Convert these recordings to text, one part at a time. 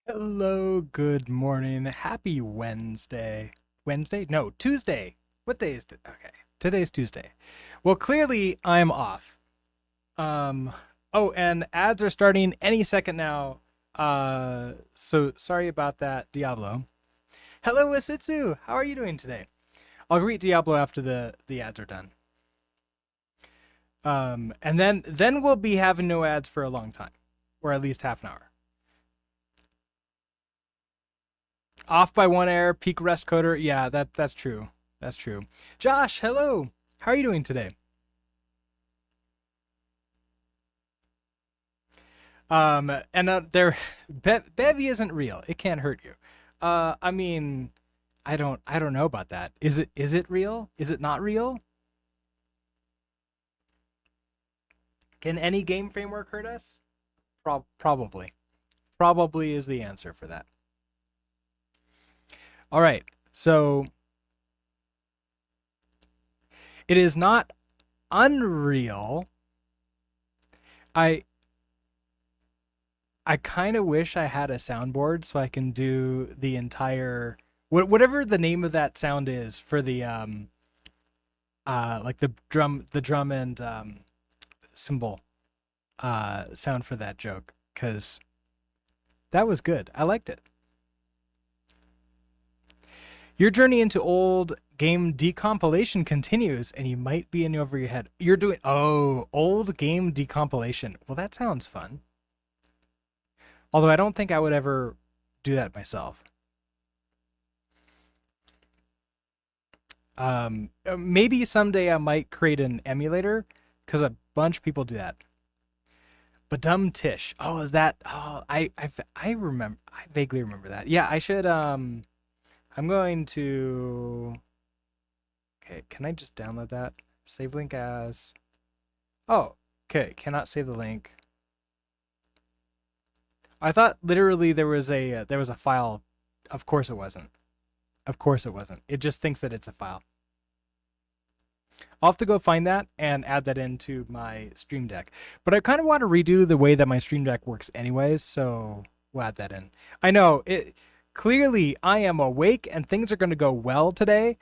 Hello, good morning. Happy Wednesday. Wednesday? No, Tuesday. What day is it? Okay. Today's Tuesday. Well, clearly I'm off. Um oh, and ads are starting any second now. So sorry about that, Diablo. Hello, Wasitsu. How are you doing today? I'll greet Diablo after the ads are done. And then we'll be having no ads for a long time, or at least half an hour. Off by one air, peak rest coder. Yeah, that's true. That's true. Josh, hello. How are you doing today? And there, Bevy isn't real. It can't hurt you. I mean, I don't know about that. Is it real? Is it not real? Can any game framework hurt us? Probably. Probably is the answer for that. All right. So it is not unreal. I I kind of wish I had a soundboard so I can do the entire whatever the name of that sound is for the like the drum and cymbal sound for that joke, cuz that was good. I liked it. Your journey into old game decompilation continues and you might be in over your head. You're doing old game decompilation. Well, that sounds fun. Although I don't think I would ever do that myself. Maybe someday I might create an emulator because a bunch of people do that. But dumb Tish. Oh, is that? Oh, I remember. I vaguely remember that. Yeah, I should. I'm going to. Okay, can I just download that? Save link as. Oh, okay. Cannot save the link. I thought literally there was a file. Of course it wasn't. Of course it wasn't. It just thinks that it's a file. I'll have to go find that and add that into my Stream Deck. But I kind of want to redo the way that my Stream Deck works anyways, so we'll add that in. I know it clearly I am awake and things are going to go well today.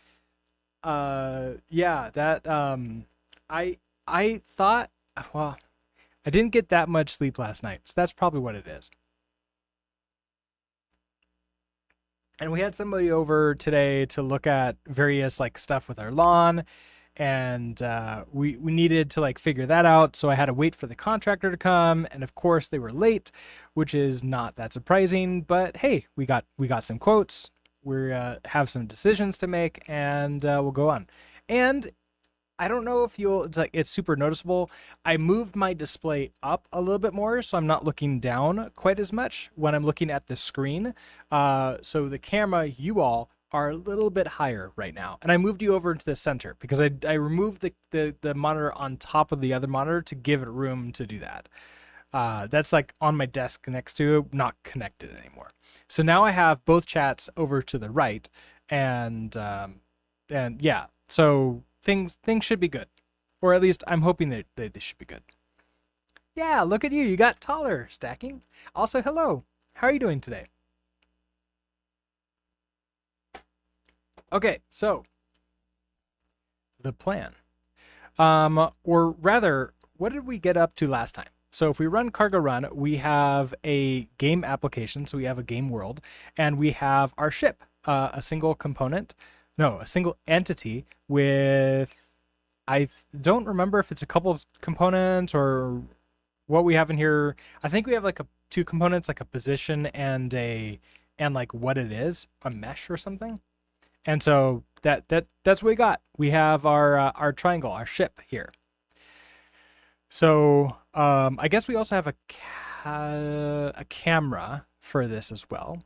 Yeah, that I thought, well, I didn't get that much sleep last night. So that's probably what it is. And we had somebody over today to look at various like stuff with our lawn, and we needed to like figure that out. So I had to wait for the contractor to come, and of course they were late, which is not that surprising. But hey, we got some quotes. We have some decisions to make, and we'll go on. And I don't know if you'll. It's super noticeable. I moved my display up a little bit more, so I'm not looking down quite as much when I'm looking at the screen. So the camera, you all are a little bit higher right now, and I moved you over into the center because I removed the monitor on top of the other monitor to give it room to do that. That's like on my desk next to it, not connected anymore. So now I have both chats over to the right, and yeah, so things should be good, or at least I'm hoping that they should be good. Yeah, look at you, you got taller, stacking. Also, hello, how are you doing today? Okay, so the plan, or rather, what did we get up to last time? So if we run cargo run, we have a game application, so we have a game world, and we have our ship, a single component, no, a single entity with, I don't remember if it's a couple of components or what we have in here. I think we have like two components, like a position and like what it is, a mesh or something. And so that's what we got. We have our triangle, our ship here. So I guess we also have a camera for this as well.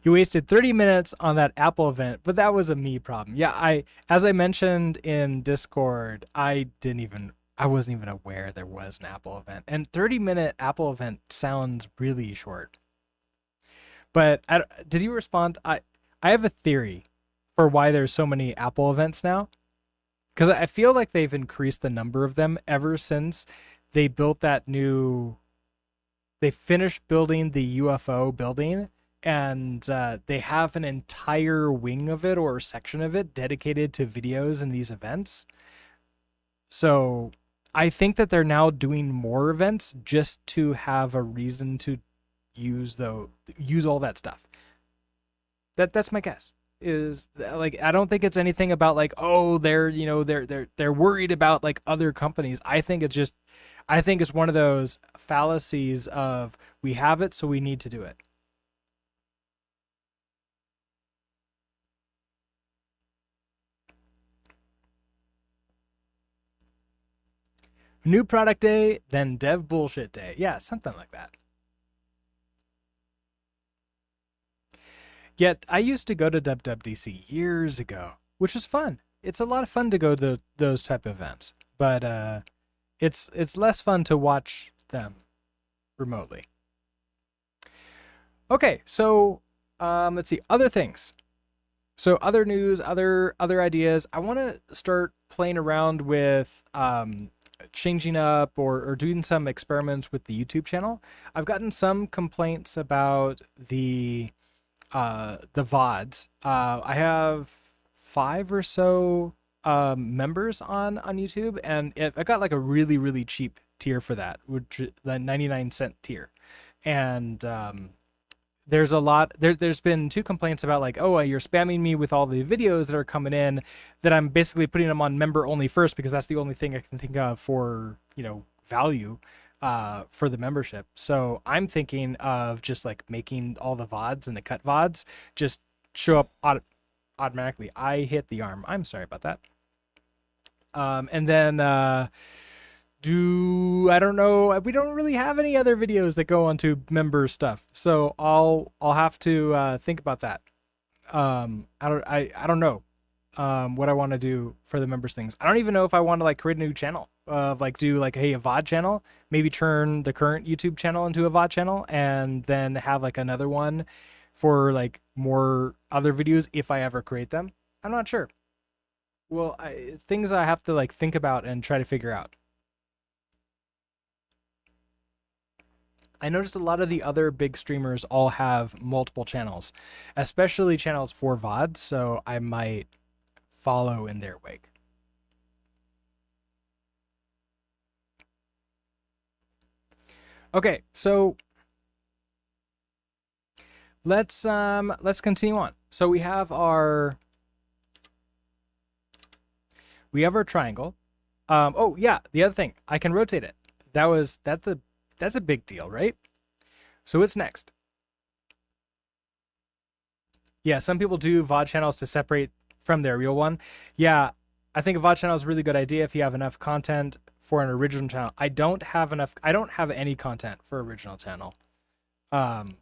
You wasted 30 minutes on that Apple event, but that was a me problem. Yeah, as I mentioned in Discord, I wasn't even aware there was an Apple event. And 30-minute Apple event sounds really short. But did you respond? I have a theory for why there's so many Apple events now, because I feel like they've increased the number of them ever since they built that new They finished building the UFO building, and they have an entire wing of it or section of it dedicated to videos and these events. So I think that they're now doing more events just to have a reason to use all that stuff. That's my guess. Is like I don't think it's anything about like, oh, they're worried about like other companies. I think it's one of those fallacies of we have it so we need to do it. New product day, then dev bullshit day. Yeah, something like that. Yet I used to go to WWDC years ago, which was fun. It's a lot of fun to go to those type of events, but it's less fun to watch them remotely. Okay, so let's see other things. So other news, other ideas. I want to start playing around with changing up or doing some experiments with the YouTube channel. I've gotten some complaints about the VODs. I have 5 or so members on YouTube, and I got like a really cheap tier for that, which the 99-cent tier. And there's a lot there's been 2 complaints about like, oh, you're spamming me with all the videos that are coming in, that I'm basically putting them on member only first because that's the only thing I can think of for, value for the membership. So I'm thinking of just like making all the VODs and the cut VODs just show up automatically. I hit the arm. I'm sorry about that. And then I don't know. We don't really have any other videos that go onto member stuff, so I'll have to think about that. I don't know what I want to do for the members things. I don't even know if I want to like create a new channel of like do like, hey, a VOD channel, maybe turn the current YouTube channel into a VOD channel, and then have like another one for like more other videos if I ever create them. I'm not sure. Well, it's things I have to like think about and try to figure out. I noticed a lot of the other big streamers all have multiple channels, especially channels for VOD, so I might follow in their wake. Okay, so let's continue on. So we have our triangle. Oh yeah, the other thing, I can rotate it. That's a big deal, right? So what's next? Yeah, some people do VOD channels to separate from their real one. Yeah, I think a VOD channel is a really good idea if you have enough content for an original channel. I don't have enough. I don't have any content for original channel. Um,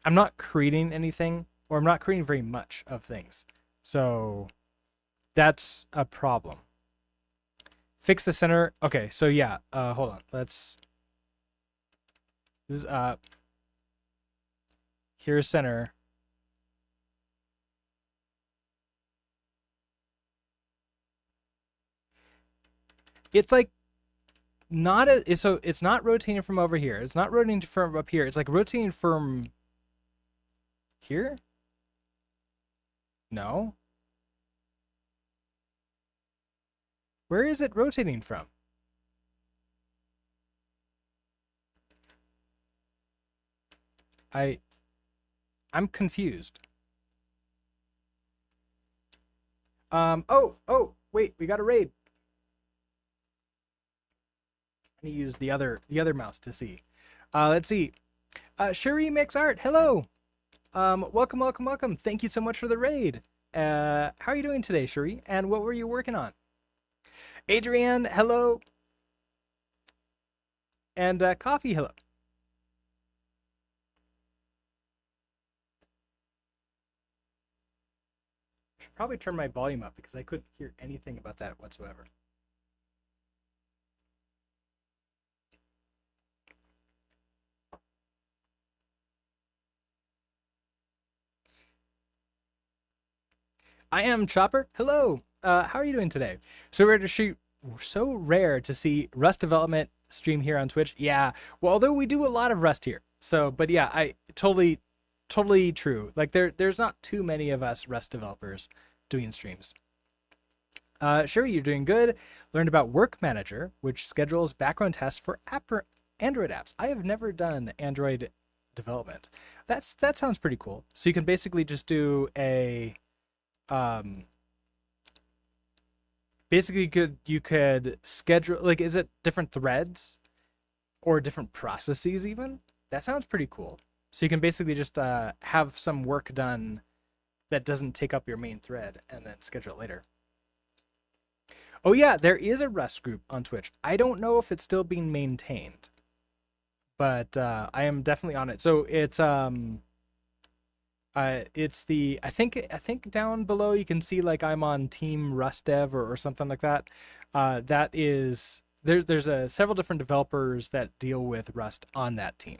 I'm not creating anything, or I'm not creating very much of things. So that's a problem. Fix the center. Okay, so yeah, hold on. This is here's center. It's like not a, so it's not rotating from over here. It's not rotating from up here. It's like rotating from here? No. Where is it rotating from? I'm confused. Oh, wait, we got a raid. I need to use the other mouse to see. Let's see. Shuri makes art. Hello. Welcome. Thank you so much for the raid. How are you doing today, Shuri? And what were you working on? Adrienne, hello. And Coffee, hello. I should probably turn my volume up because I couldn't hear anything about that whatsoever. I am Chopper. Hello. How are you doing today? So rare to see Rust development stream here on Twitch. Yeah. Well, although we do a lot of Rust here. So, but yeah, I totally true. Like there's not too many of us Rust developers doing streams. Sherry, you're doing good. Learned about Work Manager, which schedules background tests for Android apps. I have never done Android development. That sounds pretty cool. So you can basically just do a basically you could schedule, like, is it different threads or different processes even? That sounds pretty cool. So you can basically just have some work done that doesn't take up your main thread and then schedule it later. Oh yeah, there is a Rust group on Twitch. I don't know if it's still being maintained, but I am definitely on it. So it's the I think down below you can see like I'm on Team Rust Dev or something like that. That is there's several different developers that deal with Rust on that team,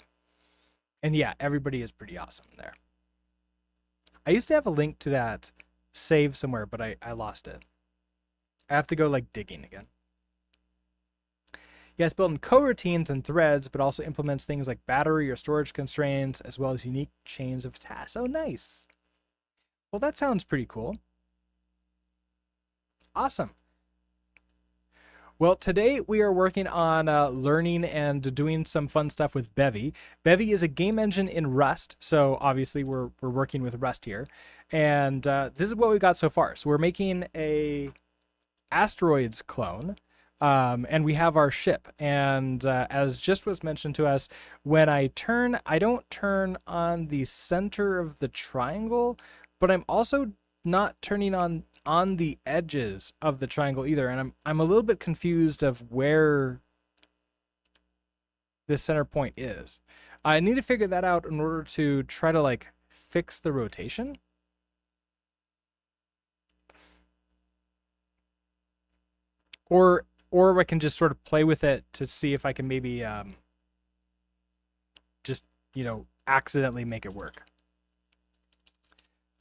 and yeah, everybody is pretty awesome there. I used to have a link to that saved somewhere, but I lost it. I have to go like digging again. Yes, building coroutines and threads, but also implements things like battery or storage constraints, as well as unique chains of tasks. Oh, nice. Well, that sounds pretty cool. Awesome. Well, today we are working on learning and doing some fun stuff with Bevy. Bevy is a game engine in Rust, so obviously we're working with Rust here. And this is what we got so far. So we're making a Asteroids clone. And we have our ship. And as just was mentioned to us, when I turn, I don't turn on the center of the triangle, but I'm also not turning on the edges of the triangle either. And I'm a little bit confused of where this center point is. I need to figure that out in order to try to like fix the rotation. Or I can just sort of play with it to see if I can maybe just, accidentally make it work.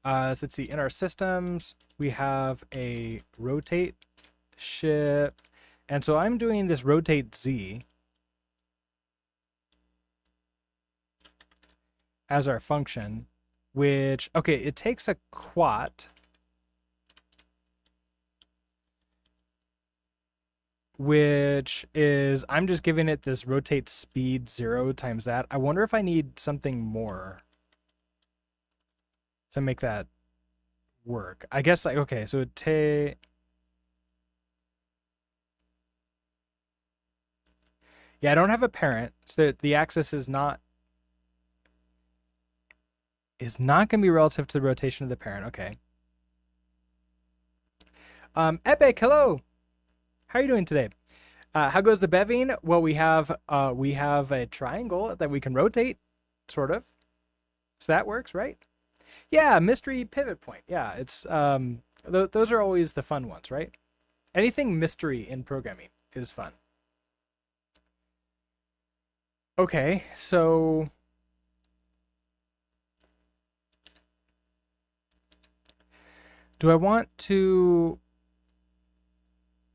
So let's see. In our systems, we have a rotate ship. And so I'm doing this rotate Z as our function, which, okay, it takes a quat, which is, I'm just giving it this rotate speed 0 times that. I wonder if I need something more to make that work. I guess, like, okay, so it yeah, I don't have a parent, so the axis is not going to be relative to the rotation of the parent. Okay. Epic, hello. How are you doing today? How goes the bevying? Well, we have a triangle that we can rotate, sort of. So that works, right? Yeah, mystery pivot point. Yeah, it's those are always the fun ones, right? Anything mystery in programming is fun. Okay, so do I want to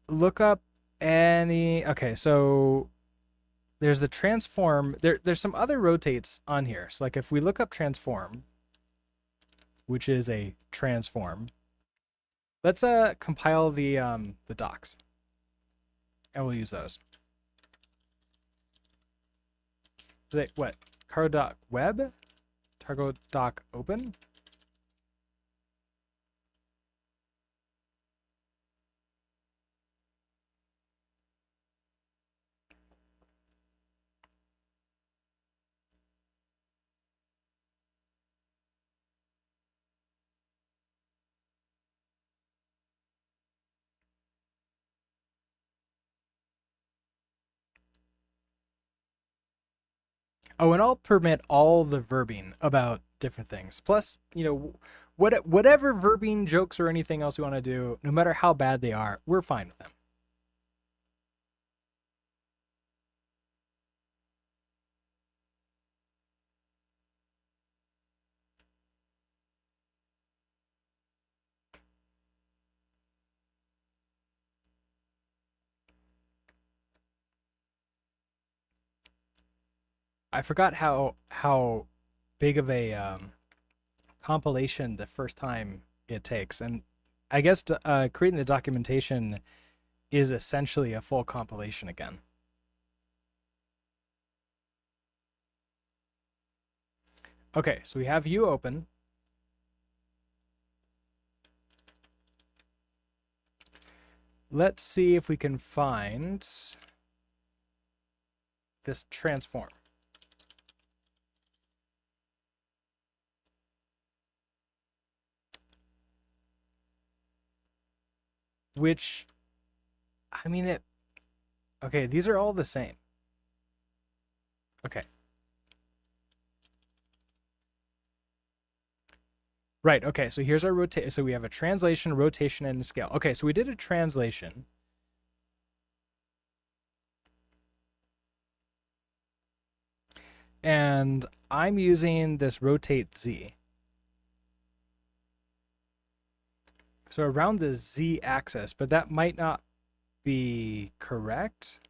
look up any? Okay, so there's the transform. There's some other rotates on here. So like if we look up transform, which is a transform, let's compile the docs, and we'll use those. Is it what? Cargo doc web? Cargo doc open? Oh, and I'll permit all the verbing about different things. Plus, whatever verbing jokes or anything else we want to do, no matter how bad they are, we're fine with them. I forgot how big of a compilation the first time it takes, and I guess creating the documentation is essentially a full compilation again. Okay, so we have you open. Let's see if we can find this transform. Which, I mean, okay, these are all the same. Okay. Right, okay, so here's our rotation. So we have a translation, rotation, and a scale. Okay, so we did a translation. And I'm using this rotate Z. So around the Z axis, but that might not be correct.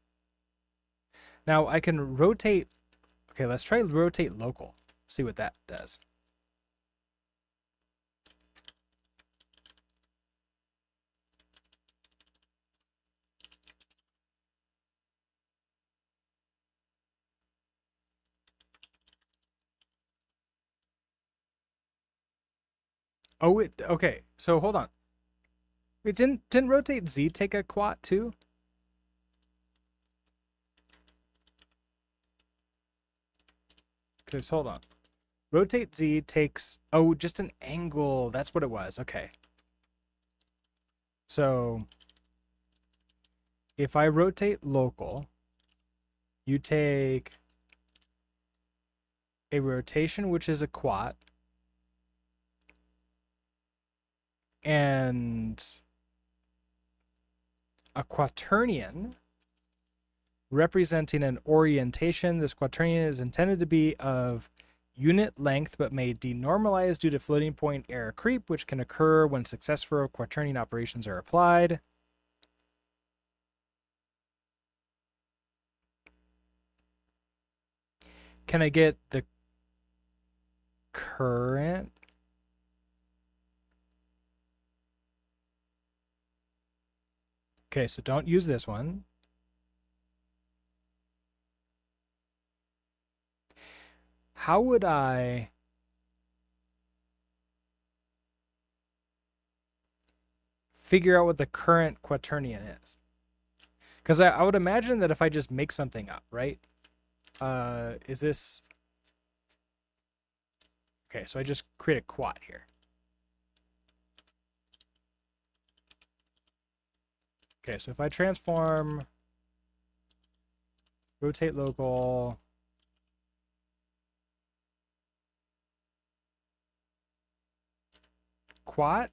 Now I can rotate. Okay, let's try rotate local. See what that does. Oh, okay. So hold on. Wait, didn't rotate Z take a quat too? Okay, so hold on. Rotate Z takes, oh, just an angle. That's what it was. Okay. So if I rotate local, you take a rotation, which is a quat, and a quaternion representing an orientation. This quaternion is intended to be of unit length but may denormalize due to floating point error creep, which can occur when successful quaternion operations are applied. Can I get the current? Okay, so don't use this one. How would I figure out what the current quaternion is? Because I would imagine that if I just make something up, right? Is this... Okay, so I just create a quat here. Okay, so if I transform, rotate local, quat,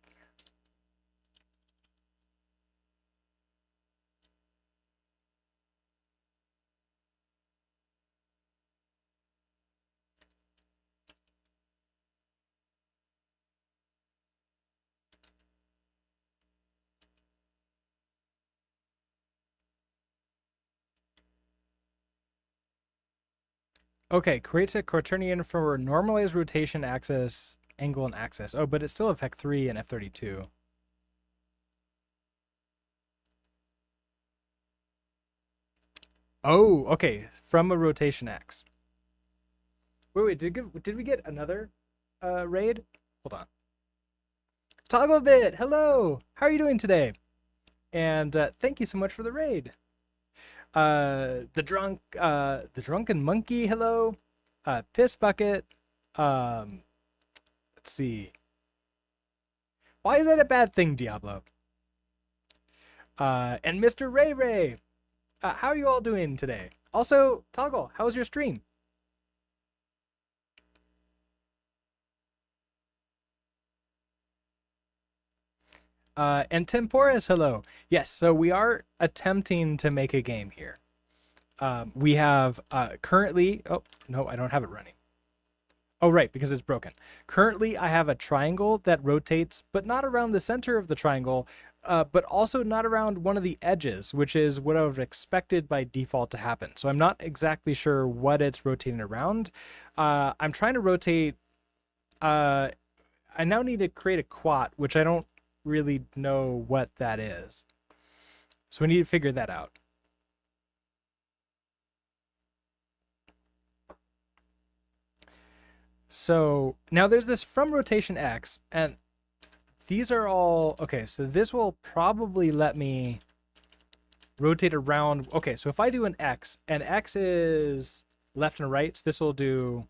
okay, creates a quaternion for normalized rotation axis, angle, and axis. Oh, but it's still F3 and F32. Oh, okay, from a rotation X. Wait, did we get another raid? Hold on. Togglebit, hello! How are you doing today? And thank you so much for the raid. The drunken monkey, hello. Piss bucket. Let's see. Why is that a bad thing, Diablo? And Mr. Ray Ray. How are you all doing today? Also, Toggle, how was your stream? And Temporis, hello. Yes, so we are attempting to make a game here. We have currently, oh, no, I don't have it running. Oh, right, because it's broken. Currently, I have a triangle that rotates, but not around the center of the triangle, but also not around one of the edges, which is what I would have expected by default to happen. So I'm not exactly sure what it's rotating around. I'm trying to rotate. I now need to create a quat, which I don't really know what that is. So we need to figure that out. So now there's this from rotation X, and these are all, okay, so this will probably let me rotate around. Okay, so if I do an X, and X is left and right, so this will do,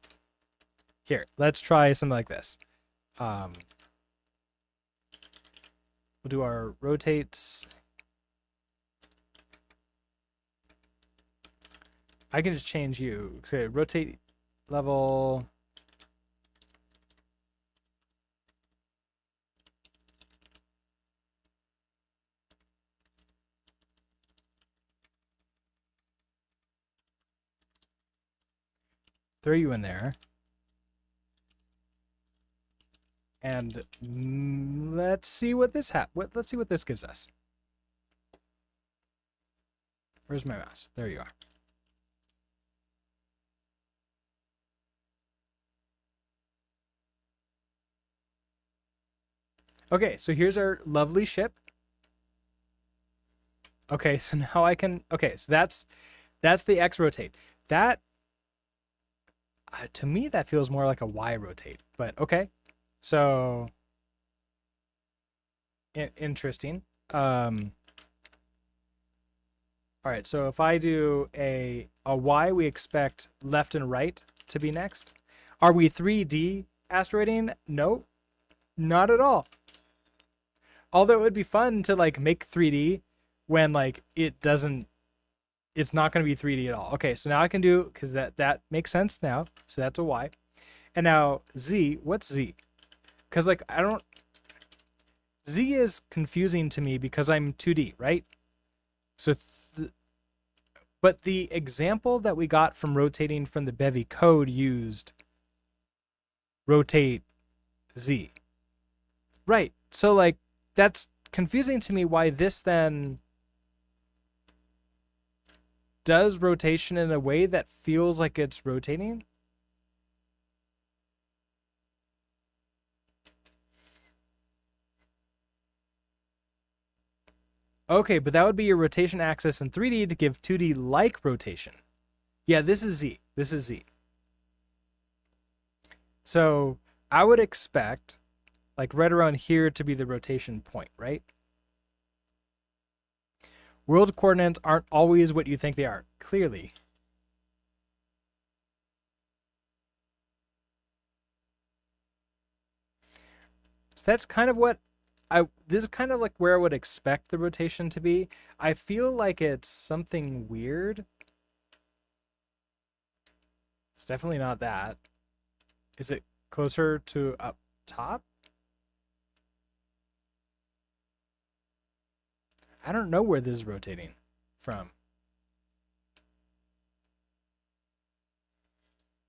here, let's try something like this. We'll do our rotates. I can just change you. Okay, rotate level. Throw you in there. And let's see what this let's see what this gives us. Where's my mouse? There you are. Okay, so here's our lovely ship. Okay, so now I can, okay, so that's the X rotate. That, to me, that feels more like a Y rotate, but okay. So, interesting. All right, so if I do a Y, we expect left and right to be next. Are we 3D asteroiding? No, not at all. Although it would be fun to like make 3D when like it's not going to be 3D at all. Okay, so now I can do, because that makes sense now. So that's a Y. And now Z, what's Z? Because like Z is confusing to me because I'm 2D, right? So, but the example that we got from rotating from the Bevy code used rotate Z. Right, so like that's confusing to me why this then does rotation in a way that feels like it's rotating. Okay, but that would be your rotation axis in 3D to give 2D like rotation. Yeah, this is Z. This is Z. So I would expect like right around here to be the rotation point, right? World coordinates aren't always what you think they are, clearly. So that's kind of what this is kind of like where I would expect the rotation to be. I feel like it's something weird. It's definitely not that. Is it closer to up top? I don't know where this is rotating from.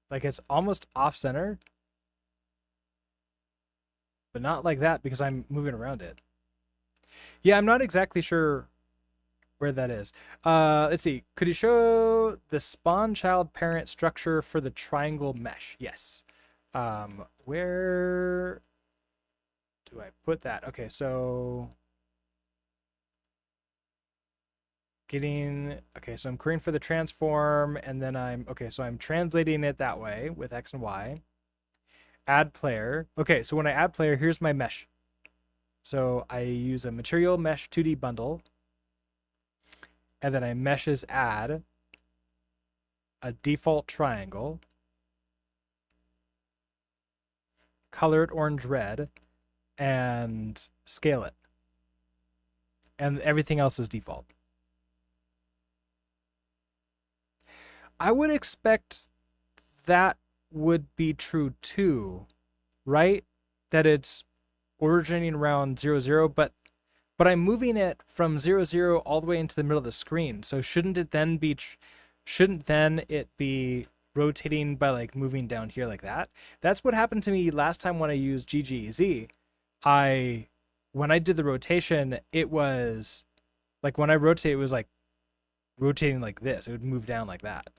Like it's almost off center, but not like that because I'm moving around it. Yeah, I'm not exactly sure where that is. Let's see. Could you show the spawn child parent structure for the triangle mesh? Yes. Where do I put that? Okay, so okay, so I'm querying for the transform, and then so I'm translating it that way with X and Y. Add player. Okay, so when I add player, here's my mesh. So I use a material mesh 2D bundle, and then I meshes add a default triangle, color it orange red, and scale it. And everything else is default. I would expect that would be true too, right? That it's originating around 0, 0, but I'm moving it from 0, 0 all the way into the middle of the screen. So shouldn't it then be rotating by like moving down here like that? That's what happened to me last time when I used GGEZ. I when I did the rotation, it was like when I rotate, it was like rotating like this. It would move down like that.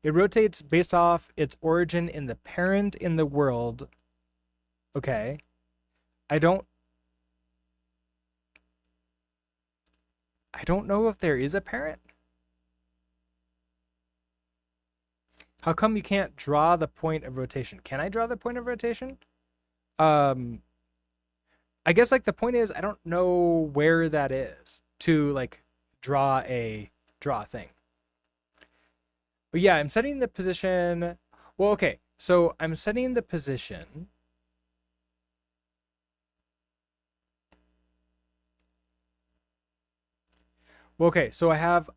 It rotates based off its origin in the parent in the world. Okay. I don't know if there is a parent. How come you can't draw the point of rotation? Can I draw the point of rotation? I guess like the point is I don't know where that is to like draw a thing. But yeah, I'm setting the position. Well, okay. So I'm setting the position. Well, okay. So I have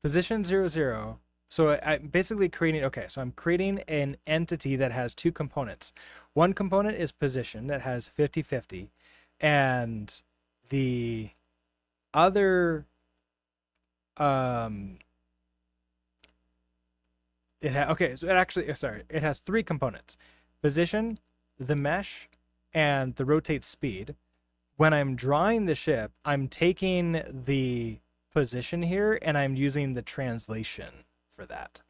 position 0, 0. So I'm basically creating, okay, so I'm creating an entity that has two components. One component is position that has 50-50, and the other, okay, so it actually, sorry, it has three components: position, the mesh, and the rotate speed. When I'm drawing the ship, I'm taking the position here and I'm using the translation for that.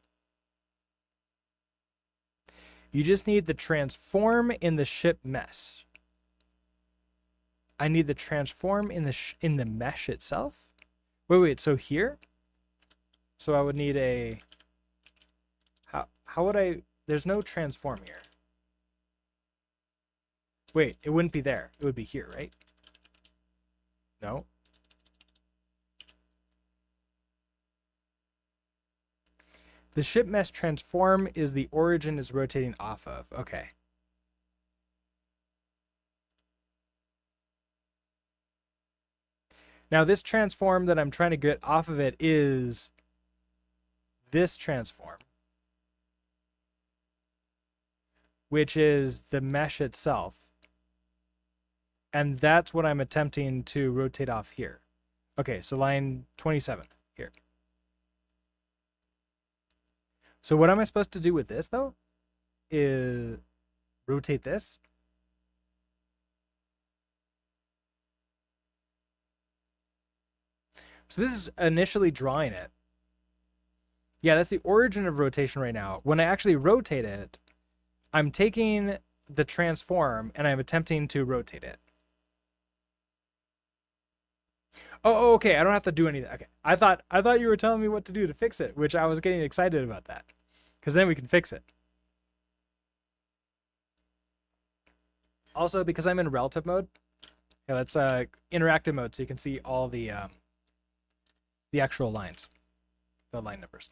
You just need the transform in the ship mesh. I need the transform in the mesh itself. Wait. So here. So I would need a. How would I? There's no transform here. Wait, it wouldn't be there. It would be here, right? No. The ship mesh transform is the origin is rotating off of. Okay. Now this transform that I'm trying to get off of it is this transform, which is the mesh itself. And that's what I'm attempting to rotate off here. Okay, so line 27 here. So what am I supposed to do with this though? Is rotate this. So this is initially drawing it. Yeah, that's the origin of rotation right now. When I actually rotate it, I'm taking the transform and I'm attempting to rotate it. Oh, okay. I don't have to do anything. Okay. I thought you were telling me what to do to fix it, which I was getting excited about that. Because then we can fix it. Also, because I'm in relative mode, yeah, that's interactive mode, so you can see all the actual lines, the line numbers.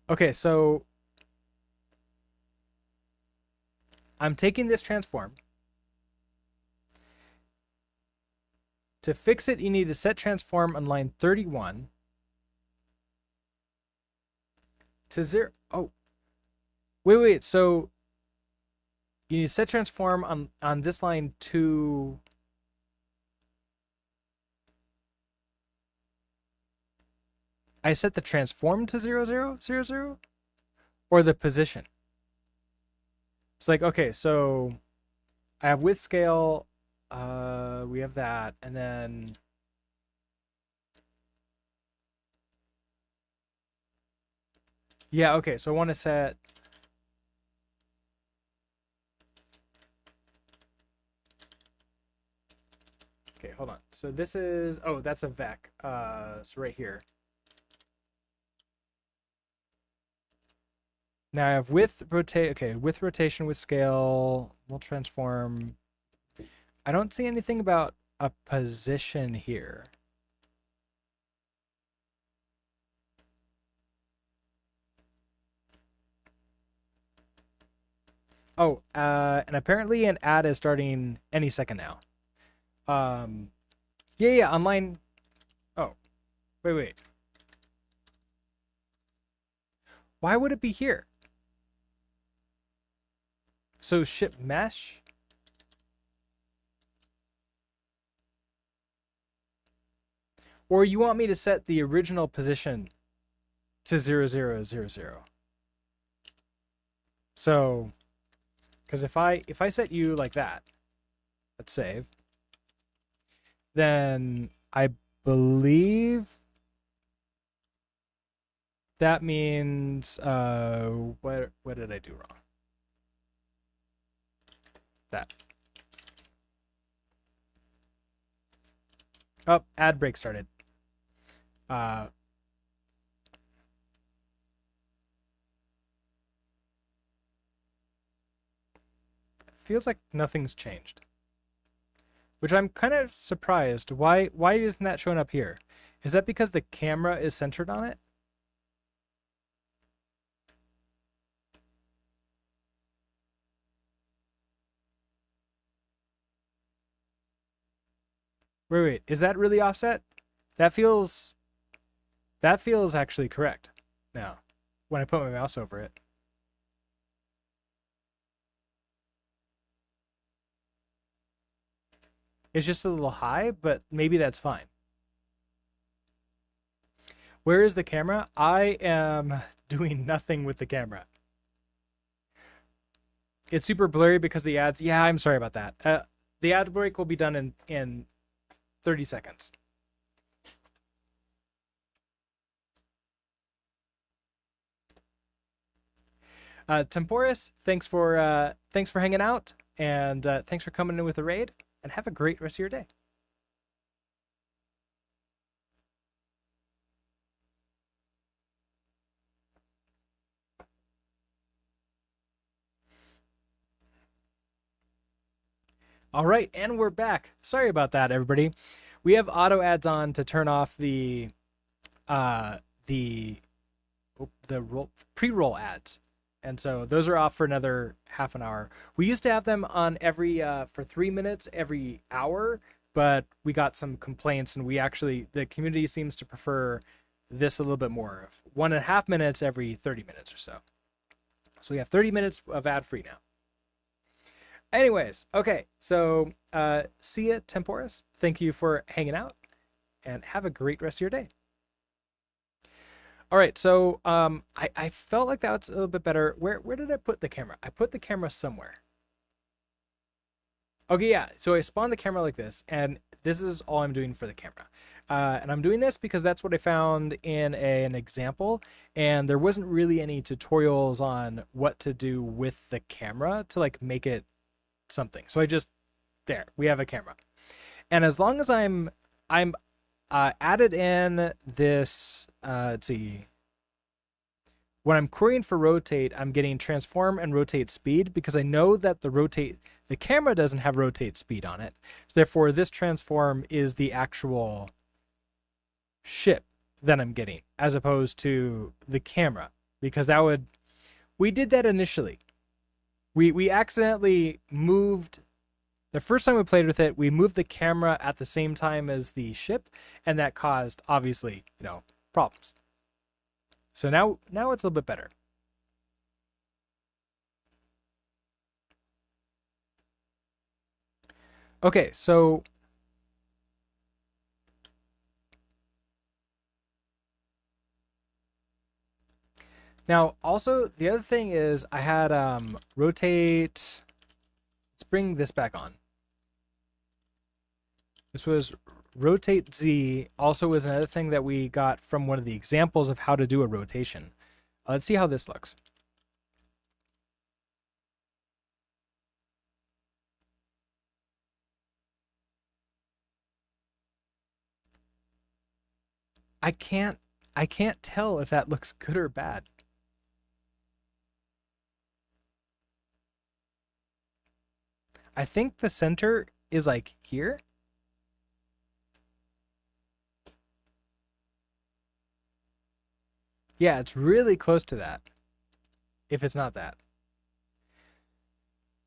Okay, so I'm taking this transform. To fix it, you need to set transform on line 31 to 0. Oh, wait. So you need to set transform on this line to. I set the transform to 0, 0, 0, 0, or the position. It's like, okay, so I have width scale. We have that, and then yeah, okay. So I want to set. Okay, hold on. So this is, oh, that's a vec. So right here. Now I have width rotate. Okay, width rotation with scale. We'll transform. I don't see anything about a position here. Oh, and apparently an ad is starting any second now. Yeah, on line. Oh, wait. Why would it be here? So ship mesh. Or you want me to set the original position to 0000. So, because if I set you like that, let's save, then I believe that means what did I do wrong? That. Oh, ad break started. Feels like nothing's changed, which I'm kind of surprised. Why isn't that showing up here? Is that because the camera is centered on it? Wait, is that really offset? That feels actually correct now when I put my mouse over it. It's just a little high, but maybe that's fine. Where is the camera? I am doing nothing with the camera. It's super blurry because the ads. Yeah, I'm sorry about that. The ad break will be done in 30 seconds. Temporis, thanks for hanging out, and thanks for coming in with a raid, and have a great rest of your day. All right, and we're back. Sorry about that, everybody. We have auto ads on to turn off the pre-roll ads. And so those are off for another half an hour. We used to have them on every for 3 minutes every hour, but we got some complaints, and the community seems to prefer this a little bit more, 1.5 minutes every 30 minutes or so. So we have 30 minutes of ad free now. Anyways, okay, so see ya, Temporis. Thank you for hanging out, and have a great rest of your day. All right, so I felt like that was a little bit better. Where did I put the camera? I put the camera somewhere. Okay, yeah, so I spawned the camera like this, and this is all I'm doing for the camera. And I'm doing this because that's what I found in an example, and there wasn't really any tutorials on what to do with the camera to like make it something. So there, we have a camera. And as long as I'm added in this, let's see, when I'm querying for rotate, I'm getting transform and rotate speed because I know that the camera doesn't have rotate speed on it. So therefore this transform is the actual ship that I'm getting as opposed to the camera, because we did that initially. We accidentally moved, the first time we played with it, we moved the camera at the same time as the ship, and that caused, obviously, problems. So now it's a little bit better. Okay, so now also the other thing is I had rotate. Let's bring this back on. This was rotate Z, also was another thing that we got from one of the examples of how to do a rotation. Let's see how this looks. I can't tell if that looks good or bad. I think the center is like here. Yeah, it's really close to that, if it's not that.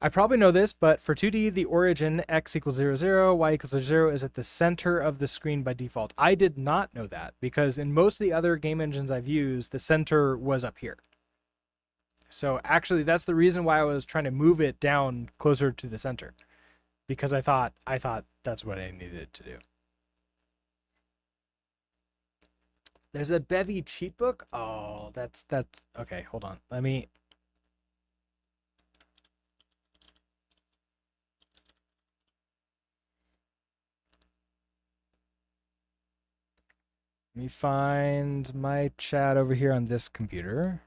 I probably know this, but for 2D, the origin x equals 0, 0, y equals 0 is at the center of the screen by default. I did not know that because in most of the other game engines I've used, the center was up here. So actually, that's the reason why I was trying to move it down closer to the center, because I thought that's what I needed to do. There's a Bevy cheat book. Oh, that's okay. Hold on. Let me find my chat over here on this computer.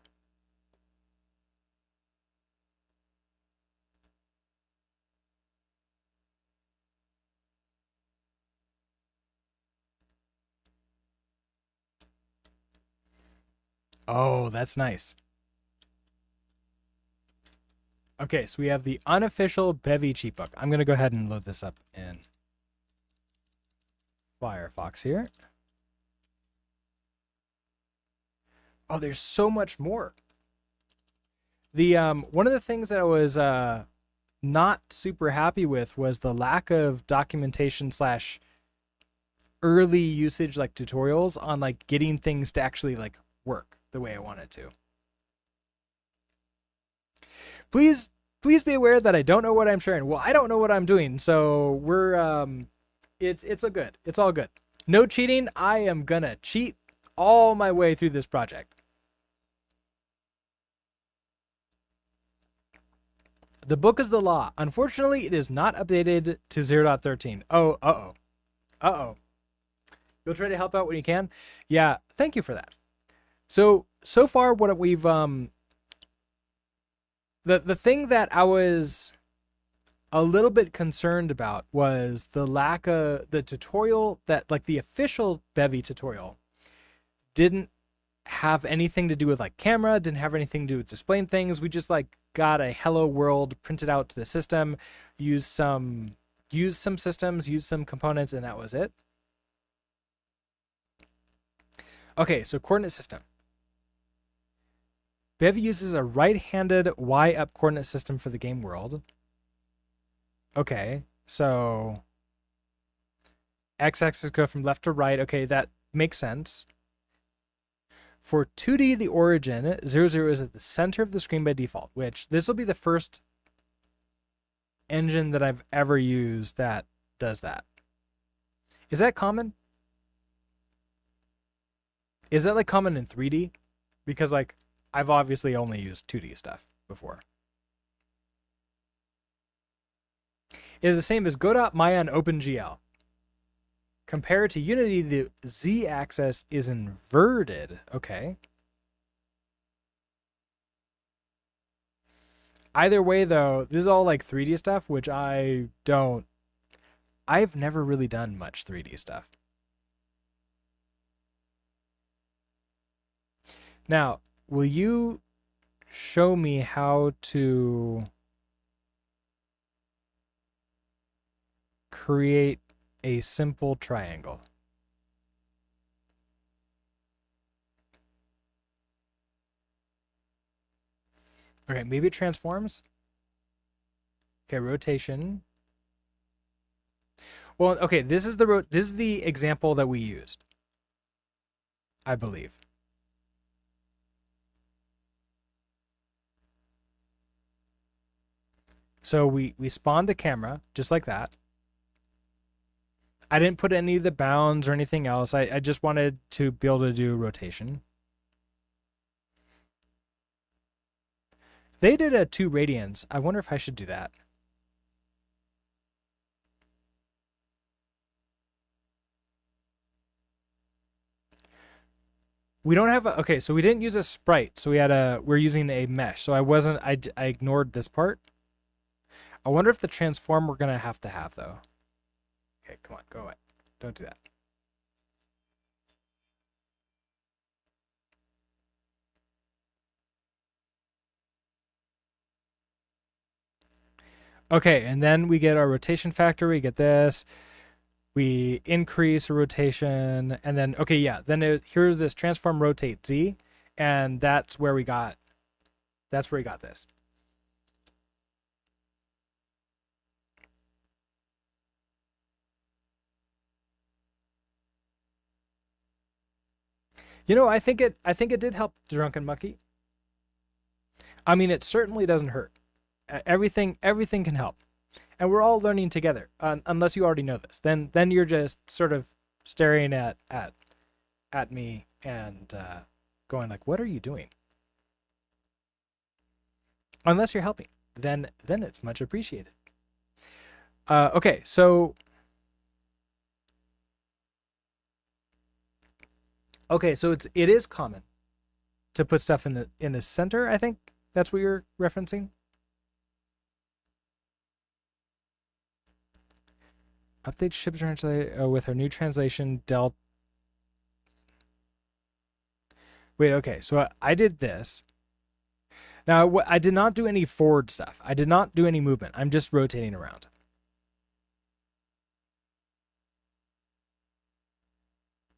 Oh, that's nice. Okay, so we have the unofficial Bevy cheat book. I'm going to go ahead and load this up in Firefox here. Oh, there's so much more. The one of the things that I was not super happy with was the lack of documentation slash early usage like tutorials on like getting things to actually like work the way I want it to. Please be aware that I don't know what I'm sharing. Well, I don't know what I'm doing, so we're it's all good. It's all good. No cheating. I am gonna cheat all my way through this project. The book is the law. Unfortunately, it is not updated to 0.13. Oh, uh-oh. Uh-oh. You'll try to help out when you can? Yeah, thank you for that. So far what we've the thing that I was a little bit concerned about was the lack of the tutorial that like the official Bevy tutorial didn't have anything to do with like camera, didn't have anything to do with displaying things. We just like got a hello world printed out to the system, used some systems, used some components, and that was it. Okay, so coordinate system. Bevy uses a right-handed Y-up coordinate system for the game world. Okay, so x-axis go from left to right. Okay, that makes sense. For 2D, the origin, 0, 0 is at the center of the screen by default, which this will be the first engine that I've ever used that does that. Is that common? Is that like common in 3D? Because like I've obviously only used 2D stuff before. It is the same as Godot, Maya, and OpenGL. Compared to Unity, the Z-axis is inverted. Okay. Either way, though, this is all like 3D stuff, which I've never really done much 3D stuff. Now, will you show me how to create a simple triangle? Okay, maybe it transforms. Okay, rotation. Well, okay, this is the example that we used, I believe. So we spawned a camera just like that. I didn't put any of the bounds or anything else. I just wanted to be able to do rotation. They did a 2 radians. I wonder if I should do that. We don't have a, okay, so we didn't use a sprite. So we're using a mesh. So I ignored this part. I wonder if the transform we're going to have though. Okay, come on, go away. Don't do that. Okay, and then we get our rotation factor. We get this. We increase rotation, and then, okay, yeah. Then here's this transform rotate Z, and that's where we got this. You know, I think it did help Drunken Monkey. I mean, it certainly doesn't hurt. Everything can help, and we're all learning together. Unless you already know this, then you're just sort of staring at me and going like, what are you doing? Unless you're helping, then it's much appreciated. Okay, so it is common to put stuff in the center. I think that's what you're referencing. Update ship translate with our new translation del. Wait, okay. So I did this. Now I did not do any forward stuff. I did not do any movement. I'm just rotating around.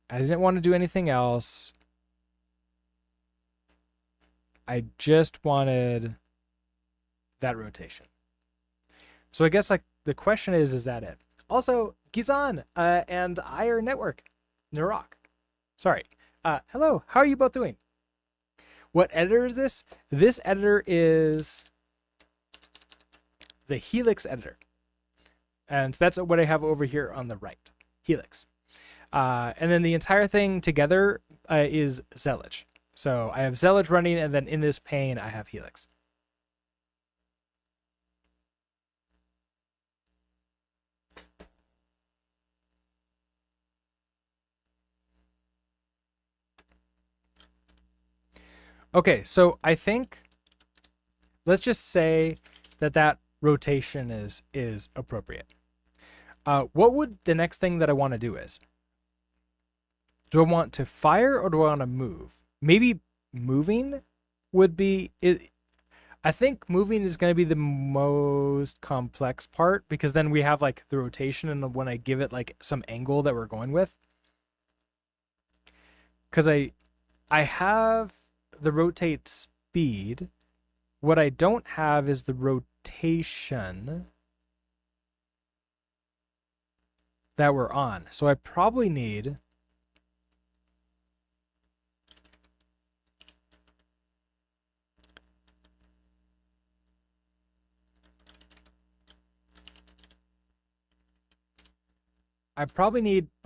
I didn't want to do anything else. I just wanted that rotation. So I guess like the question is that it? Also, Gizan and I are network. Narok. Sorry. Hello, how are you both doing? What editor is this? This editor is the Helix editor. And so that's what I have over here on the right. Helix. And then the entire thing together is Zellige. So I have Zellige running, and then in this pane, I have Helix. Okay, so I think let's just say that rotation is appropriate. What would the next thing that I want to do is? Do I want to fire or do I want to move? Maybe moving would be it. I think moving is going to be the most complex part because then we have like the rotation and when I give it like some angle that we're going with. Because I have the rotate speed. What I don't have is the rotation that we're on. So I probably need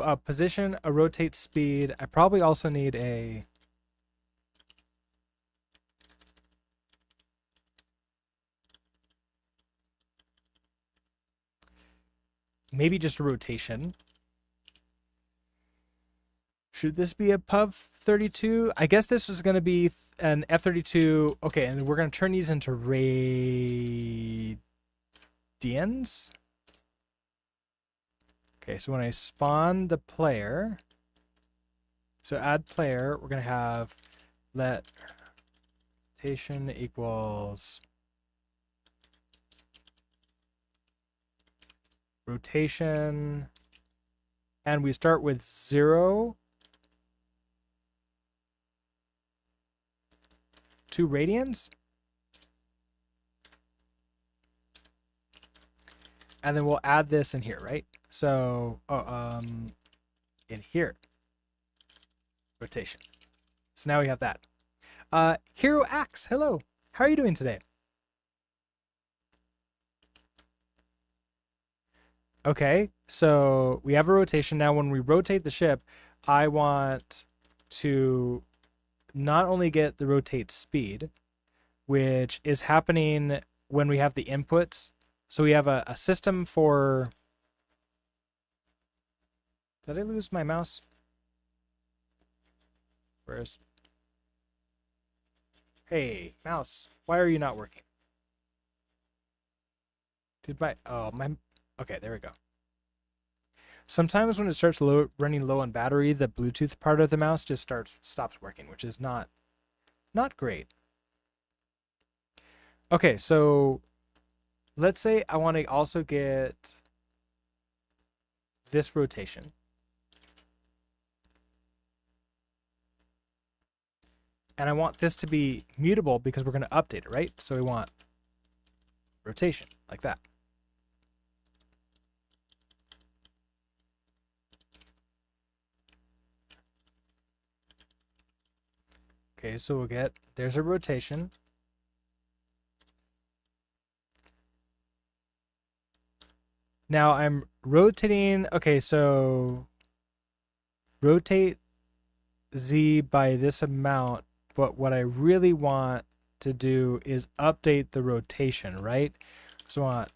a position, a rotate speed. I probably also need a maybe just a rotation. Should this be a PUV 32? I guess this is going to be an F32. Okay, and we're going to turn these into radians. Okay, so when I spawn the player, so add player, we're going to have let rotation equals rotation, and we start with 0 2 radians. And then we'll add this in here, right? So, in here, rotation. So now we have that. Hero Axe, hello. How are you doing today? Okay, so we have a rotation. Now when we rotate the ship, I want to not only get the rotate speed, which is happening when we have the inputs. So we have a system for... Did I lose my mouse? Where's... Hey, mouse, why are you not working? Did my... Oh, my... Okay, there we go. Sometimes when it starts running low on battery, the Bluetooth part of the mouse just stops working, which is not great. Okay, so let's say I want to also get this rotation. And I want this to be mutable because we're going to update it, right? So we want rotation, like that. Okay, so we'll get, there's a rotation. Now I'm rotating, okay, so rotate Z by this amount, but what I really want to do is update the rotation, right? So I want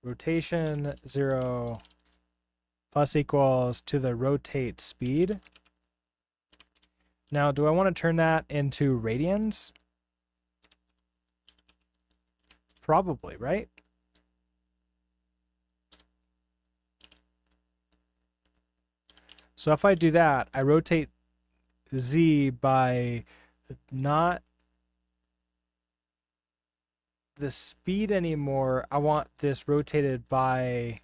rotation 0 plus equals to the rotate speed. Now, do I want to turn that into radians? Probably, right? So if I do that, I rotate Z by not the speed anymore. I want this rotated by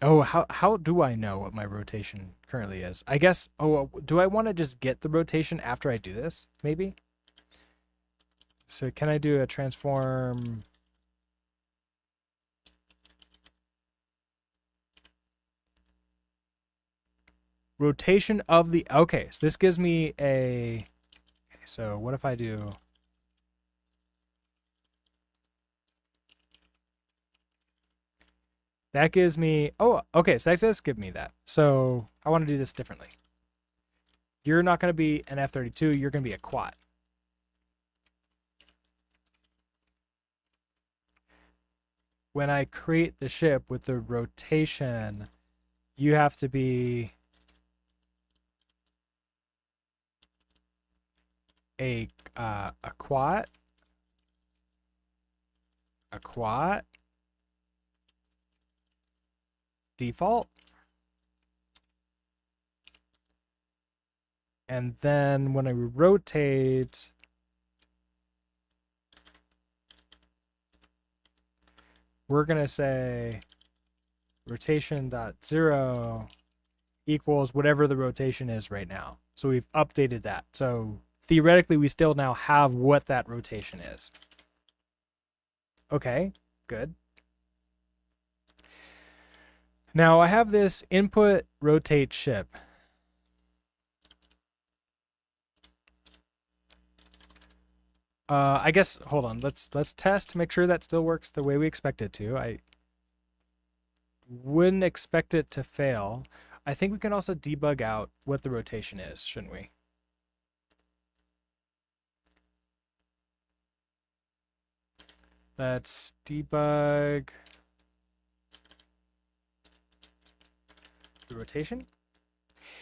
oh, how do I know what my rotation currently is? I guess, oh, do I want to just get the rotation after I do this? Maybe? So can I do a transform? Rotation of the, okay, so this gives me a, okay, so what if I do, that gives me, oh, okay, so that does give me that. So I want to do this differently. You're not going to be an F-32, you're going to be a quad. When I create the ship with the rotation, you have to be a quad, default, and then when I rotate, we're gonna say rotation.0 equals whatever the rotation is right now. So we've updated that. So theoretically, we still now have what that rotation is. Okay, good. Now I have this input rotate ship. I guess, hold on, let's test to make sure that still works the way we expect it to. I wouldn't expect it to fail. I think we can also debug out what the rotation is, shouldn't we? Let's debug the rotation.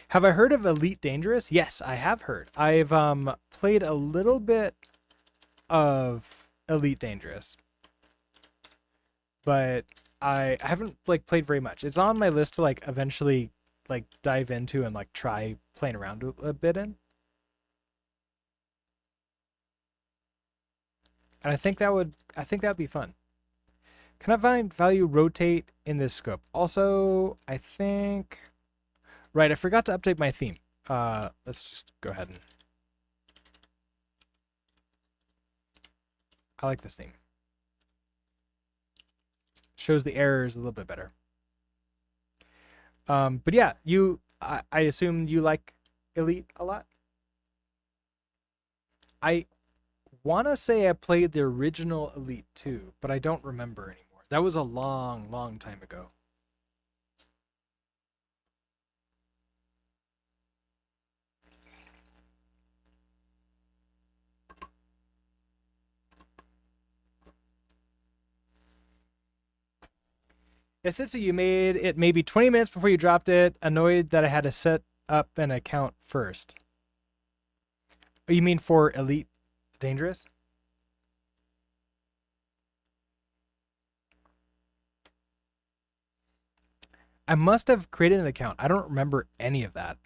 Have I heard of Elite Dangerous? Yes, I have heard. I've played a little bit of Elite Dangerous, but I haven't like played very much. It's on my list to like eventually like dive into and like try playing around a bit in. And I think that'd be fun. Can I find value rotate in this scope? Also, I think right, I forgot to update my theme. Let's just go ahead and I like this theme. Shows the errors a little bit better. But yeah, I assume you like Elite a lot. I want to say I played the original Elite 2, but I don't remember anymore. That was a long, long time ago. Esitsu, you made it maybe 20 minutes before you dropped it, annoyed that I had to set up an account first. Oh, you mean for Elite Dangerous? I must have created an account. I don't remember any of that.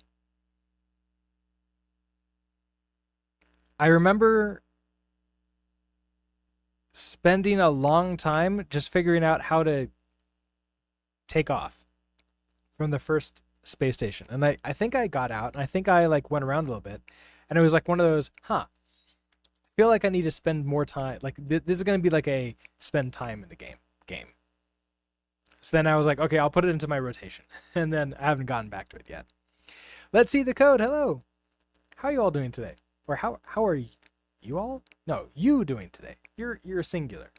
I remember spending a long time just figuring out how to take off from the first space station. And I think I got out and I think I like went around a little bit. And it was like one of those, I feel like I need to spend more time. Like this is going to be like a spend time in the game. So then I was like, okay, I'll put it into my rotation. And then I haven't gotten back to it yet. Let's see the code. Hello. How are you all doing today? Or how are you all? No, you doing today. You're singular.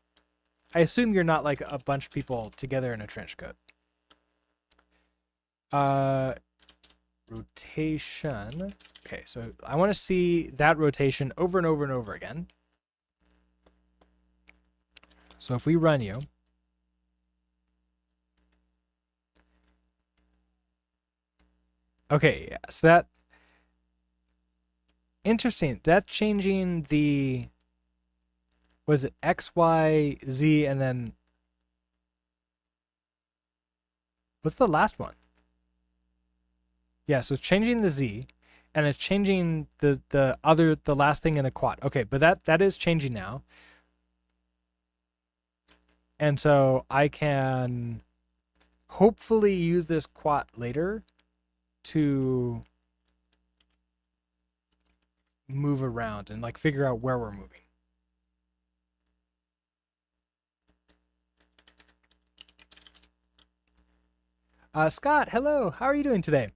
I assume you're not like a bunch of people together in a trench coat. Rotation. Okay, so I want to see that rotation over and over and over again. So if we run you, okay, yeah, so that interesting. That's changing the, was it X, Y, Z, and then what's the last one? Yeah, so it's changing the Z, and it's changing the last thing in a quad. Okay, but that is changing now. And so I can hopefully use this quad later to move around and like figure out where we're moving. Scott, hello. How are you doing today?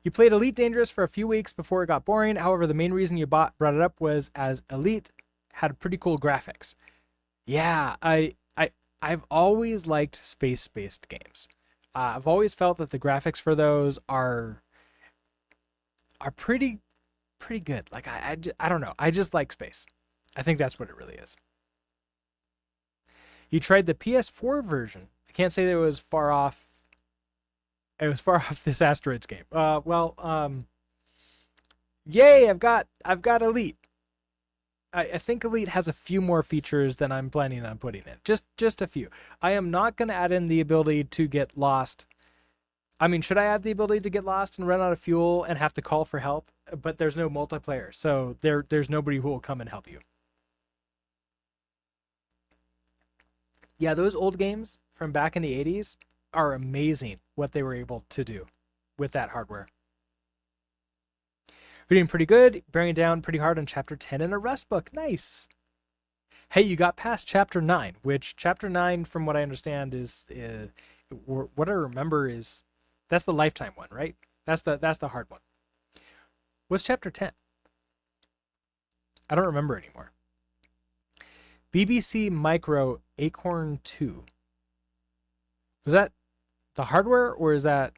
You played Elite Dangerous for a few weeks before it got boring. However, the main reason you brought it up was as Elite had pretty cool graphics. Yeah, I've always liked space-based games. I've always felt that the graphics for those are pretty good. Like I don't know. I just like space. I think that's what it really is. You tried the PS4 version. I can't say that it was far off. It was far off this Asteroids game. Yay! I've got Elite. I think Elite has a few more features than I'm planning on putting in. Just a few. I am not going to add in the ability to get lost. I mean, should I add the ability to get lost and run out of fuel and have to call for help? But there's no multiplayer, so there's nobody who will come and help you. Yeah, those old games from back in the 80s are amazing what they were able to do with that hardware. We're doing pretty good, bearing down pretty hard on chapter 10 in a Rust book. Nice. Hey, you got past chapter 9, which chapter 9, from what I understand, is what I remember is that's the lifetime one, right? That's the hard one. What's chapter 10? I don't remember anymore. BBC Micro Acorn 2. Was that the hardware or is that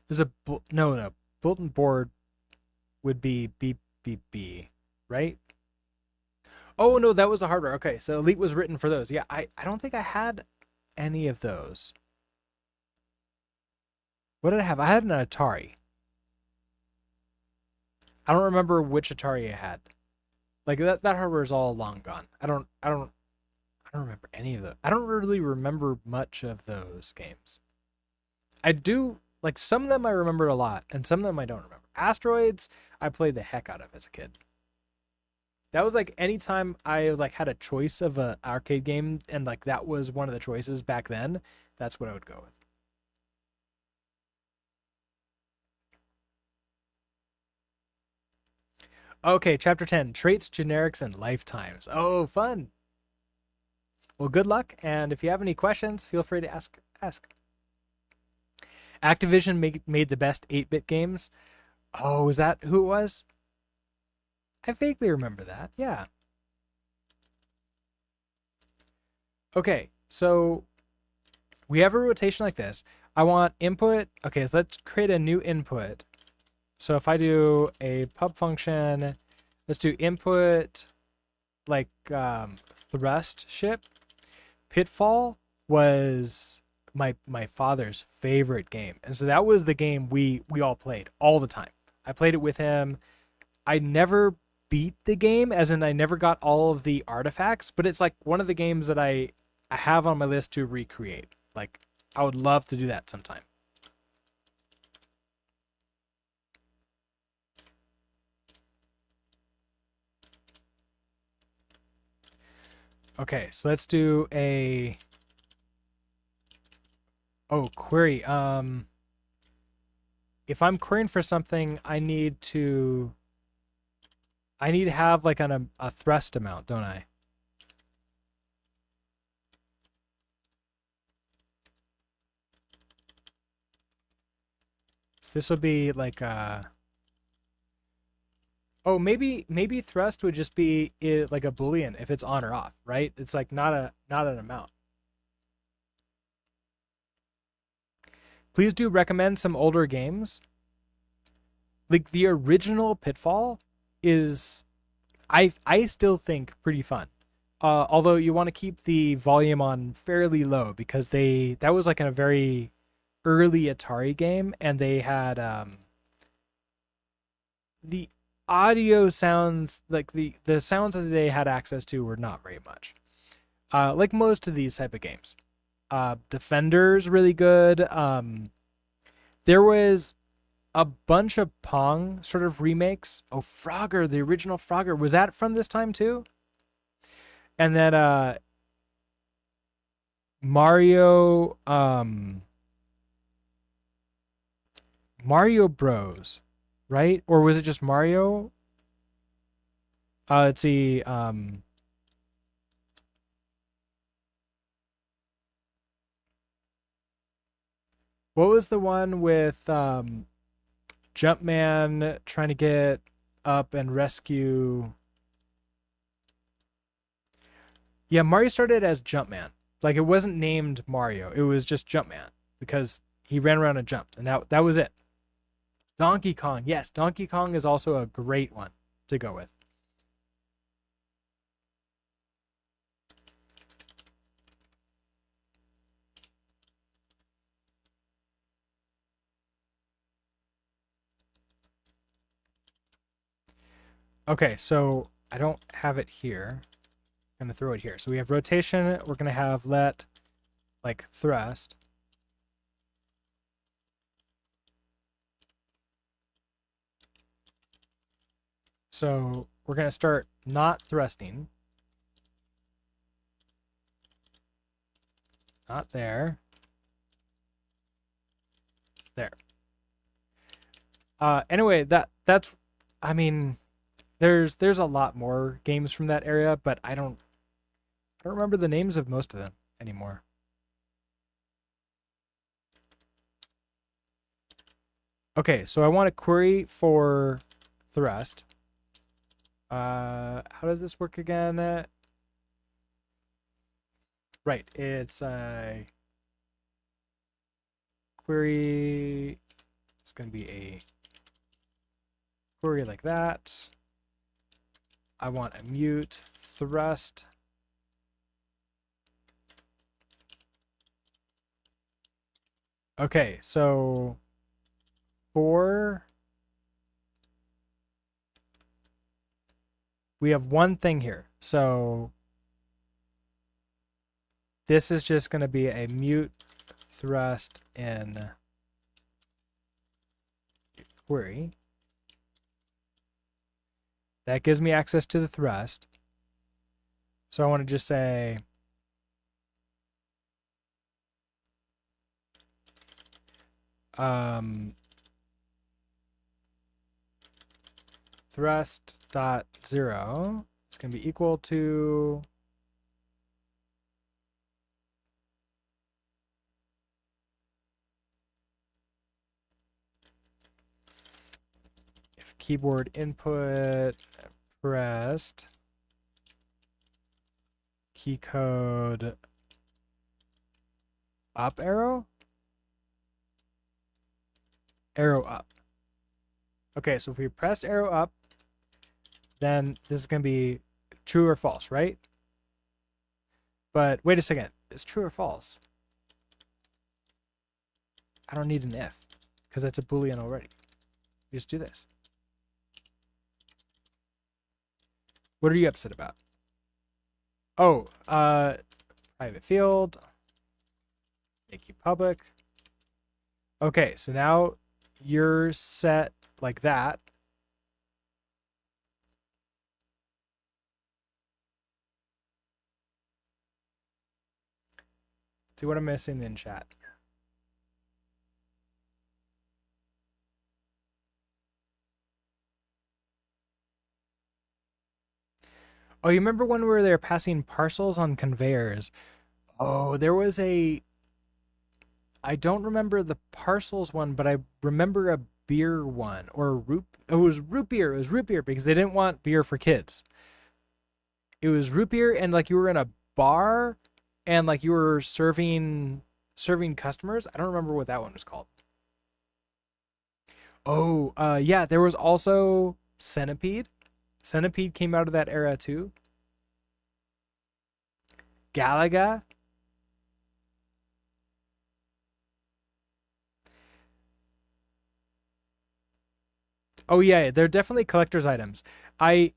is a no bulletin board would be BBB, right? Oh no, that was the hardware. Okay, so Elite was written for those. Yeah, I don't think I had any of those. What did I have? I had an Atari. I don't remember which Atari I had. Like that hardware is all long gone. I don't remember any of those. I don't really remember much of those games. I do like some of them I remember a lot, and some of them I don't remember. Asteroids, I played the heck out of as a kid. That was like anytime I like had a choice of a arcade game, and like that was one of the choices back then. That's what I would go with. Okay, chapter 10, traits, generics, and lifetimes. Oh, fun. Well, good luck, and if you have any questions, feel free to ask. Activision made the best 8-bit games. Oh, is that who it was? I vaguely remember that. Yeah. Okay, so we have a rotation like this. I want input. Okay, so let's create a new input. So if I do a pub function, let's do input like thrust ship. Pitfall was my father's favorite game, and so that was the game we all played all the time. I played it with him. I never beat the game, as in I never got all of the artifacts, but it's like one of the games that I have on my list to recreate. Like I would love to do that sometime. Okay, so let's do a query. If I'm querying for something, I need to have like a thrust amount, don't I? So this will be like Oh, maybe thrust would just be like a boolean if it's on or off, right? It's like not an amount. Please do recommend some older games. Like the original Pitfall is I still think pretty fun. Although you want to keep the volume on fairly low because they that was like in a very early Atari game and they had the audio sounds like the sounds that they had access to were not very much. Like most of these type of games. Defender's really good. There was a bunch of Pong sort of remakes. Oh, Frogger, the original Frogger, was that from this time too? And then Mario Mario Bros, right? Or was it just Mario? Let's see. What was the one with Jumpman trying to get up and rescue? Yeah, Mario started as Jumpman. Like it wasn't named Mario. It was just Jumpman because he ran around and jumped, and that was it. Donkey Kong. Yes, Donkey Kong is also a great one to go with. Okay, so I don't have it here. I'm gonna throw it here. So we have rotation. We're gonna have let like thrust. So we're gonna start not thrusting. Not there. There. Anyway, that's I mean, there's a lot more games from that area, but I don't remember the names of most of them anymore. Okay, so I want a query for thrust. How does this work again? Right, it's a query. It's going to be a query like that. I want a mute thrust. Okay, so for we have one thing here. So this is just going to be a mute thrust in query. That gives me access to the thrust. So I want to just say thrust dot zero is going to be equal to if keyboard input pressed key code up arrow up. Okay, so if we press arrow up, then this is going to be true or false, right? But wait a second, it's true or false? I don't need an if because that's a boolean already. We just do this. What are you upset about? Oh, private field, make you public. Okay, so now you're set like that. See what I'm missing in chat. Oh, you remember when we were there passing parcels on conveyors? Oh, there was a I don't remember the parcels one, but I remember a beer one, or root. It was root beer. It was root beer because they didn't want beer for kids. It was root beer, and like you were in a bar, and like you were serving customers. I don't remember what that one was called. Oh, yeah. There was also Centipede. Centipede came out of that era too. Galaga. Oh yeah, they're definitely collector's items. I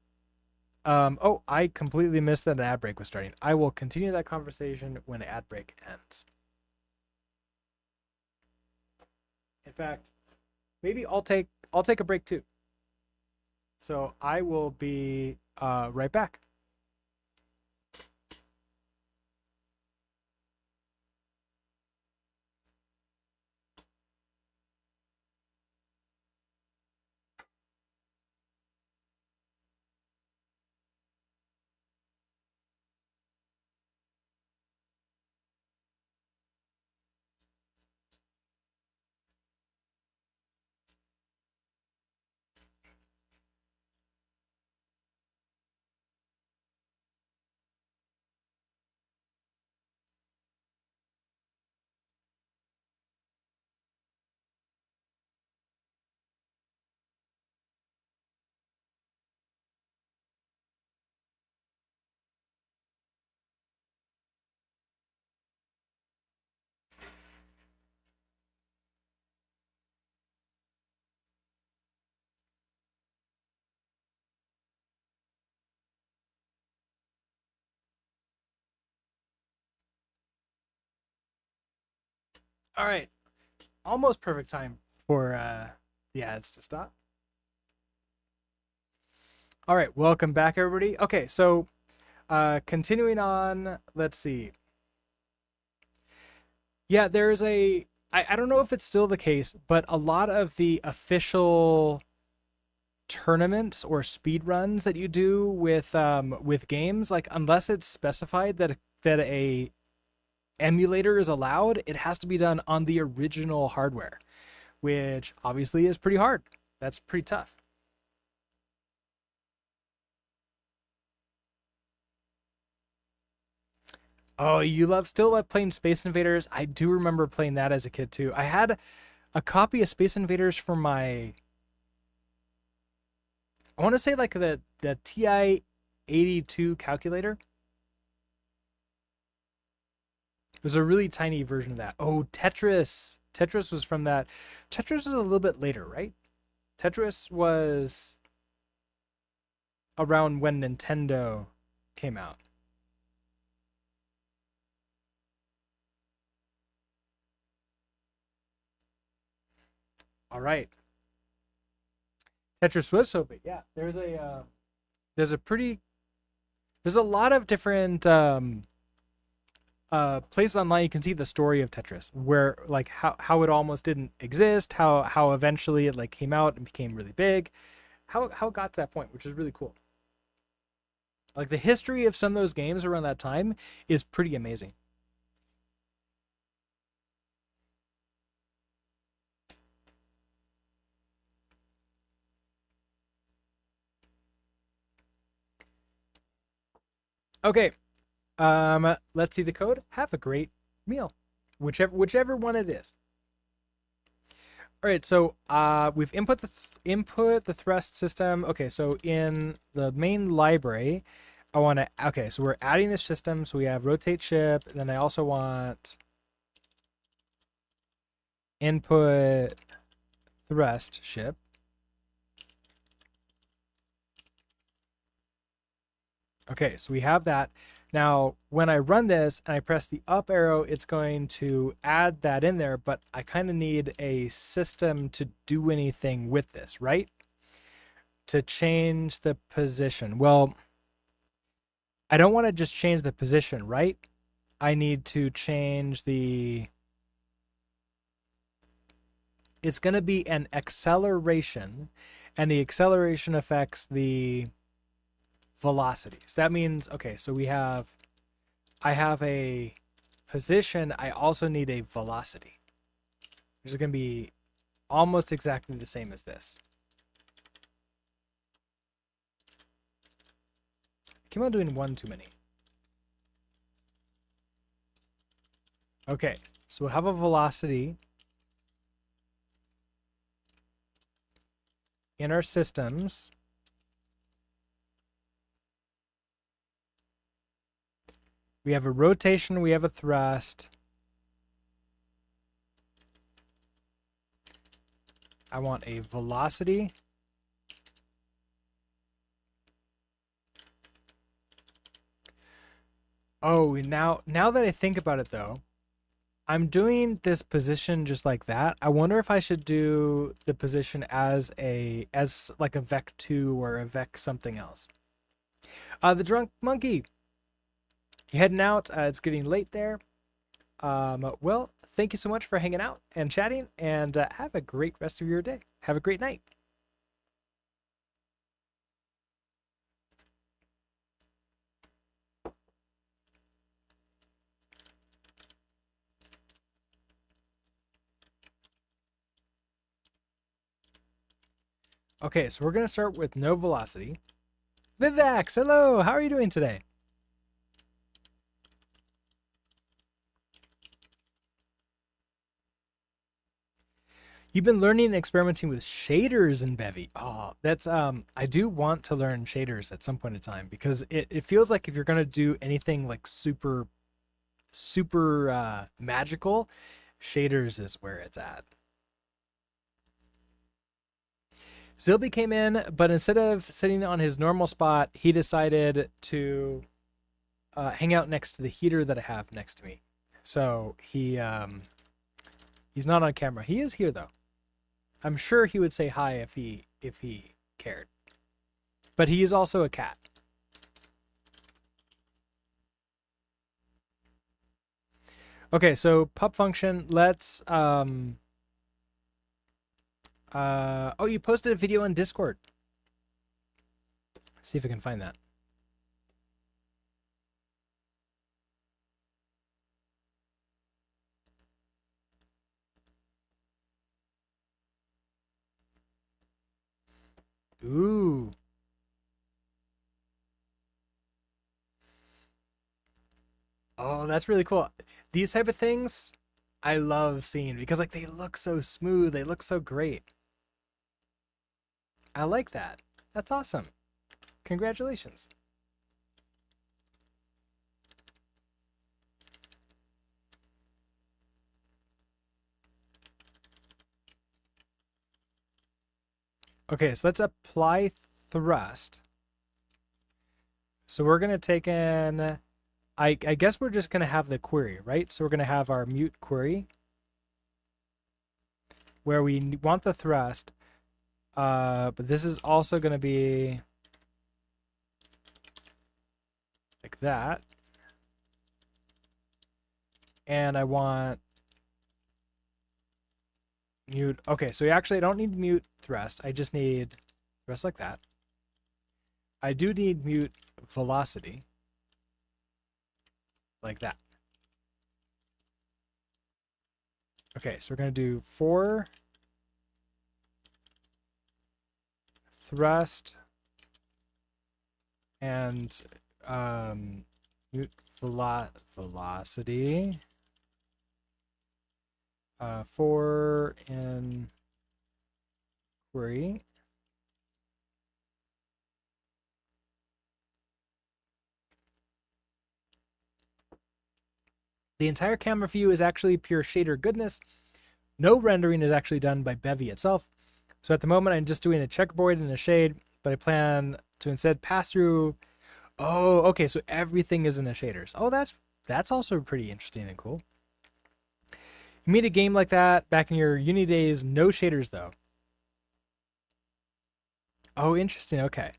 oh, I completely missed that an ad break was starting. I will continue that conversation when the ad break ends. In fact, maybe I'll take a break too. So I will be right back. All right, almost perfect time for the ads to stop. All right, welcome back, everybody. Okay, so continuing on, let's see. Yeah, there's I don't know if it's still the case, but a lot of the official tournaments or speed runs that you do with games, like unless it's specified that a emulator is allowed, it has to be done on the original hardware, which obviously is pretty hard. That's pretty tough. Oh, you still love playing Space Invaders? I do remember playing that as a kid too. I had a copy of Space Invaders for my, I want to say like the TI 82 calculator. It was a really tiny version of that. Oh, Tetris. Tetris was from that. Tetris was a little bit later, right? Tetris was around when Nintendo came out. All right. Tetris was so big. Yeah. There's a pretty there's a lot of different places online you can see the story of Tetris, where like how it almost didn't exist, how eventually it like came out and became really big, how it got to that point, which is really cool. Like the history of some of those games around that time is pretty amazing. Okay, let's see the code. Have a great meal, whichever one it is. All right, so we've input the thrust system. Okay, so in the main library, I want to. Okay, so we're adding this system. So we have rotate ship. And then I also want input thrust ship. Okay, so we have that. Now, when I run this and I press the up arrow, it's going to add that in there, but I kind of need a system to do anything with this, right? To change the position. Well, I don't want to just change the position, right? I need to change the... It's going to be an acceleration, and the acceleration affects the velocity. So that means, okay, so I have a position, I also need a velocity. Which is going to be almost exactly the same as this. Keep on doing one too many. Okay, so we'll have a velocity in our systems. We have a rotation, we have a thrust. I want a velocity. Oh, now that I think about it though, I'm doing this position just like that. I wonder if I should do the position as like a Vec 2 or a Vec something else. The drunk monkey. You heading out? It's getting late there. Well, thank you so much for hanging out and chatting, and have a great rest of your day. Have a great night. Okay, so we're going to start with no velocity. Vivax, hello, how are you doing today? You've been learning and experimenting with shaders in Bevy. Oh, that's I do want to learn shaders at some point in time because it feels like if you're gonna do anything like super magical, shaders is where it's at. Zilby came in, but instead of sitting on his normal spot, he decided to hang out next to the heater that I have next to me. So he's not on camera. He is here though. I'm sure he would say hi if he cared. But he is also a cat. Okay, so pup function, let's oh, you posted a video on Discord. See if I can find that. Ooh. Oh, that's really cool. These type of things I love seeing because like they look so smooth, they look so great. I like that. That's awesome. Congratulations. Okay, so let's apply thrust. So we're going to take in, I guess we're just going to have the query, right? So we're going to have our mute query where we want the thrust, but this is also going to be like that. And I want mute. Okay, so actually I don't need mute thrust. I just need thrust like that. I do need mute velocity like that. Okay, so we're going to do 4 thrust and mute velocity. 4 in query. The entire camera view is actually pure shader goodness. No rendering is actually done by Bevy itself. So at the moment, I'm just doing a checkerboard and a shade, but I plan to instead pass through. Oh, okay, so everything is in the shaders. Oh, that's also pretty interesting and cool. You made a game like that back in your uni days, no shaders though. Oh, interesting. Okay.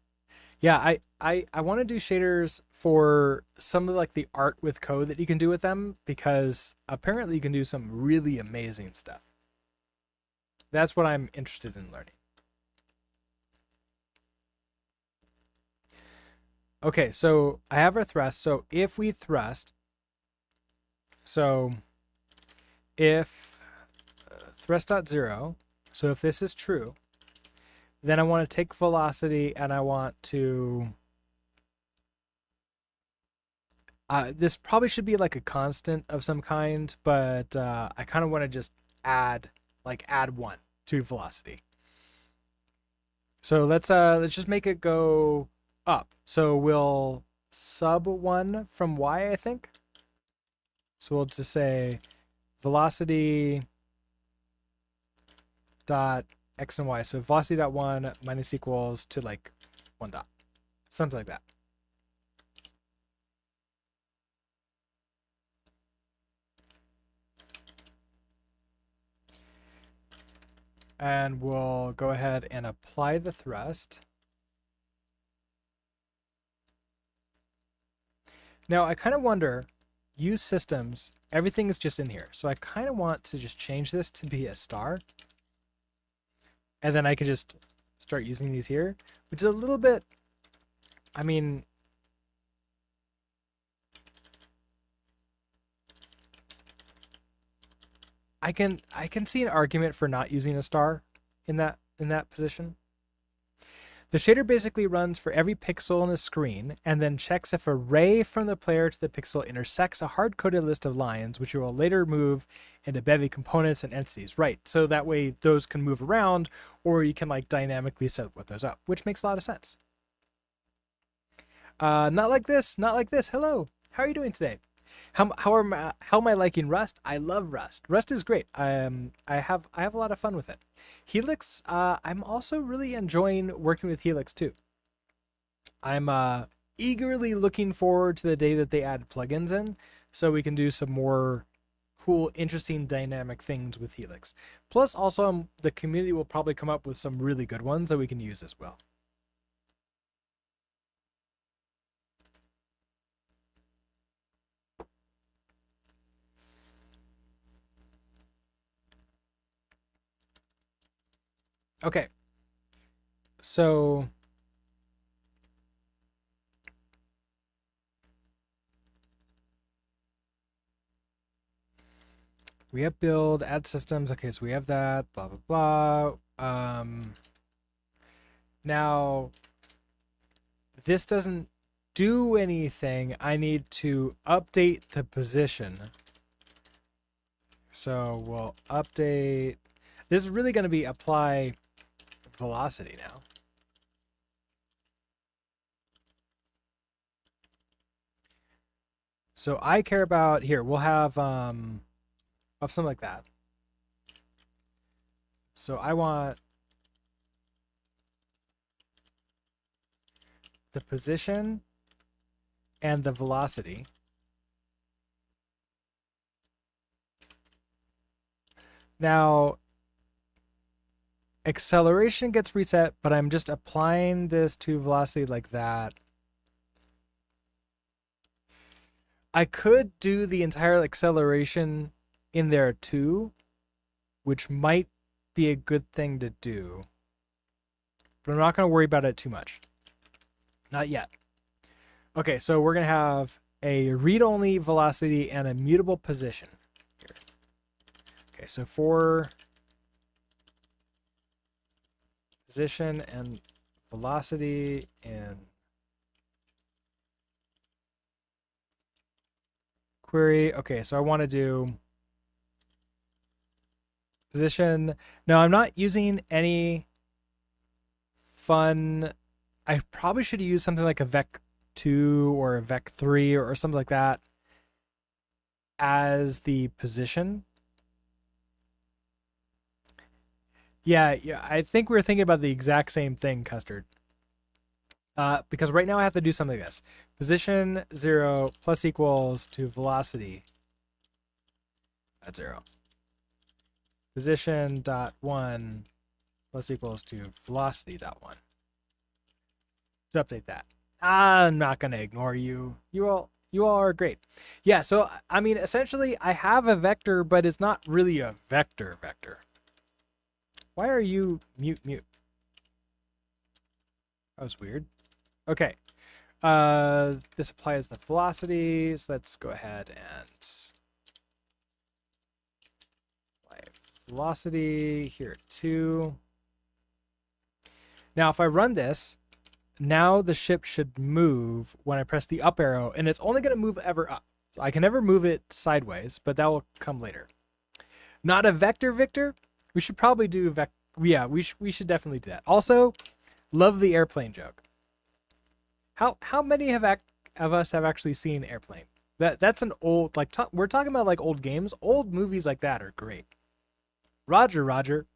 Yeah, I want to do shaders for some of like the art with code that you can do with them because apparently you can do some really amazing stuff. That's what I'm interested in learning. Okay, so I have our thrust. So if we thrust, so if thrust.0, So if this is true, then I want to take velocity and I want to this probably should be like a constant of some kind, but I kind of want to just add add 1 to velocity. So let's just make it go up. So we'll sub 1 from y, I think. So we'll just say velocity dot x and y. So velocity dot 1 minus equals to like 1 dot. Something like that. And we'll go ahead and apply the thrust. Now I kind of wonder, use systems, everything is just in here. So I kind of want to just change this to be a star. And then I can just start using these here, which is a little bit, I mean, I can see an argument for not using a star in that position. The shader basically runs for every pixel on the screen and then checks if a ray from the player to the pixel intersects a hard-coded list of lines, which you will later move into Bevy components and entities. Right, so that way those can move around, or you can like dynamically set what those up, which makes a lot of sense. Not like this, not like this. Hello, how are you doing today? How am I liking Rust? I love Rust. Rust is great. I have a lot of fun with it. Helix, I'm also really enjoying working with Helix too. I'm eagerly looking forward to the day that they add plugins in, so we can do some more cool, interesting, dynamic things with Helix. Plus, also the community will probably come up with some really good ones that we can use as well. Okay, so we have build, add systems. Okay, so we have that, blah, blah, blah. Now, this doesn't do anything. I need to update the position. So we'll update. This is really going to be apply velocity now. So I care about here. We'll have something like that. So I want the position and the velocity. Now, acceleration gets reset, but I'm just applying this to velocity like that. I could do the entire acceleration in there too, which might be a good thing to do. But I'm not going to worry about it too much. Not yet. Okay, so we're going to have a read-only velocity and a mutable position here. Okay, so for position and velocity and query. Okay, so I want to do position. No, I'm not using any fun. I probably should use something like a vec2 or a vec3 or something like that as the position. Yeah, I think we were thinking about the exact same thing, Custard. Because right now I have to do something like this. Position 0 plus equals to velocity at 0. Position dot 1 plus equals to velocity dot 1. To update that. I'm not going to ignore you. You all are great. Yeah, so I mean, essentially I have a vector, but it's not really a vector. Why are you mute? That was weird. Okay. This applies the velocity, so let's go ahead and apply velocity here at 2. Now, if I run this, now the ship should move when I press the up arrow, and it's only going to move ever up. So I can never move it sideways, but that will come later. Not a vector, Victor? We should probably do yeah, we should definitely do that. Also, love the airplane joke. How many of us have actually seen Airplane? That's an old, like, we're talking about like old games. Old movies like that are great. Roger, Roger.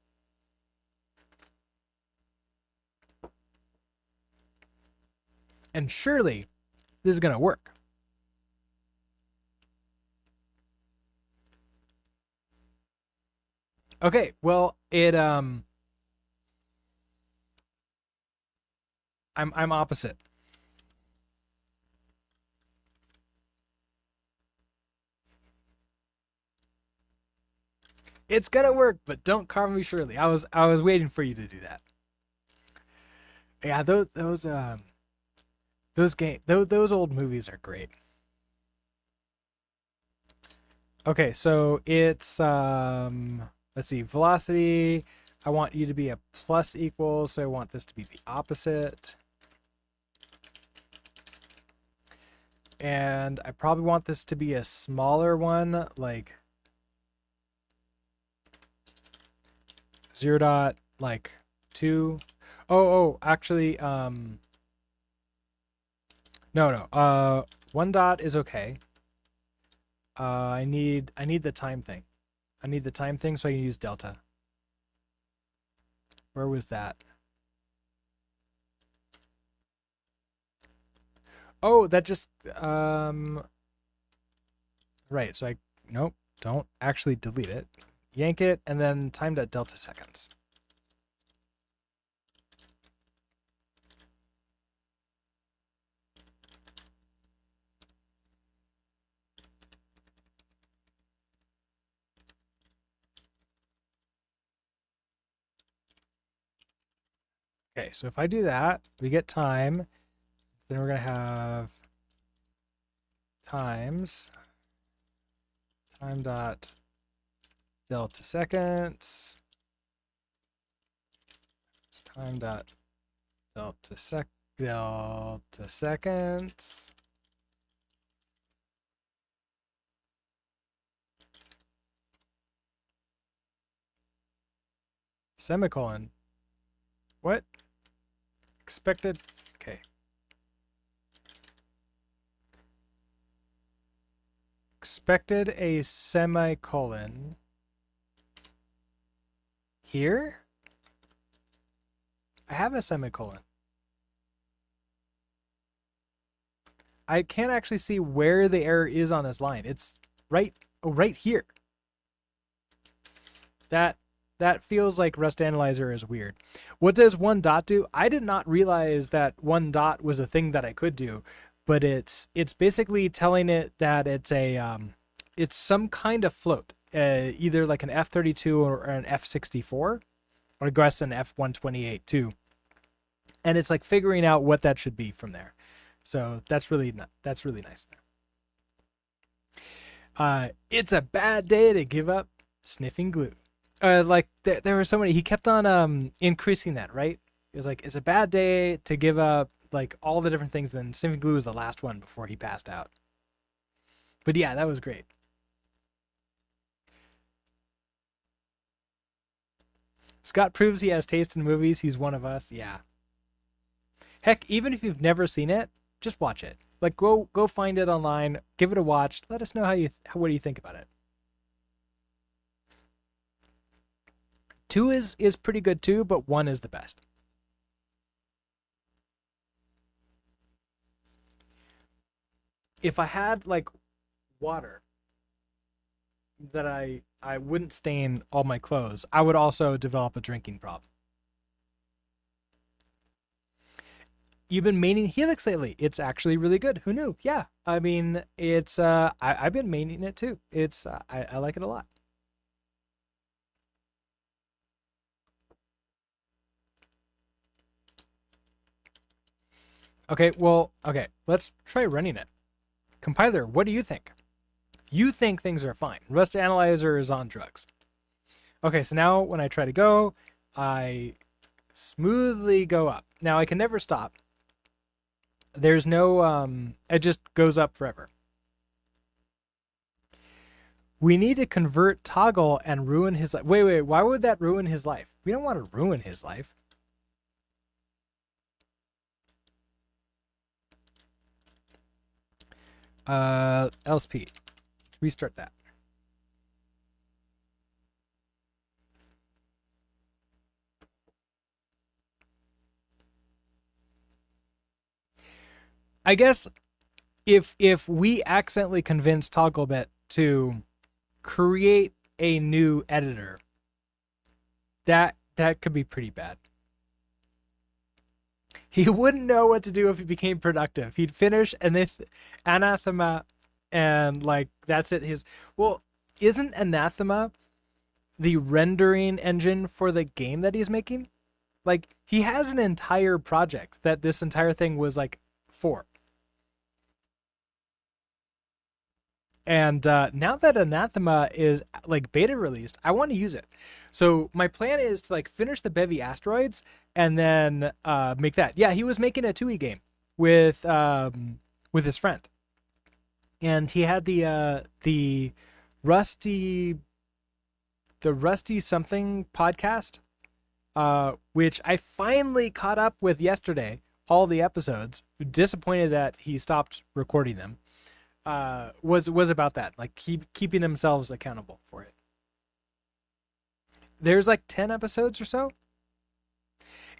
And surely this is gonna work. Okay, well, I'm opposite. It's gonna work, but don't carve me surely. I was waiting for you to do that. Yeah, those old movies are great. Okay, so it's let's see, velocity. I want you to be a plus equals, so I want this to be the opposite. And I probably want this to be a smaller one, like 0.2. Actually, no. 1 dot is okay. I need the time thing. I need the time thing so I can use delta. Where was that? Oh, that just right. So nope, don't actually delete it. Yank it and then timed at delta seconds. Okay, so if I do that, we get time. Then we're gonna have times time dot delta seconds. Time dot delta seconds. Semicolon. What? Expected. Okay. Expected a semicolon here. I have a semicolon. I can't actually see where the error is on this line. It's right here. That feels like Rust Analyzer is weird. What does 1 dot do? I did not realize that 1 dot was a thing that I could do, but it's basically telling it that it's some kind of float, either like an F32 or an F64, or I guess an F128 too. And it's like figuring out what that should be from there. So that's really nice there. It's a bad day to give up sniffing glue. Like there were so many. He kept on increasing that, right? It was like, it's a bad day to give up like all the different things. Then sniffing glue was the last one before he passed out. But yeah, that was great. Scott proves he has taste in movies. He's one of us. Yeah. Heck, even if you've never seen it, just watch it. Like go find it online, give it a watch. Let us know what do you think about it. 2 is pretty good too, but 1 is the best. If I had like water that I wouldn't stain all my clothes, I would also develop a drinking problem. You've been maining Helix lately. It's actually really good. Who knew? Yeah. I mean, it's I've been maining it too. It's I like it a lot. Okay, let's try running it. Compiler, what do you think? You think things are fine. Rust Analyzer is on drugs. Okay, so now when I try to go, I smoothly go up. Now I can never stop. There's no it just goes up forever. We need to convert Toggle and ruin his life. Wait, why would that ruin his life? We don't want to ruin his life. LSP. Restart that. I guess if we accidentally convince Togglebit to create a new editor, that could be pretty bad. He wouldn't know what to do if he became productive. He'd finish Anathema, and like that's it. Well, isn't Anathema the rendering engine for the game that he's making? Like he has an entire project that this entire thing was like for. And now that Anathema is like beta released, I want to use it. So my plan is to like finish the Bevy Asteroids and then make that. Yeah, he was making a 2E game with his friend, and he had rusty the rusty something podcast, which I finally caught up with yesterday. All the episodes. Disappointed that he stopped recording them. Was about that, like keeping themselves accountable for it. There's like 10 episodes or so.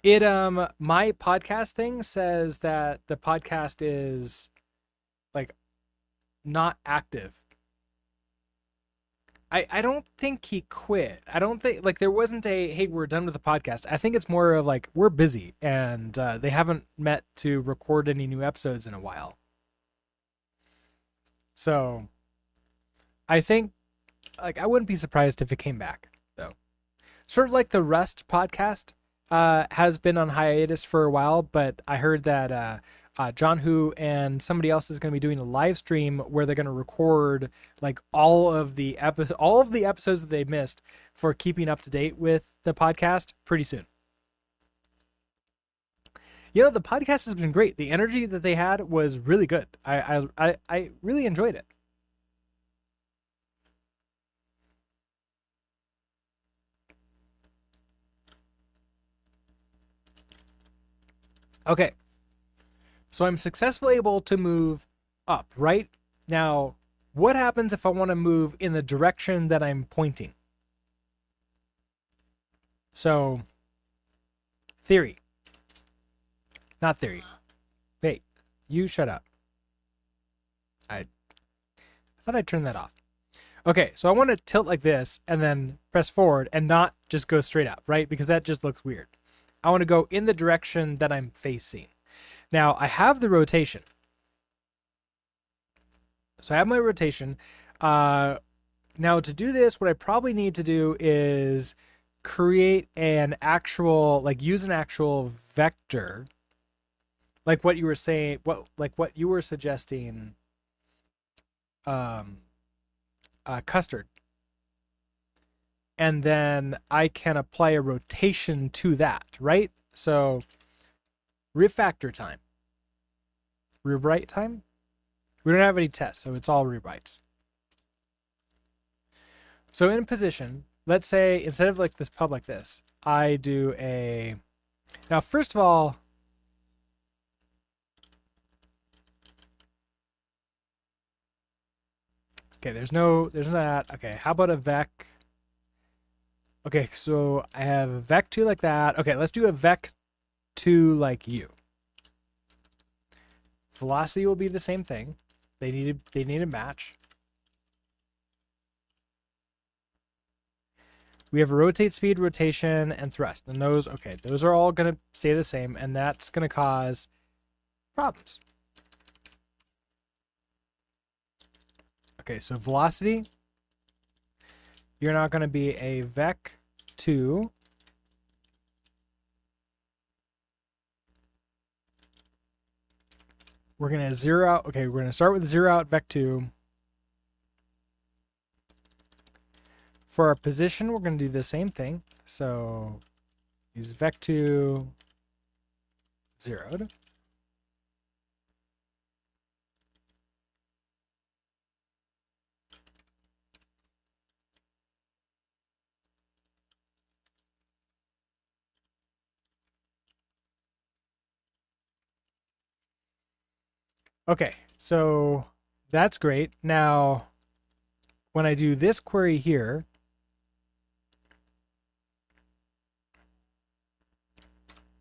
It my podcast thing says that the podcast is like not active. I don't think he quit. I don't think like there wasn't a hey, we're done with the podcast. I think it's more of like we're busy and they haven't met to record any new episodes in a while. So I think like I wouldn't be surprised if it came back though. Sort of like the Rust podcast has been on hiatus for a while, but I heard that John Who and somebody else is going to be doing a live stream where they're going to record like all of the episodes that they missed for keeping up to date with the podcast pretty soon. You know, the podcast has been great. The energy that they had was really good. I really enjoyed it. Okay, so I'm successfully able to move up, right? Now, what happens if I want to move in the direction that I'm pointing? So, theory. Not theory. Wait, you shut up. I thought I turned that off. Okay, so I want to tilt like this and then press forward and not just go straight up, right? Because that just looks weird. I want to go in the direction that I'm facing. Now, I have the rotation. So I have my rotation. Now, to do this, what I probably need to do is create an actual, like use an actual vector, like what you were saying, what you were suggesting, um, Custard. And then I can apply a rotation to that, right? So refactor time, rewrite time. We don't have any tests, so it's all rewrites. So in position, let's say instead of like this pub like this, I do a. Now, first of all, okay, there's no that. Okay, how about a vec? Okay, so I have a vec2 like that. Okay, let's do a vec2 like you. Velocity will be the same thing. They need a match. We have a rotate speed, rotation, and thrust. And those are all going to stay the same, and that's going to cause problems. Okay, so velocity, you're not going to be a vec2. We're going to zero out. Okay, we're going to start with zero out vec2. For our position, we're going to do the same thing. So use vec2 zeroed. Okay, so that's great. Now, when I do this query here,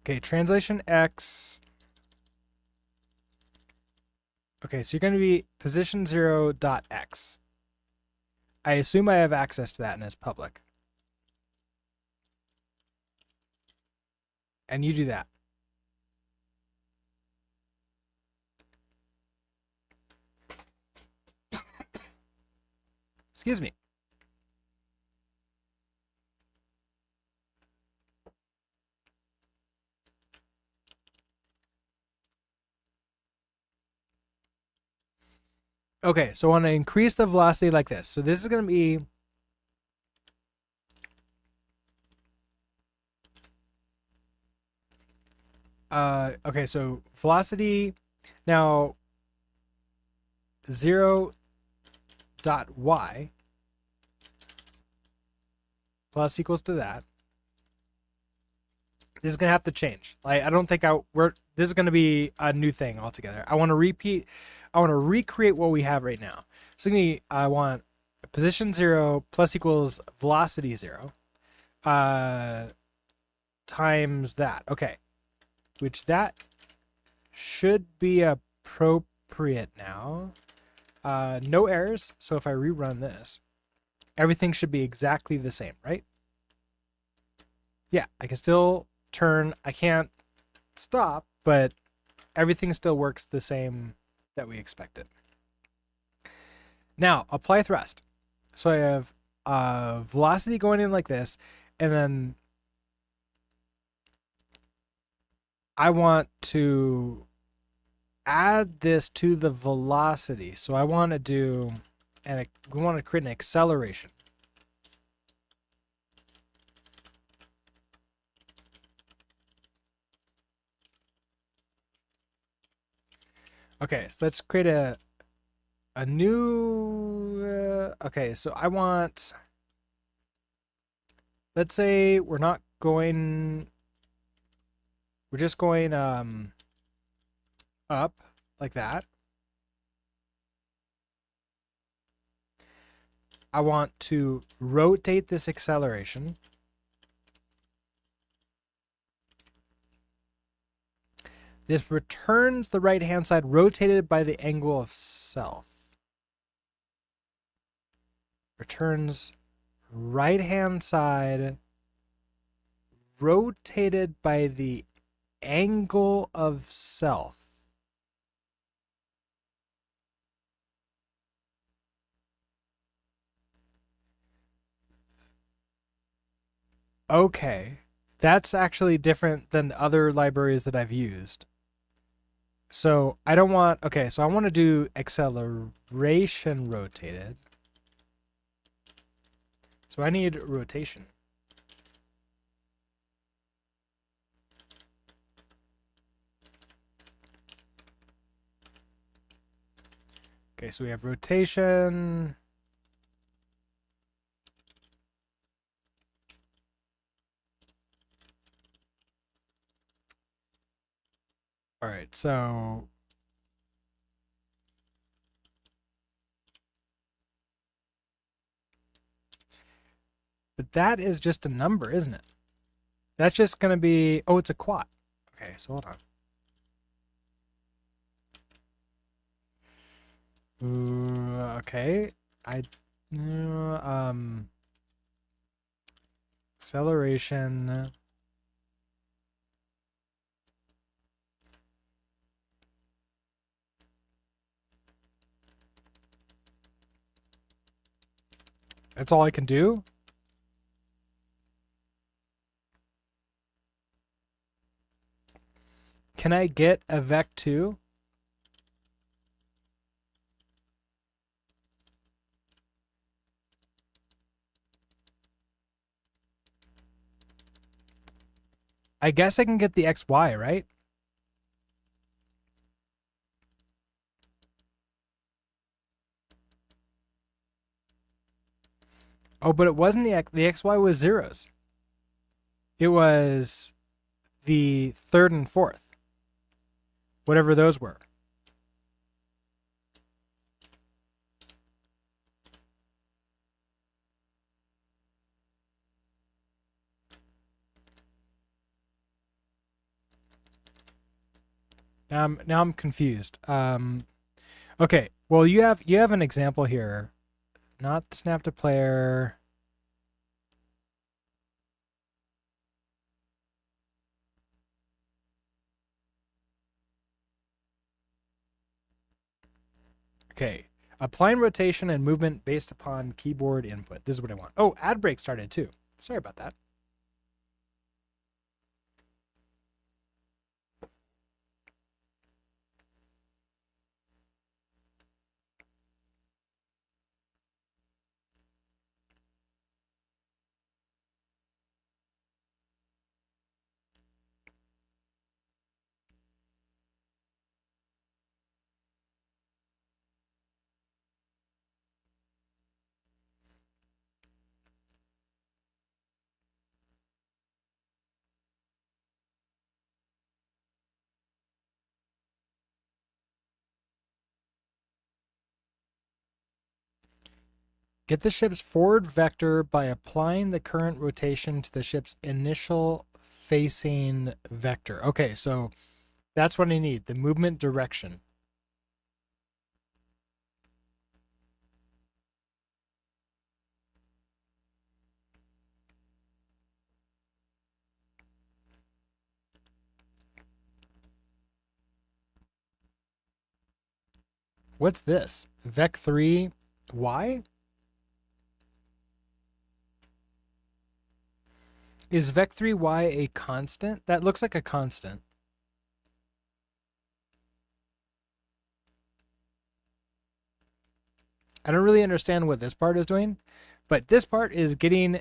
okay, translation X. Okay, so you're going to be position 0.x. I assume I have access to that and it's public. And you do that. Excuse me. Okay, so I want to increase the velocity like this. So this is going to be okay, so velocity now 0.y plus equals to that. This is gonna have to change. Like I don't think this is gonna be a new thing altogether. I want to recreate what we have right now. So I want position 0 plus equals velocity 0 times that. Okay, which that should be appropriate now. No errors. So if I rerun this, everything should be exactly the same, right? Yeah, I can still turn. I can't stop, but everything still works the same that we expected. Now, apply thrust. So I have velocity going in like this, and then I want to add this to the velocity. So I want to do, and we want to create an acceleration. Okay, so let's create a new, okay, so I want, let's say we're just going up like that. I want to rotate this acceleration. This returns the right-hand side rotated by the angle of self. Returns right-hand side rotated by the angle of self. Okay, that's actually different than other libraries that I've used. So I don't want, okay, so I want to do acceleration rotated. So I need rotation. Okay, so we have rotation. All right, so but that is just a number, isn't it? That's just going to be, oh, it's a quad. Okay, so hold on. Okay, acceleration. That's all I can do. Can I get a vec2? I guess I can get the XY, right? Oh, but it wasn't the XY was zeros. It was the third and fourth, whatever those were. Now I'm confused. Okay. Well, you have an example here. Not snap to player. Okay. Applying rotation and movement based upon keyboard input. This is what I want. Oh, ad break started too. Sorry about that. Get the ship's forward vector by applying the current rotation to the ship's initial facing vector. Okay, so that's what I need, the movement direction. What's this? Vec3 Y? Is Vec3Y a constant? That looks like a constant. I don't really understand what this part is doing, but this part is getting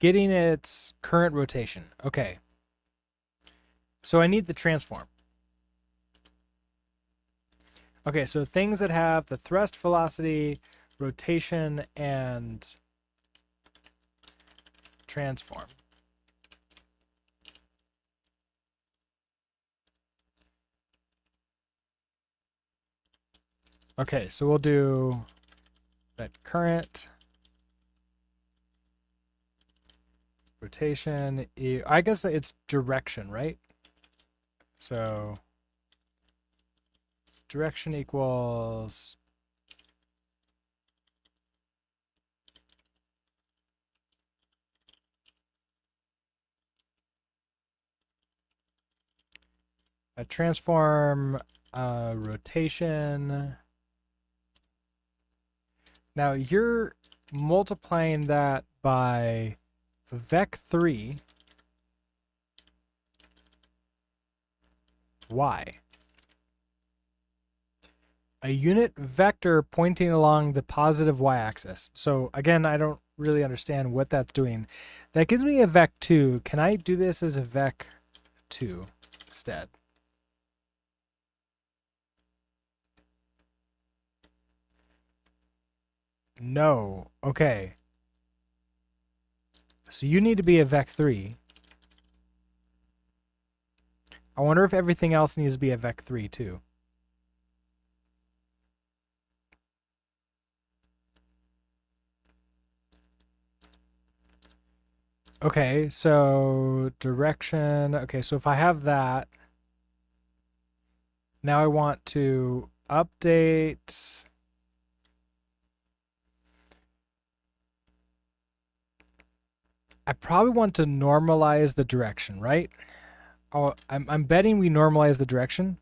its current rotation. Okay. So I need the transform. Okay, so things that have the thrust velocity, rotation, and transform. Okay, so we'll do that current rotation. I guess it's direction, right? So direction equals a transform rotation. Now you're multiplying that by vec3 y. A unit vector pointing along the positive y-axis. So again, I don't really understand what that's doing. That gives me a vec2. Can I do this as a vec2 instead? No. Okay. So you need to be a vec3. I wonder if everything else needs to be a vec3 too. Okay, so direction. Okay, so if I have that, now I want to update. I probably want to normalize the direction, right? Oh, I'm betting we normalize the direction.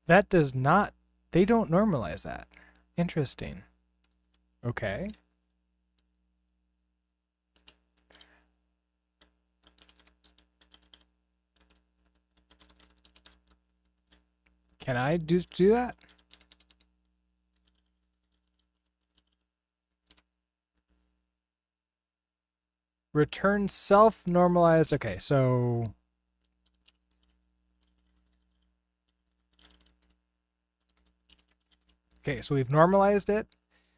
That does not, they don't normalize that. Interesting. Okay. Can I do that? Return self-normalized. Okay, so we've normalized it,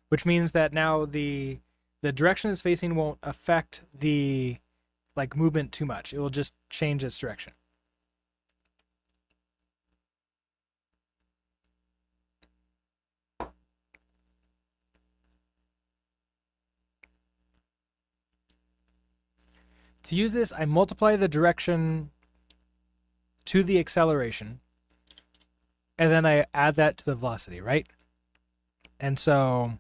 which means that now the direction it's facing won't affect the like movement too much. It will just change its direction. To use this, I multiply the direction to the acceleration, and then I add that to the velocity, right? And so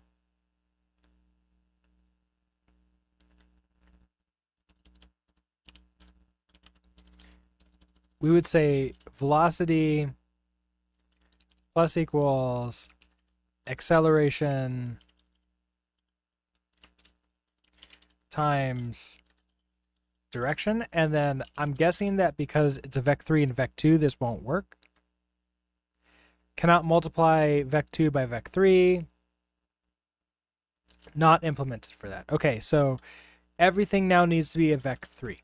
we would say velocity plus equals acceleration times direction. And then I'm guessing that because it's a vec3 and vec2, this won't work. Cannot multiply vec2 by vec3. Not implemented for that. Okay, so everything now needs to be a vec3.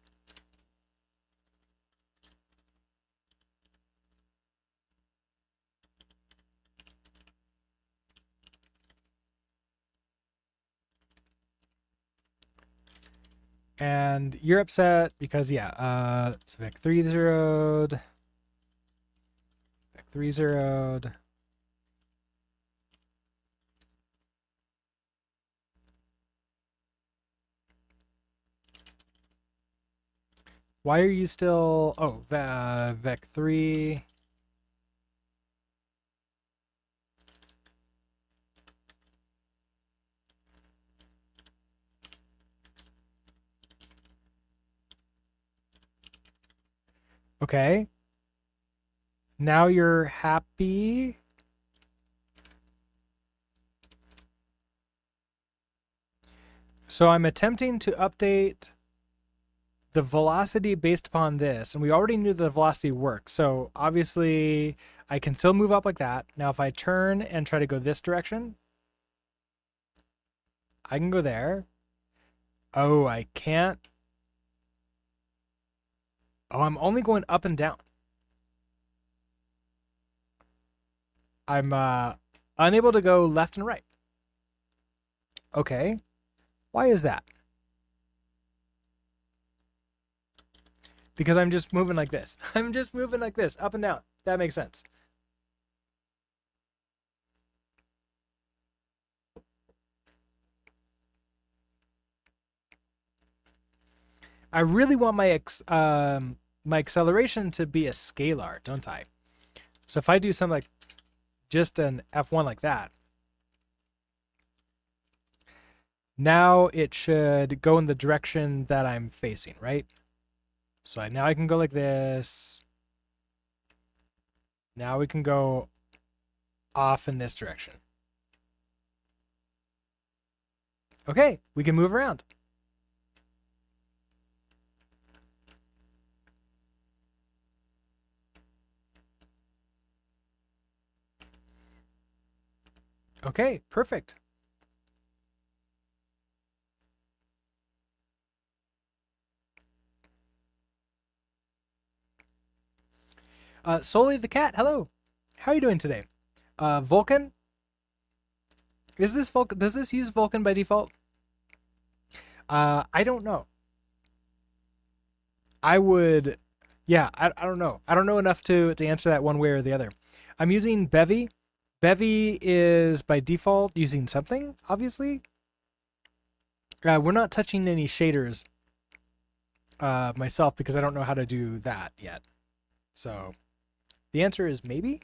And you're upset because, yeah, it's vec3 zeroed. Vec3 zeroed. Why are you still... Oh, vec3. Okay. Now you're happy. So I'm attempting to update the velocity based upon this, and we already knew the velocity worked. So obviously I can still move up like that. Now if I turn and try to go this direction, I can go there. Oh, I can't. Oh, I'm only going up and down. I'm unable to go left and right. Okay. Why is that? Because I'm just moving like this. I'm just moving like this, up and down. That makes sense. I really want my my acceleration to be a scalar, don't I? So if I do something like just an F1 like that, now it should go in the direction that I'm facing, right? So now I can go like this. Now we can go off in this direction. Okay, we can move around. Okay, perfect. Solely the cat, hello. How are you doing today? Vulcan? Is this Vulcan? Does this use Vulcan by default? I don't know. I would, yeah, I don't know. I don't know enough to answer that one way or the other. I'm using Bevy. Bevy is by default using something, obviously. We're not touching any shaders myself because I don't know how to do that yet. So the answer is maybe.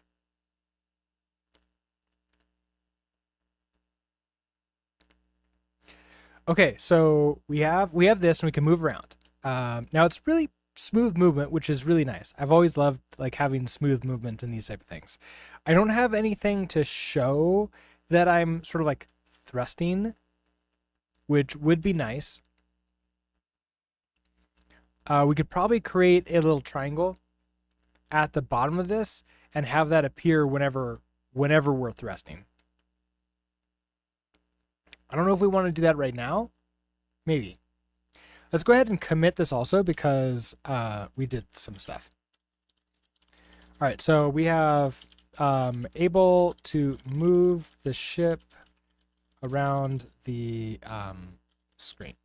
Okay, so we have this and we can move around. Now it's really smooth movement, which is really nice. I've always loved like having smooth movement in these type of things. I don't have anything to show that I'm sort of like thrusting, which would be nice. We could probably create a little triangle at the bottom of this, and have that appear whenever we're thrusting. I don't know if we want to do that right now. Maybe. Let's go ahead and commit this also because we did some stuff. All right, so we have able to move the ship around the screen.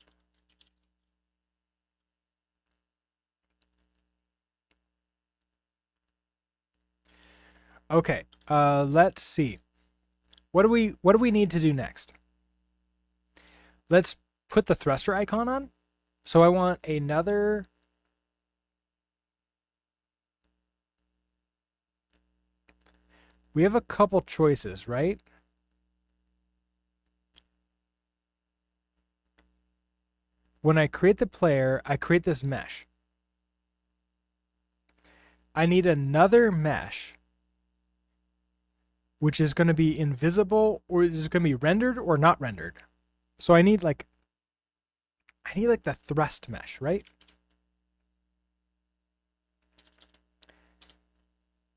Okay, let's see. What do we need to do next? Let's put the thruster icon on. So I want another. We have a couple choices, right? When I create the player, I create this mesh. I need another mesh, which is going to be invisible, or is it going to be rendered or not rendered? So I need like the thrust mesh, right?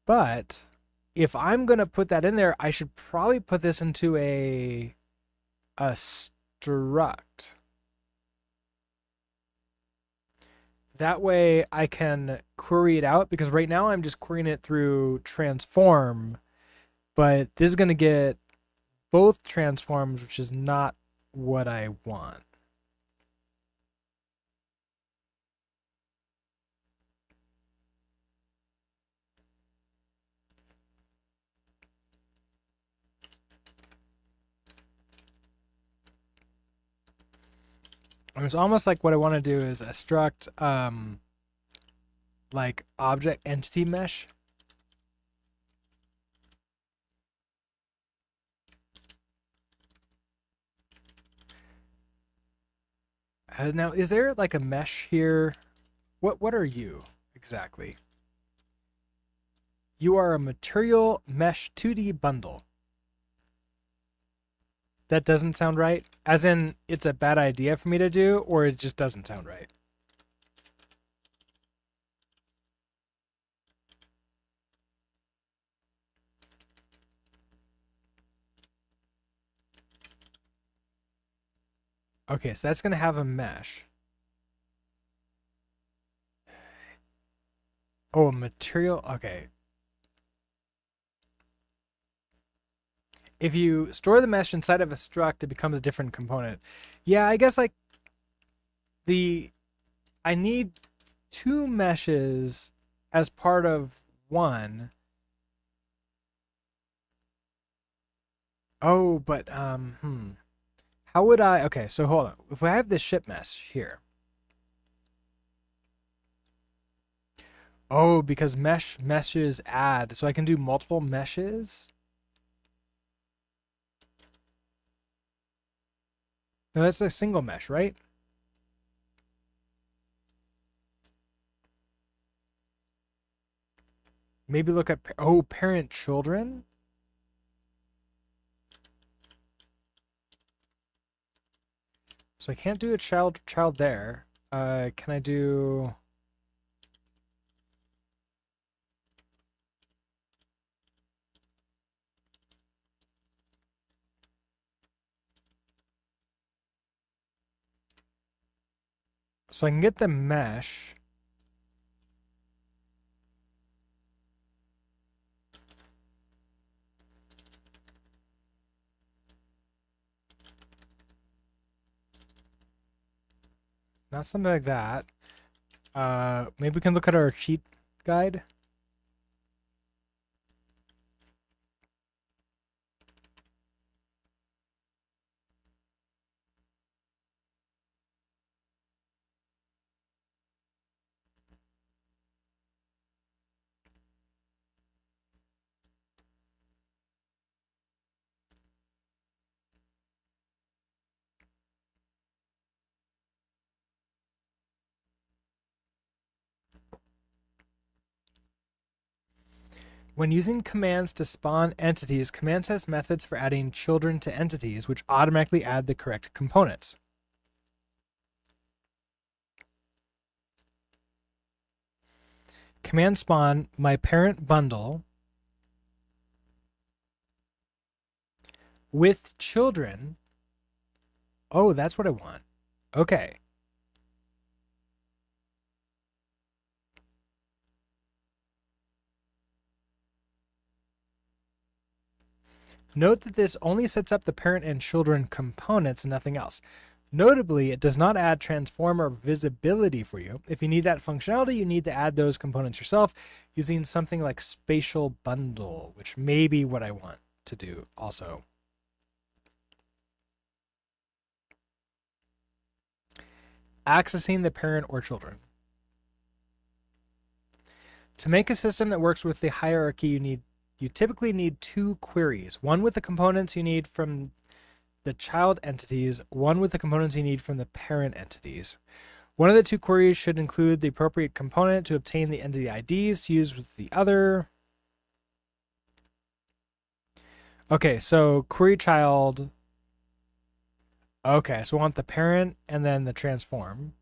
But if I'm going to put that in there, I should probably put this into a struct. That way I can query it out, because right now I'm just querying it through transform, but this is going to get both transforms, which is not what I want. And it's almost like what I want to do is a struct like object entity mesh. Now, is there like a mesh here? What are you exactly? You are a material mesh 2D bundle. That doesn't sound right. As in, it's a bad idea for me to do, or it just doesn't sound right. Okay, so that's going to have a mesh. Oh, a material. Okay. If you store the mesh inside of a struct, it becomes a different component. Yeah, I guess like I need two meshes as part of one. Oh, but how would I? Okay, so hold on. If I have this ship mesh here. Oh, because meshes add, so I can do multiple meshes. No, that's a single mesh, right? Maybe look at parent children. So I can't do a child there. Can I do? So I can get the mesh. Not something like that. Maybe we can look at our cheat guide. When using commands to spawn entities, commands has methods for adding children to entities, which automatically add the correct components. Command spawn my parent bundle with children. Oh, that's what I want. Okay. Note that this only sets up the parent and children components and nothing else. Notably, it does not add transform or visibility for you. If you need that functionality, you need to add those components yourself using something like spatial bundle, which may be what I want to do also. Accessing the parent or children. To make a system that works with the hierarchy, you typically need two queries, one with the components you need from the child entities, one with the components you need from the parent entities. One of the two queries should include the appropriate component to obtain the entity IDs to use with the other. Okay, so query child. Okay, so we want the parent and then the transform.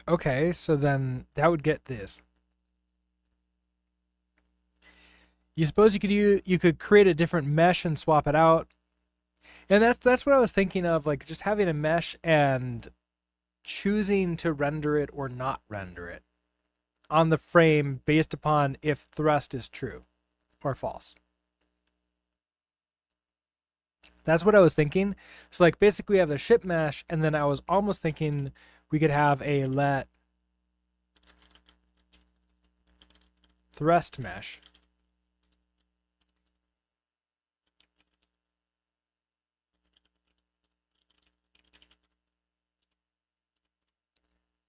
Okay, so then that would get this. You suppose you could create a different mesh and swap it out. And that's what I was thinking of, like just having a mesh and choosing to render it or not render it on the frame based upon if thrust is true or false. That's what I was thinking. So like basically we have the ship mesh, and then I was almost thinking we could have a let thrust mesh.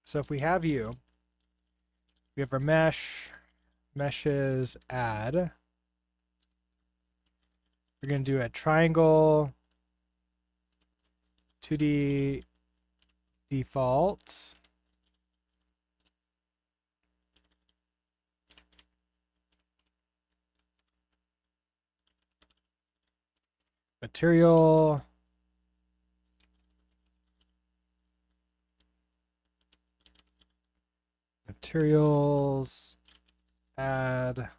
So if we have you, we have our meshes add. We're going to do a triangle 2D default. Material. Materials. Add.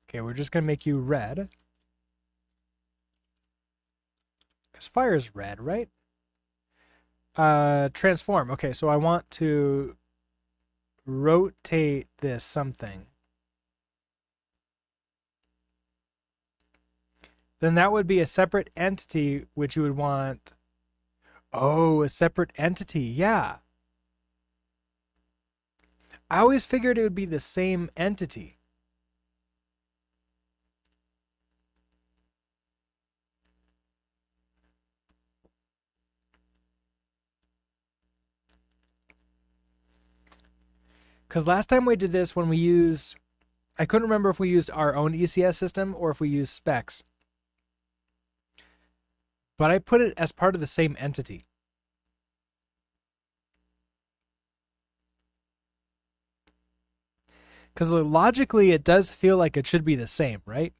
Okay, we're just going to make you red. Because fire is red, right? Transform. Okay, so I want to rotate this something. Then that would be a separate entity, which you would want. Oh, a separate entity. Yeah. I always figured it would be the same entity. Because last time we did this, when we used, I couldn't remember if we used our own ECS system or if we used specs. But I put it as part of the same entity. Because logically, it does feel like it should be the same, right?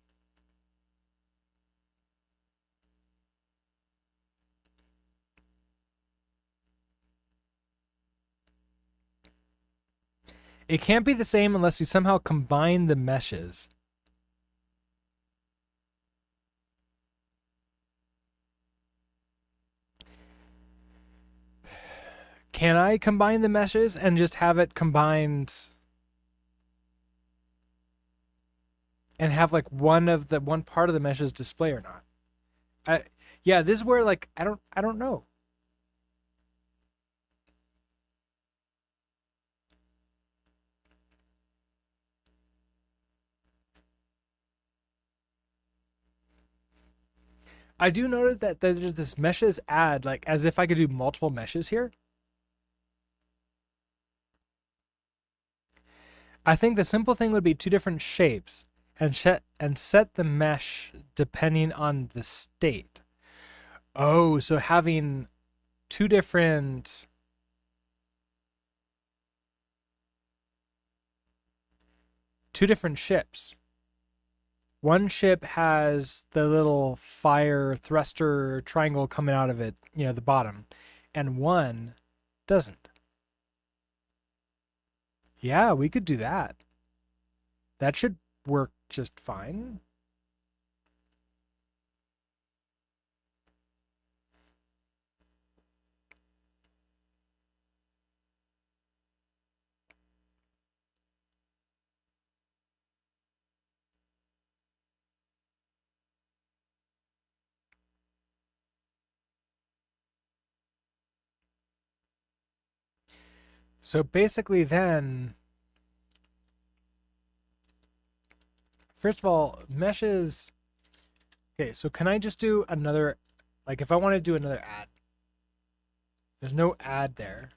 It can't be the same unless you somehow combine the meshes. Can I combine the meshes and just have it combined and have like one part of the meshes display or not? Yeah, this is where like I don't know. I do notice that there's this meshes add, like as if I could do multiple meshes here. I think the simple thing would be two different shapes, and set the mesh depending on the state. Oh, so having two different ships. One ship has the little fire thruster triangle coming out of it, the bottom, and one doesn't. Yeah, we could do that. That should work just fine. So basically then, first of all, meshes. Okay, so can I just do another, like if I want to do another add, there's no add there.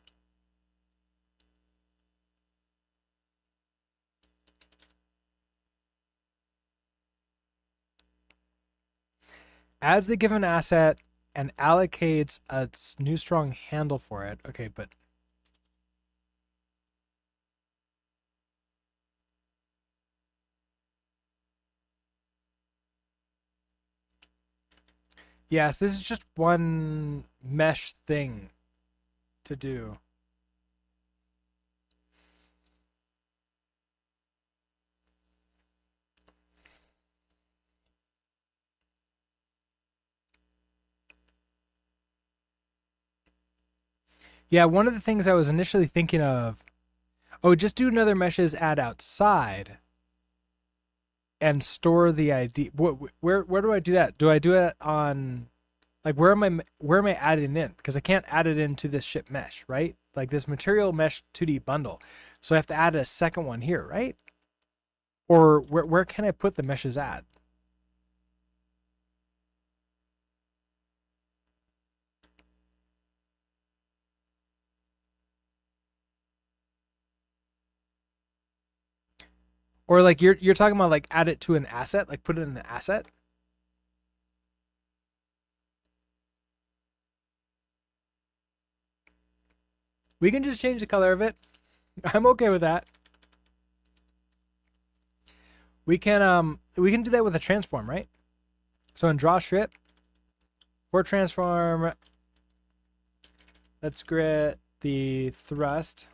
Adds the given asset and allocates a new strong handle for it. Okay, but yes, this is just one mesh thing to do. Yeah, one of the things I was initially thinking of, just do another meshes add outside and store the ID. Where do I do that? Do I do it on, like, where am I adding in? Because I can't add it into this ship mesh, right? Like this material mesh 2D bundle. So I have to add a second one here, right? Or where can I put the meshes add? Or like you're talking about like add it to an asset, like put it in an asset? We can just change the color of it. I'm okay with that. We can do that with a transform, right? So in draw strip, for transform, let's grit the thrust.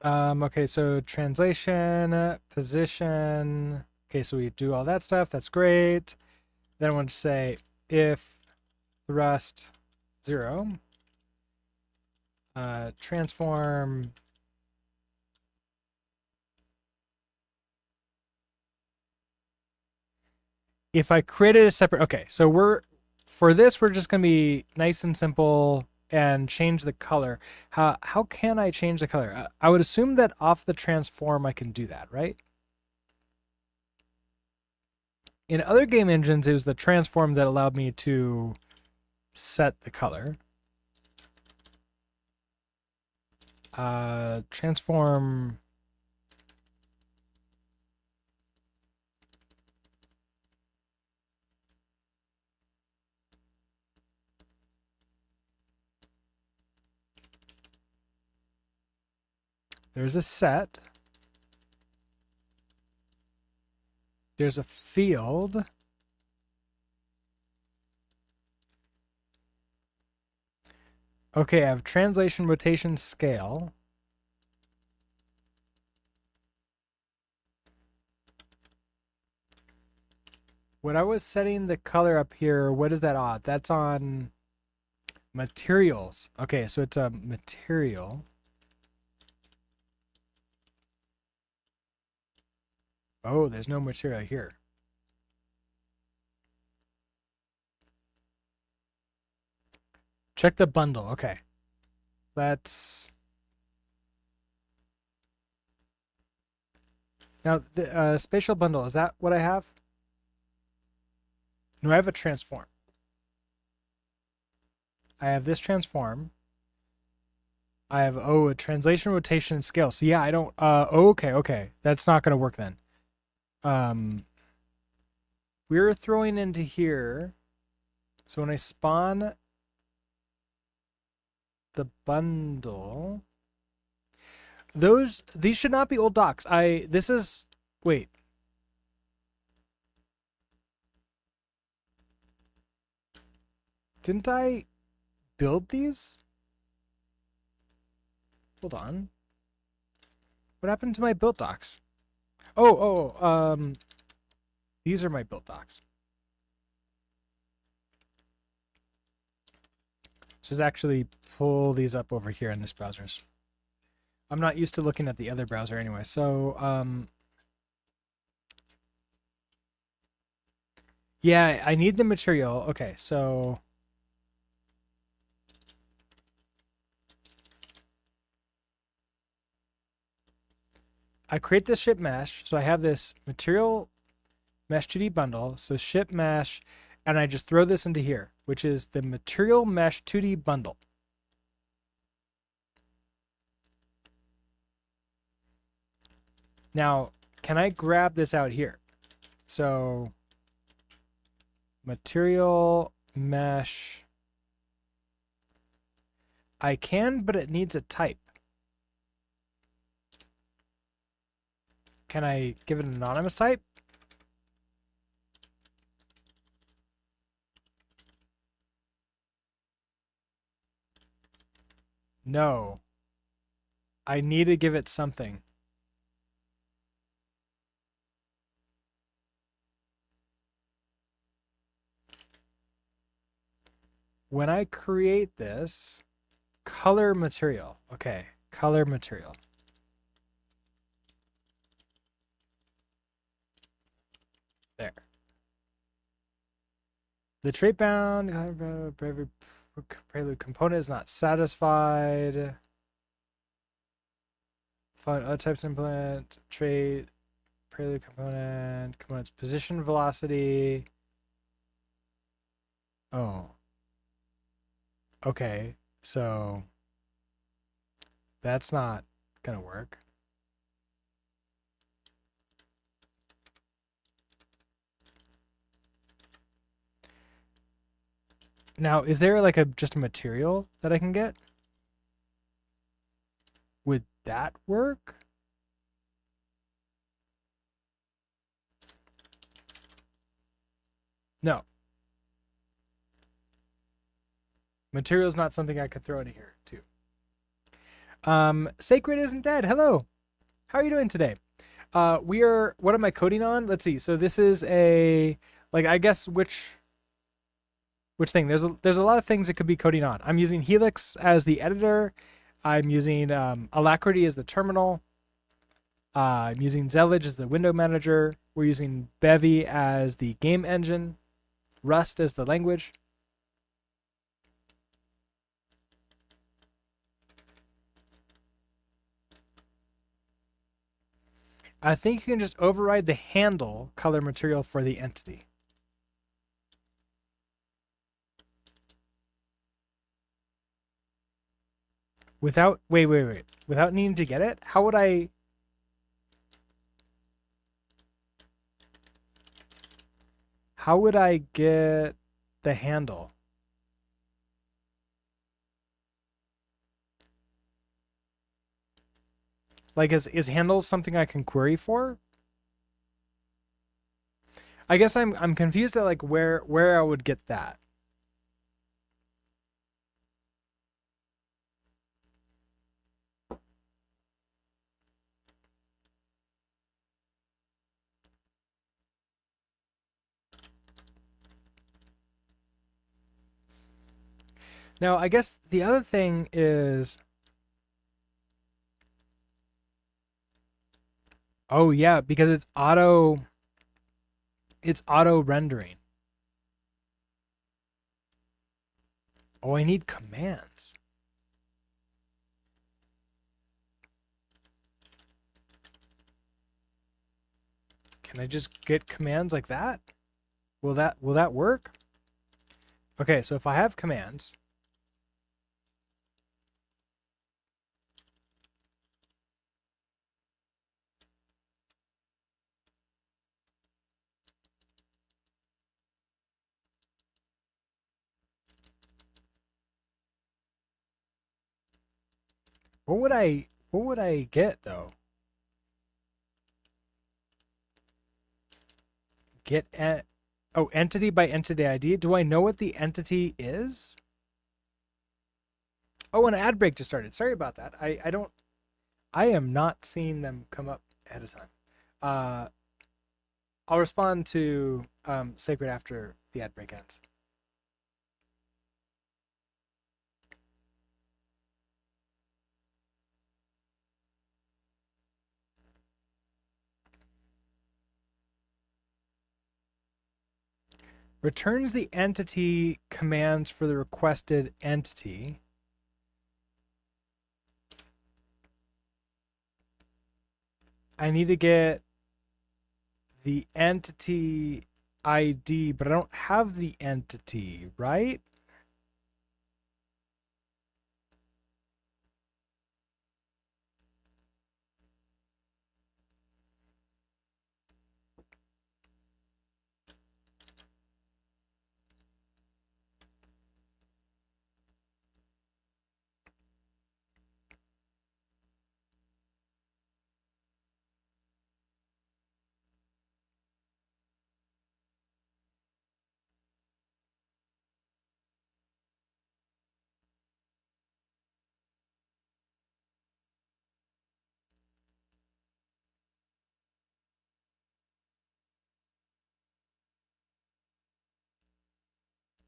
Okay, so translation, position. Okay, so we do all that stuff. That's great. Then I want to say if thrust 0, transform. If I created a separate, okay, so for this, we're just going to be nice and simple and change the color. How can I change the color? I would assume that off the transform, I can do that, right? In other game engines, it was the transform that allowed me to set the color. Transform. There's a set. There's a field. Okay, I have translation, rotation, scale. When I was setting the color up here, what is that on? That's on materials. Okay, so it's a material. Oh, there's no material here. Check the bundle. Okay. Let's... Now, the spatial bundle, is that what I have? No, I have a transform. I have this transform. I have, oh, a translation, rotation, and scale. So yeah, I don't, okay. That's not going to work then. We're throwing into here. So when I spawn the bundle, these should not be old docs. Wait. Didn't I build these? Hold on. What happened to my build docs? These are my build docs. Just actually pull these up over here in this browser. I'm not used to looking at the other browser anyway. So, yeah, I need the material. Okay, so I create this ship mesh. So I have this material mesh 2D bundle. So ship mesh, and I just throw this into here, which is the material mesh 2D bundle. Now, can I grab this out here? So material mesh. I can, but it needs a type. Can I give it an anonymous type? No. I need to give it something. When I create this, color material. Okay, color material. There. The trait bound prelude component is not satisfied. Find other types of implement, trait, prelude component's position velocity. Oh. Okay, so that's not gonna work. Now, is there like just a material that I can get? Would that work? No. Material is not something I could throw into here, too. Sacred isn't dead. Hello. How are you doing today? What am I coding on? Let's see. So this is I guess which thing? There's a lot of things it could be coding on. I'm using Helix as the editor. I'm using Alacrity as the terminal. I'm using Zellige as the window manager. We're using Bevy as the game engine. Rust as the language. I think you can just override the handle color material for the entity. Without, wait. Without needing to get it? How would I get the handle? Like, is handle something I can query for? I guess I'm confused at like where I would get that. Now, I guess the other thing is, oh yeah, because it's auto rendering. Oh, I need commands. Can I just get commands like that? Will that work? Okay, so if I have commands, what would I get though? Get oh, entity by entity ID. Do I know what the entity is? Oh, an ad break just started. Sorry about that. I don't. I am not seeing them come up ahead of time. Uh, I'll respond to Sacred after the ad break ends. Returns the entity commands for the requested entity. I need to get the entity ID, but I don't have the entity, right?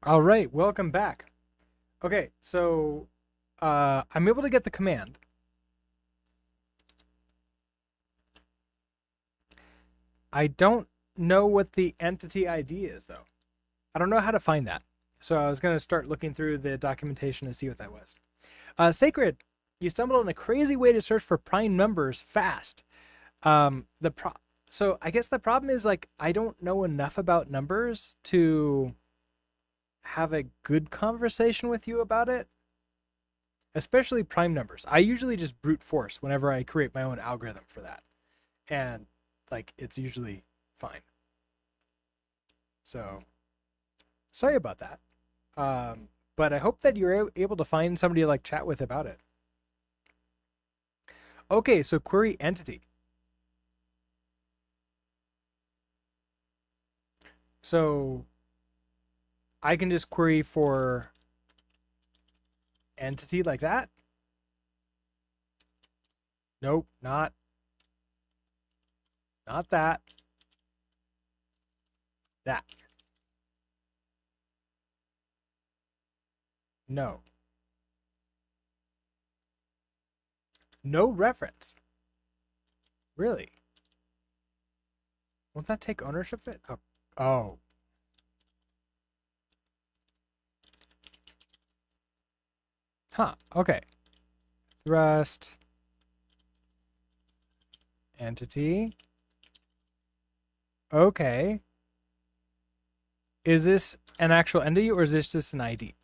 All right, welcome back. Okay, so I'm able to get the command. I don't know what the entity ID is, though. I don't know how to find that. So I was going to start looking through the documentation to see what that was. Sacred, you stumbled on a crazy way to search for prime numbers fast. The pro So I guess the problem is like I don't know enough about numbers to have a good conversation with you about it, especially prime numbers. I usually just brute force whenever I create my own algorithm for that, and like it's usually fine. So sorry about that. But I hope that you're able to find somebody to like chat with about it. Okay, so query entity. So I can just query for entity like that. Nope, not that. That. No. No reference. Really? Won't that take ownership of it? Oh. Oh. Huh. Okay. Thrust entity. Okay. Is this an actual entity or is this just an ID?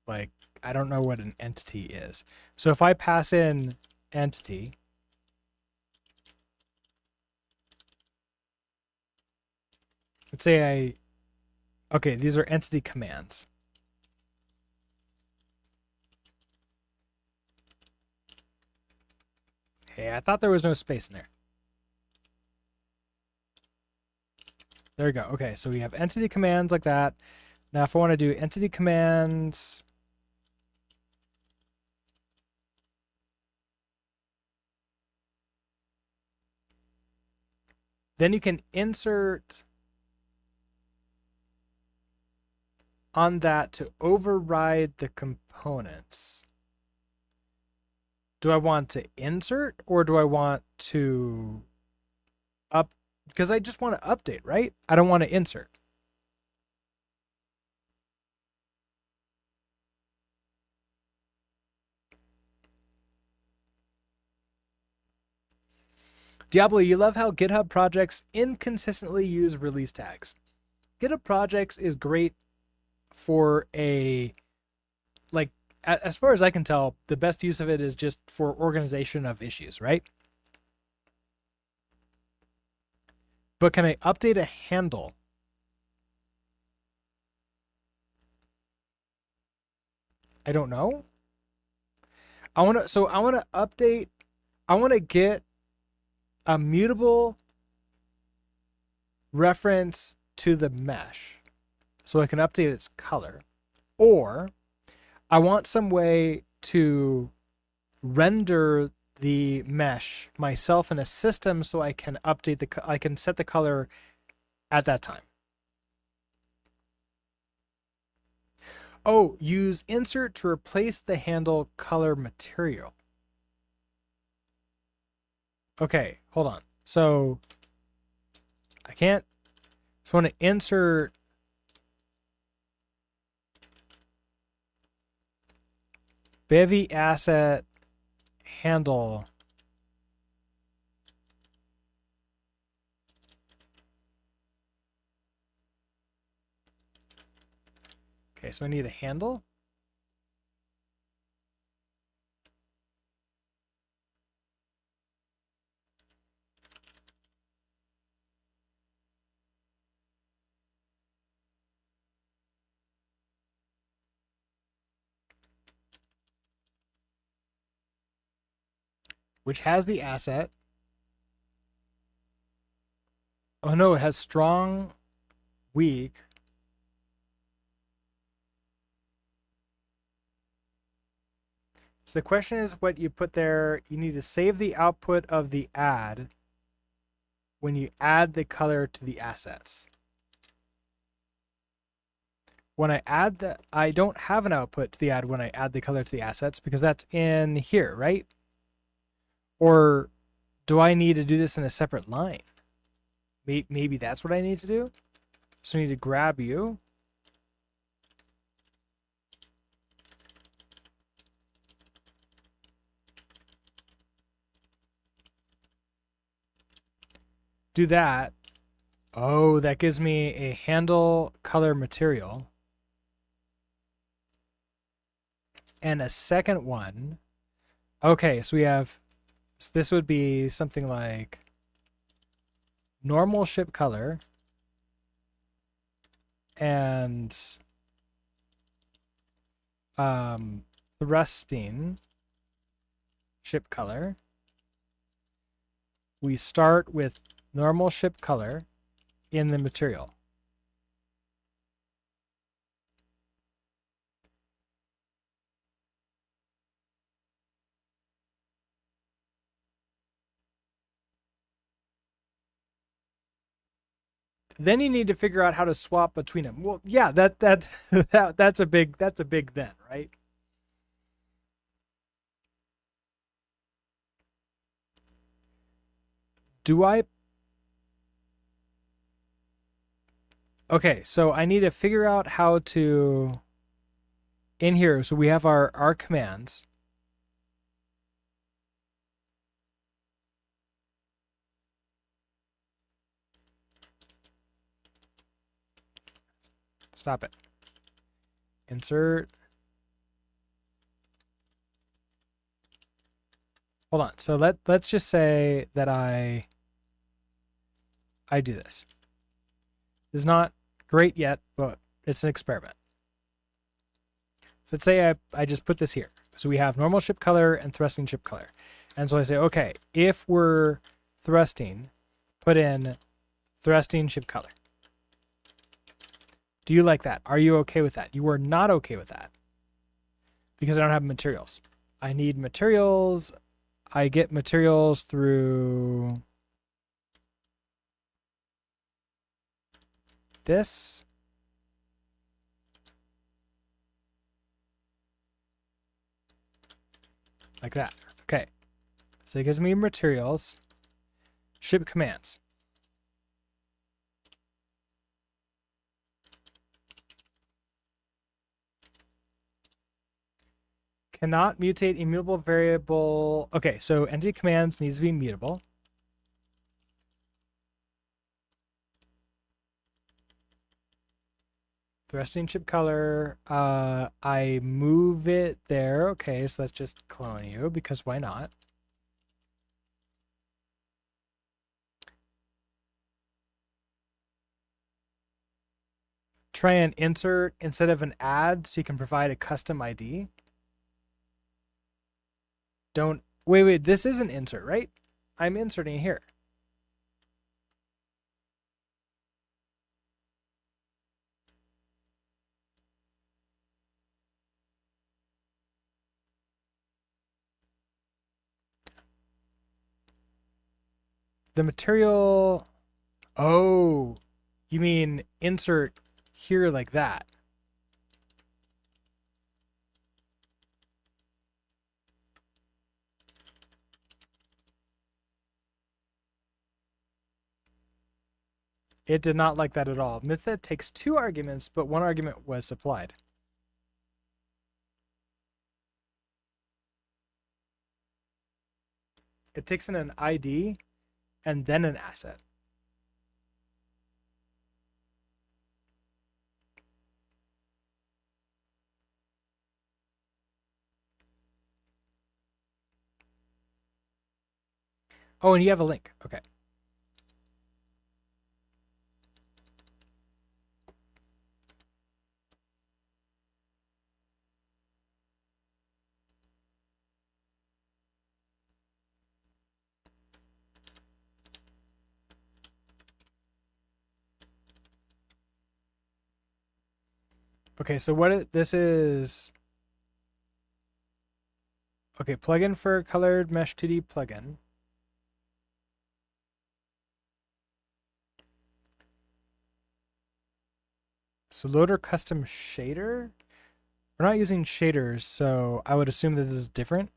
Like, I don't know what an entity is. So if I pass in entity, let's say okay, these are entity commands. Hey, I thought there was no space in there. There we go. Okay, so we have entity commands like that. Now if I want to do entity commands, then you can insert on that to override the components. Do I want to insert or do I want to up? Because I just want to update, right? I don't want to insert. Diablo, you love how GitHub projects inconsistently use release tags. GitHub Projects is great for a, like, as far as I can tell, the best use of it is just for organization of issues, right? But can I update a handle? I don't know. I want to update, I want to get a mutable reference to the mesh so I can update its color. Or I want some way to render the mesh myself in a system so I can update I can set the color at that time. Oh, use insert to replace the handle color material. Okay, hold on. So I can't, so I want to insert Bevy asset handle. Okay, so I need a handle. Which has the asset. Oh no, it has strong, weak. So the question is what you put there. You need to save the output of the add when you add the color to the assets. When I add the, I don't have an output to the add when I add the color to the assets because that's in here, right? Or do I need to do this in a separate line? Maybe that's what I need to do. So I need to grab you. Do that. Oh, that gives me a handle color material. And a second one. Okay, so we have, so this would be something like normal ship color and thrusting ship color. We start with normal ship color in the material. Then you need to figure out how to swap between them. Well, yeah, that's a big then, right? Do I? Okay, so I need to figure out how to, in here, so we have our commands. Stop it. Insert. Hold on. So let's just say that I do this. It's not great yet, but it's an experiment. So let's say I just put this here. So we have normal ship color and thrusting ship color. And so I say, okay, if we're thrusting, put in thrusting ship color. Do you like that? Are you okay with that? You are not okay with that because I don't have materials. I need materials. I get materials through this. Like that. Okay. So it gives me materials. Ship commands. Cannot mutate immutable variable. Okay, so entity commands needs to be mutable. Thrusting chip color. I move it there. Okay, so let's just clone you because why not? Try and insert instead of an add so you can provide a custom ID. Don't wait, this is an insert, right? I'm inserting here. The material. Oh, you mean insert here like that? It did not like that at all. Mytha takes 2 arguments, but 1 argument was supplied. It takes in an ID and then an asset. Oh, and you have a link. Okay. Okay, so this is. Okay, plugin for colored mesh 2D plugin. So loader custom shader. We're not using shaders, so I would assume that this is different.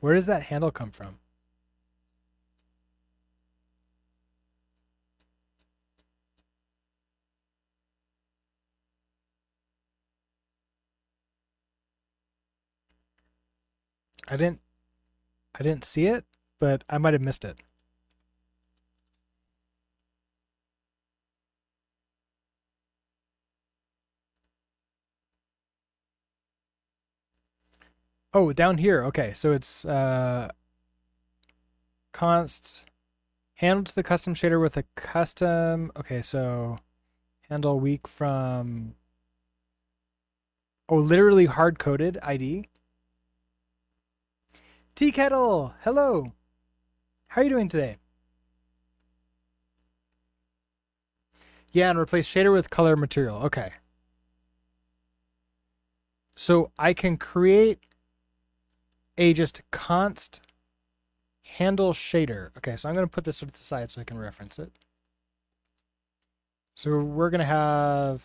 Where does that handle come from? I didn't see it, but I might have missed it. Oh, down here. Okay, so it's const handle to the custom shader with a custom. Okay, so handle weak from. Oh, literally hard coded ID. Tea Kettle, hello. How are you doing today? Yeah, and replace shader with color material. Okay. So I can create a just const handle shader. Okay, so I'm going to put this to the side so I can reference it. So we're going to have.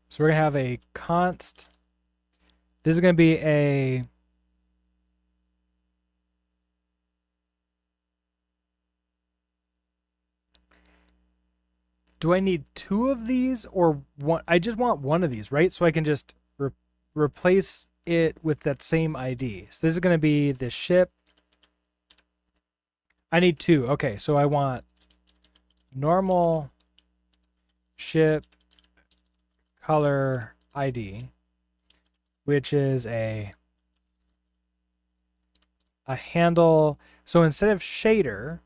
So we're going to have a const. This is going to be a. Do I need 2 of these or one? I just want 1 of these, right? So I can just replace it with that same ID. So this is going to be the ship. I need 2. Okay, so I want normal ship color ID, which is a handle. So instead of shader,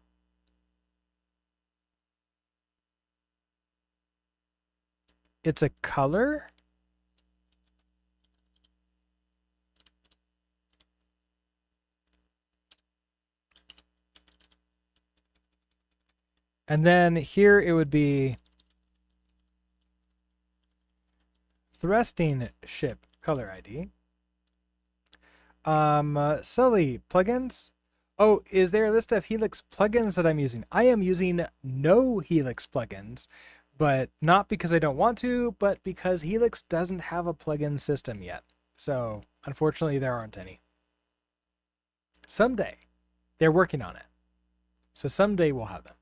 it's a color. And then here it would be thrusting ship color ID. Sully, plugins? Oh, is there a list of Helix plugins that I'm using? I am using no Helix plugins, but not because I don't want to, but because Helix doesn't have a plugin system yet. So, unfortunately, there aren't any. Someday, they're working on it. So someday we'll have them.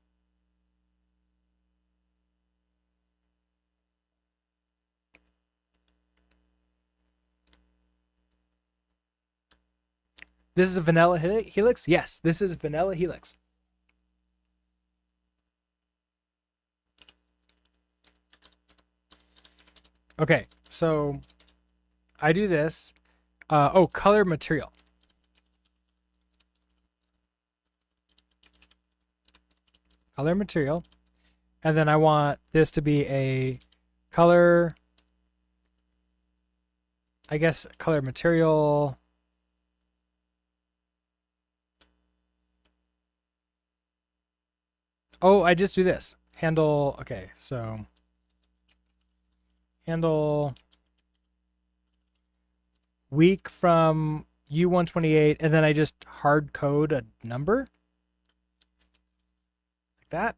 This is a vanilla helix? Yes, this is vanilla helix. Okay, so I do this. Oh, color material. Color material. And then I want this to be a color, I guess, color material. Oh, I just do this. Handle, okay, so handle week from U128, and then I just hard code a number like that.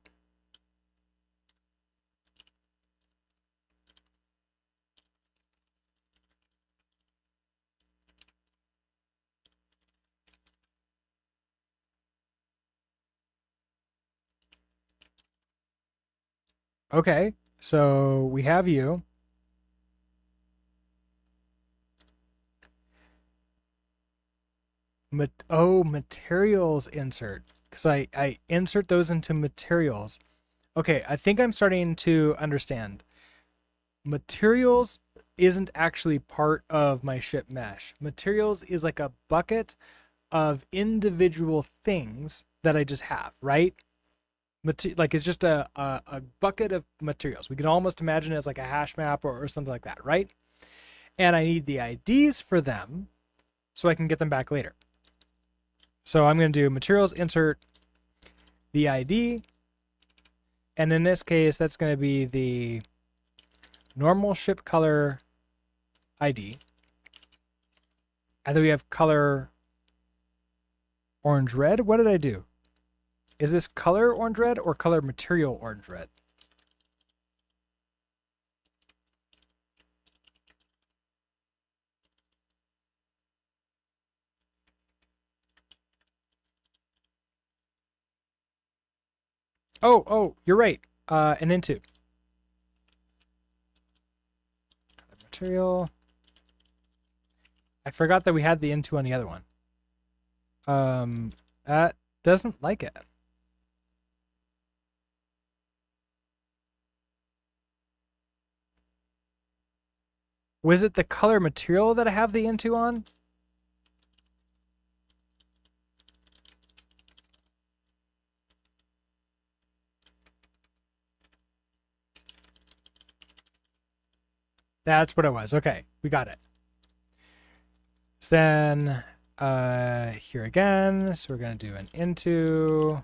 Okay, so we have you. Materials insert. Because I insert those into materials. Okay, I think I'm starting to understand. Materials isn't actually part of my ship mesh. Materials is like a bucket of individual things that I just have, right? Like it's just a bucket of materials. We can almost imagine it as like a hash map or something like that, right? And I need the IDs for them so I can get them back later. So I'm going to do materials insert the ID. And in this case, that's going to be the normal ship color ID. And then we have color orange red. What did I do? Is this color orange red or color material orange red? Oh, you're right. An into. Material. I forgot that we had the into on the other one. That doesn't like it. Was it the color material that I have the into on? That's what it was. Okay, we got it. So then here again, so we're going to do an into.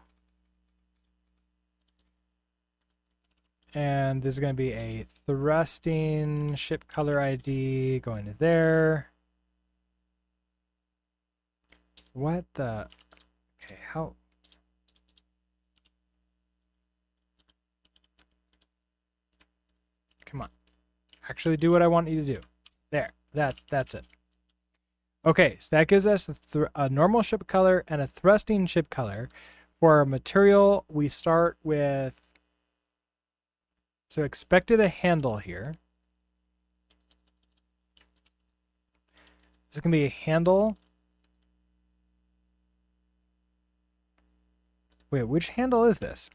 And this is going to be a thrusting ship color ID going to there. What the? Okay, how? Come on. Actually do what I want you to do. There. That's it. Okay, so that gives us a normal ship color and a thrusting ship color. For our material, we start with, so expected a handle here. This is going to be a handle. Wait, which handle is this?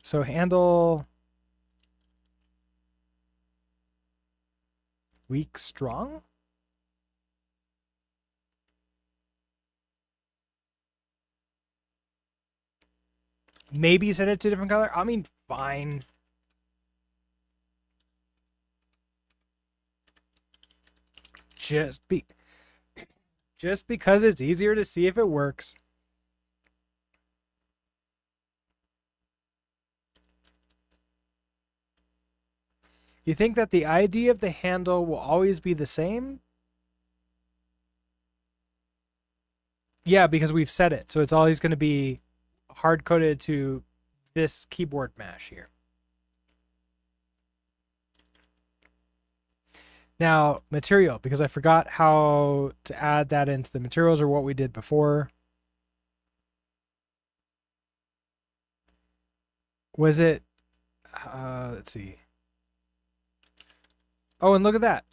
So handle weak strong? Maybe set it to a different color. I mean, fine. Just because it's easier to see if it works. You think that the ID of the handle will always be the same? Yeah, because we've set it. So it's always going to be hard-coded to this keyboard mash here. Now, material, because I forgot how to add that into the materials or what we did before. Was it, let's see. Oh, and look at that.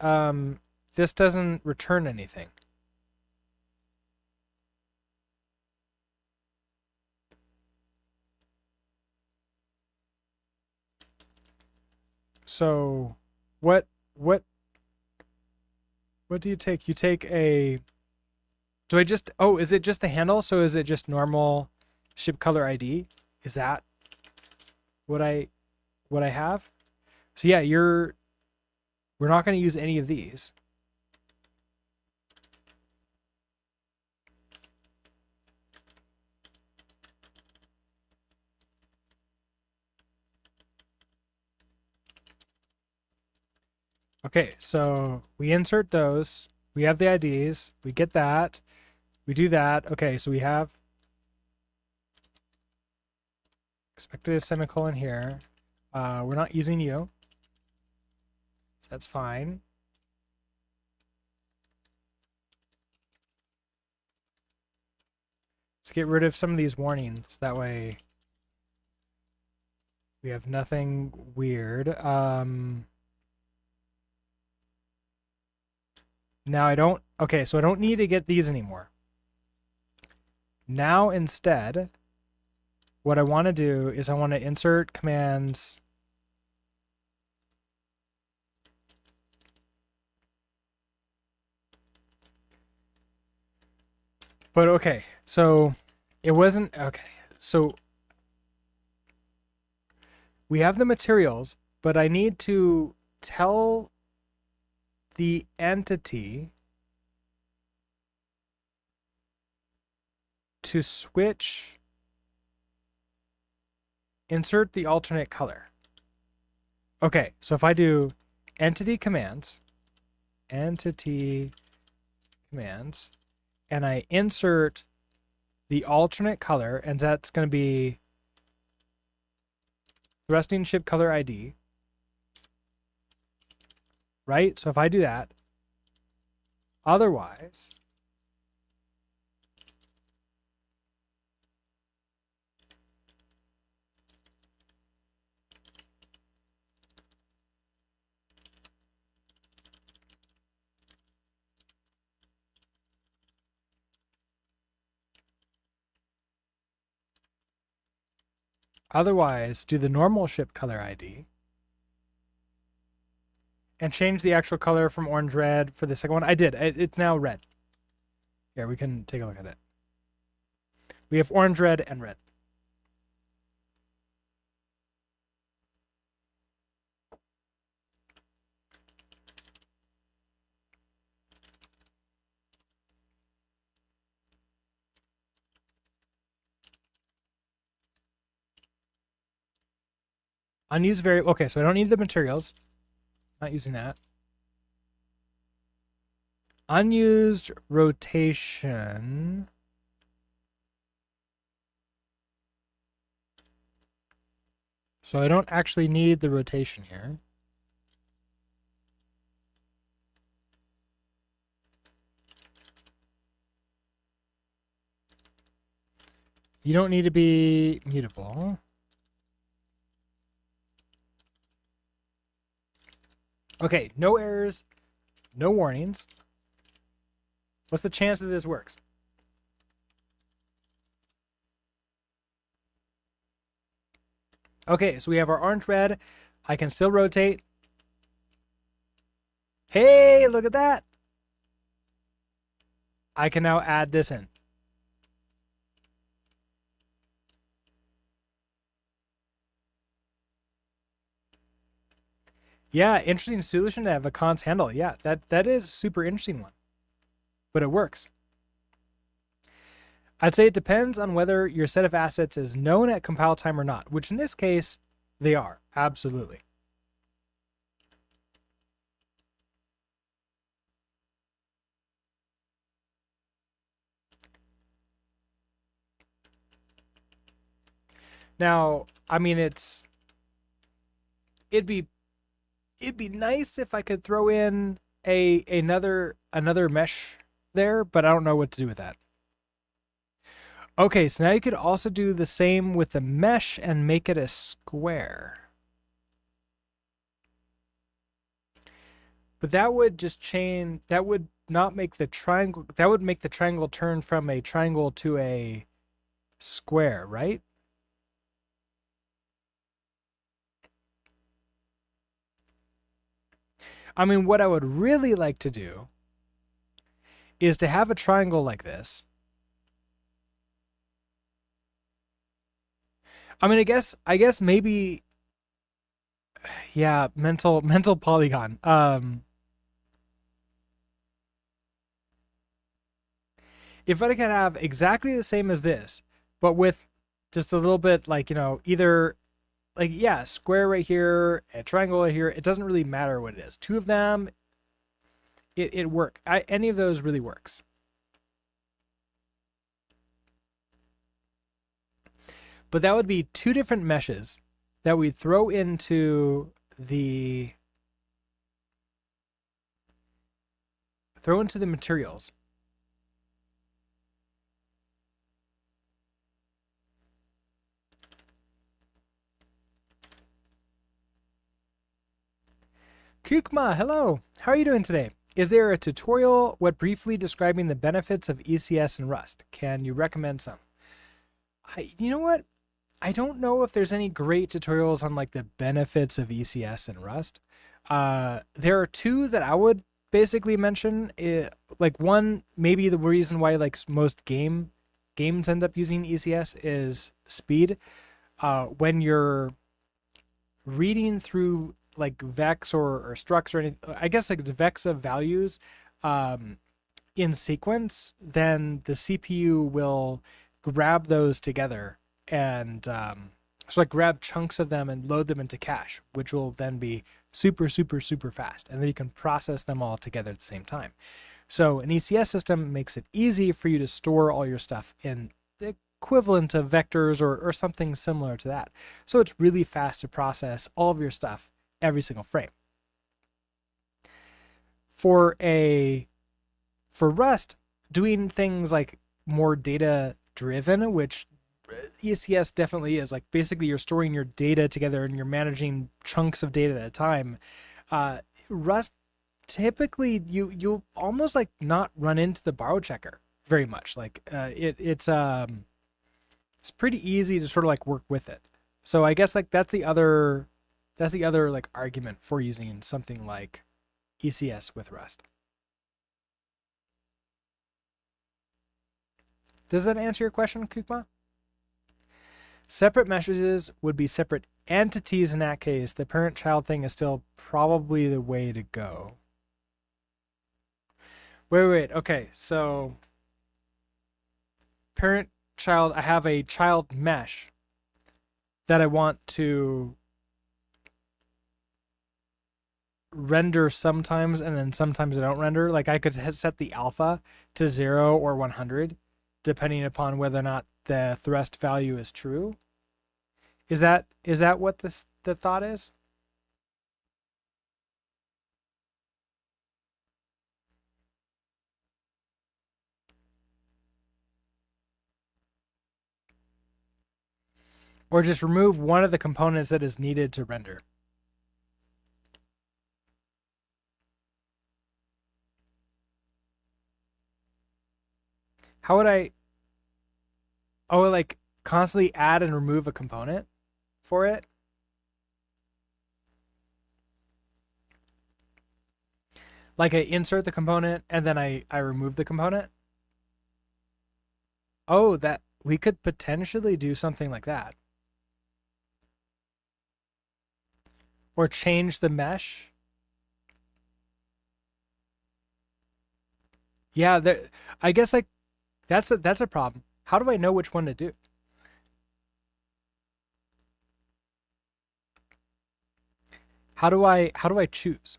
This doesn't return anything. So what what what do you take? You take a, do I just, oh, is it just the handle? So is it just normal ship color ID? Is that what I have? So yeah, we're not going to use any of these. Okay, so we insert those. We have the IDs. We get that. We do that. Okay, so we have expected a semicolon here. We're not using you, so that's fine. Let's get rid of some of these warnings. That way we have nothing weird. Now I don't, okay, so I don't need to get these anymore. Now instead, what I want to do is I want to insert commands. But okay, so it wasn't, okay, so we have the materials, but I need to tell the entity to switch, insert the alternate color. Okay, so if I do entity commands, and I insert the alternate color, and that's going to be thrusting ship color ID, right? So if I do that, otherwise, do the normal ship color ID and change the actual color from orange red for the second one. I did. It's now red. Here, we can take a look at it. We have orange, red, and red. Unused variable. Okay, so I don't need the materials. Not using that. Unused rotation. So I don't actually need the rotation here. You don't need to be mutable. Okay, no errors, no warnings. What's the chance that this works? Okay, so we have our orange red. I can still rotate. Hey, look at that. I can now add this in. Yeah, interesting solution to have a cons handle. Yeah, that is a super interesting one. But it works. I'd say it depends on whether your set of assets is known at compile time or not, which in this case, they are. Absolutely. Now, I mean, it'd be nice if I could throw in another mesh there, but I don't know what to do with that. Okay, so now you could also do the same with the mesh and make it a square. But that would just change, that would not make the triangle, that would make the triangle turn from a triangle to a square, right? I mean, what I would really like to do is to have a triangle like this. I mean, I guess maybe, yeah, mental polygon. If I could have exactly the same as this, but with just a little bit like, either like, yeah, square right here, a triangle right here, it doesn't really matter what it is. Two of them, it work. Any of those really works. But that would be two different meshes that we'd throw into the materials. Kukma, hello. How are you doing today? Is there a tutorial what briefly describing the benefits of ECS and Rust? Can you recommend some? You know what? I don't know if there's any great tutorials on like the benefits of ECS and Rust. There are two that I would basically mention. Like one, maybe the reason why like most games end up using ECS is speed. When you're reading through like vex or structs or anything, I guess like the vex of values um, in sequence, then the CPU will grab those together and so like grab chunks of them and load them into cache, which will then be super, super, super fast. And then you can process them all together at the same time. So an ECS system makes it easy for you to store all your stuff in the equivalent of vectors or something similar to that. So it's really fast to process all of your stuff every single frame. For Rust, doing things like more data driven, which ECS definitely is, like basically you're storing your data together and you're managing chunks of data at a time. Rust typically you almost like not run into the borrow checker very much. Like it's pretty easy to sort of like work with it. So I guess like that's the other like argument for using something like ECS with Rust. Does that answer your question, Kukma? Separate messages would be separate entities in that case. The parent-child thing is still probably the way to go. Wait. Okay, so parent-child, I have a child mesh that I want to render sometimes and then sometimes I don't render. Like I could set the alpha to 0 or 100 depending upon whether or not the thrust value is true. Is that what the thought is? Or just remove one of the components that is needed to render? How would I like constantly add and remove a component for it? Like I insert the component and then I remove the component? Oh, that we could potentially do something like that. Or change the mesh. Yeah, I guess like that's a problem. How do I know which one to do? How do I choose?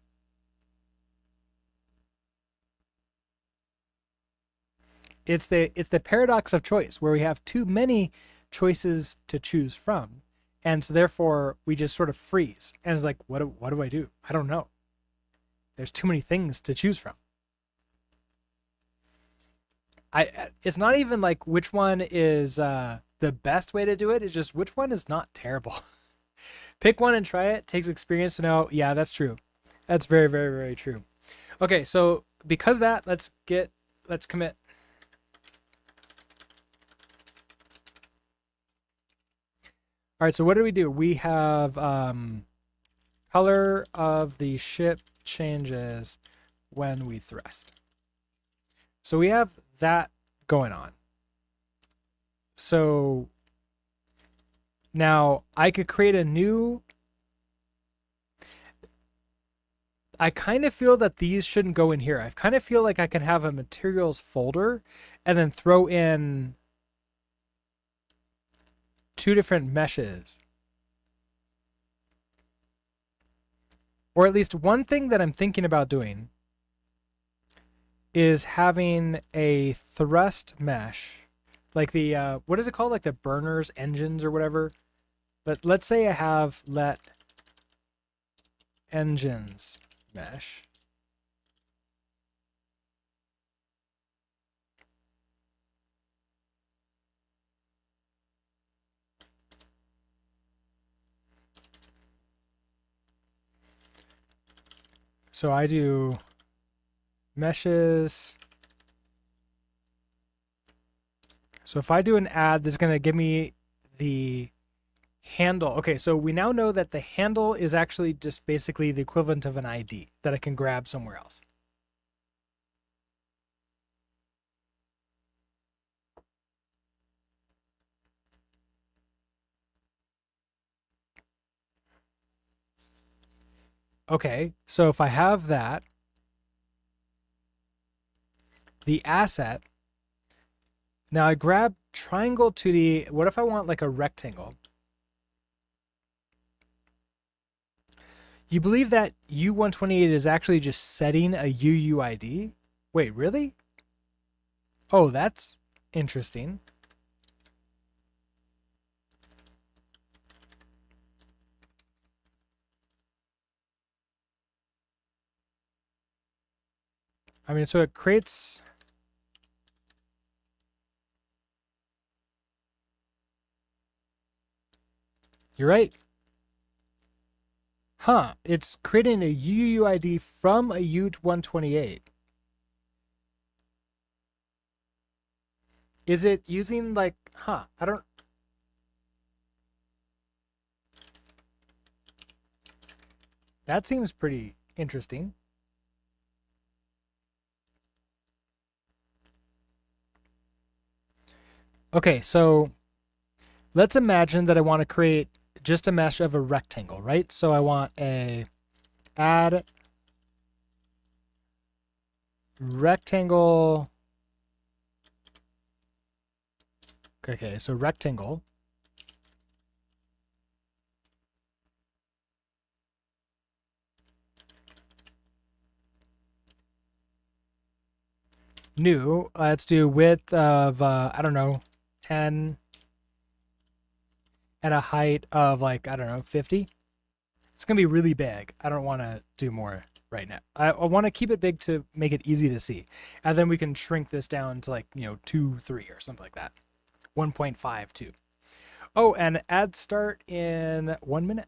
It's the paradox of choice where we have too many choices to choose from. And so therefore we just sort of freeze. And it's like, what do I do? I don't know. There's too many things to choose from. It's not even like which one is the best way to do it. It's just which one is not terrible. Pick one and try it. Takes experience to know. Yeah, that's true. That's very, very, very true. Okay, so because of that, let's commit. All right, so what do? We have color of the ship changes when we thrust. So we have that going on. So now I could create a new. I kind of feel that these shouldn't go in here. I kind of feel like I can have a materials folder and then throw in two different meshes. Or at least one thing that I'm thinking about doing is having a thrust mesh, like the, what is it called? Like the burners, engines, or whatever. But let's say I have let engines mesh. So I do meshes. So if I do an add, this is going to give me the handle. Okay, so we now know that the handle is actually just basically the equivalent of an ID that I can grab somewhere else. Okay, so if I have that, the asset, now I grab triangle 2D. What if I want like a rectangle? You believe that U128 is actually just setting a UUID? Wait, really? Oh, that's interesting. I mean, so it creates... You're right. Huh, it's creating a UUID from a U128. Is it using like, I don't... That seems pretty interesting. Okay, so let's imagine that I want to create just a mesh of a rectangle, right? So I want a add rectangle. Okay, so rectangle. New. Let's do width of, I don't know, 10 and a height of like, I don't know, 50. It's going to be really big. I don't want to do more right now. I want to keep it big to make it easy to see. And then we can shrink this down to like, 2, 3 or something like that. 1.5, 2. Oh, and add start in 1 minute.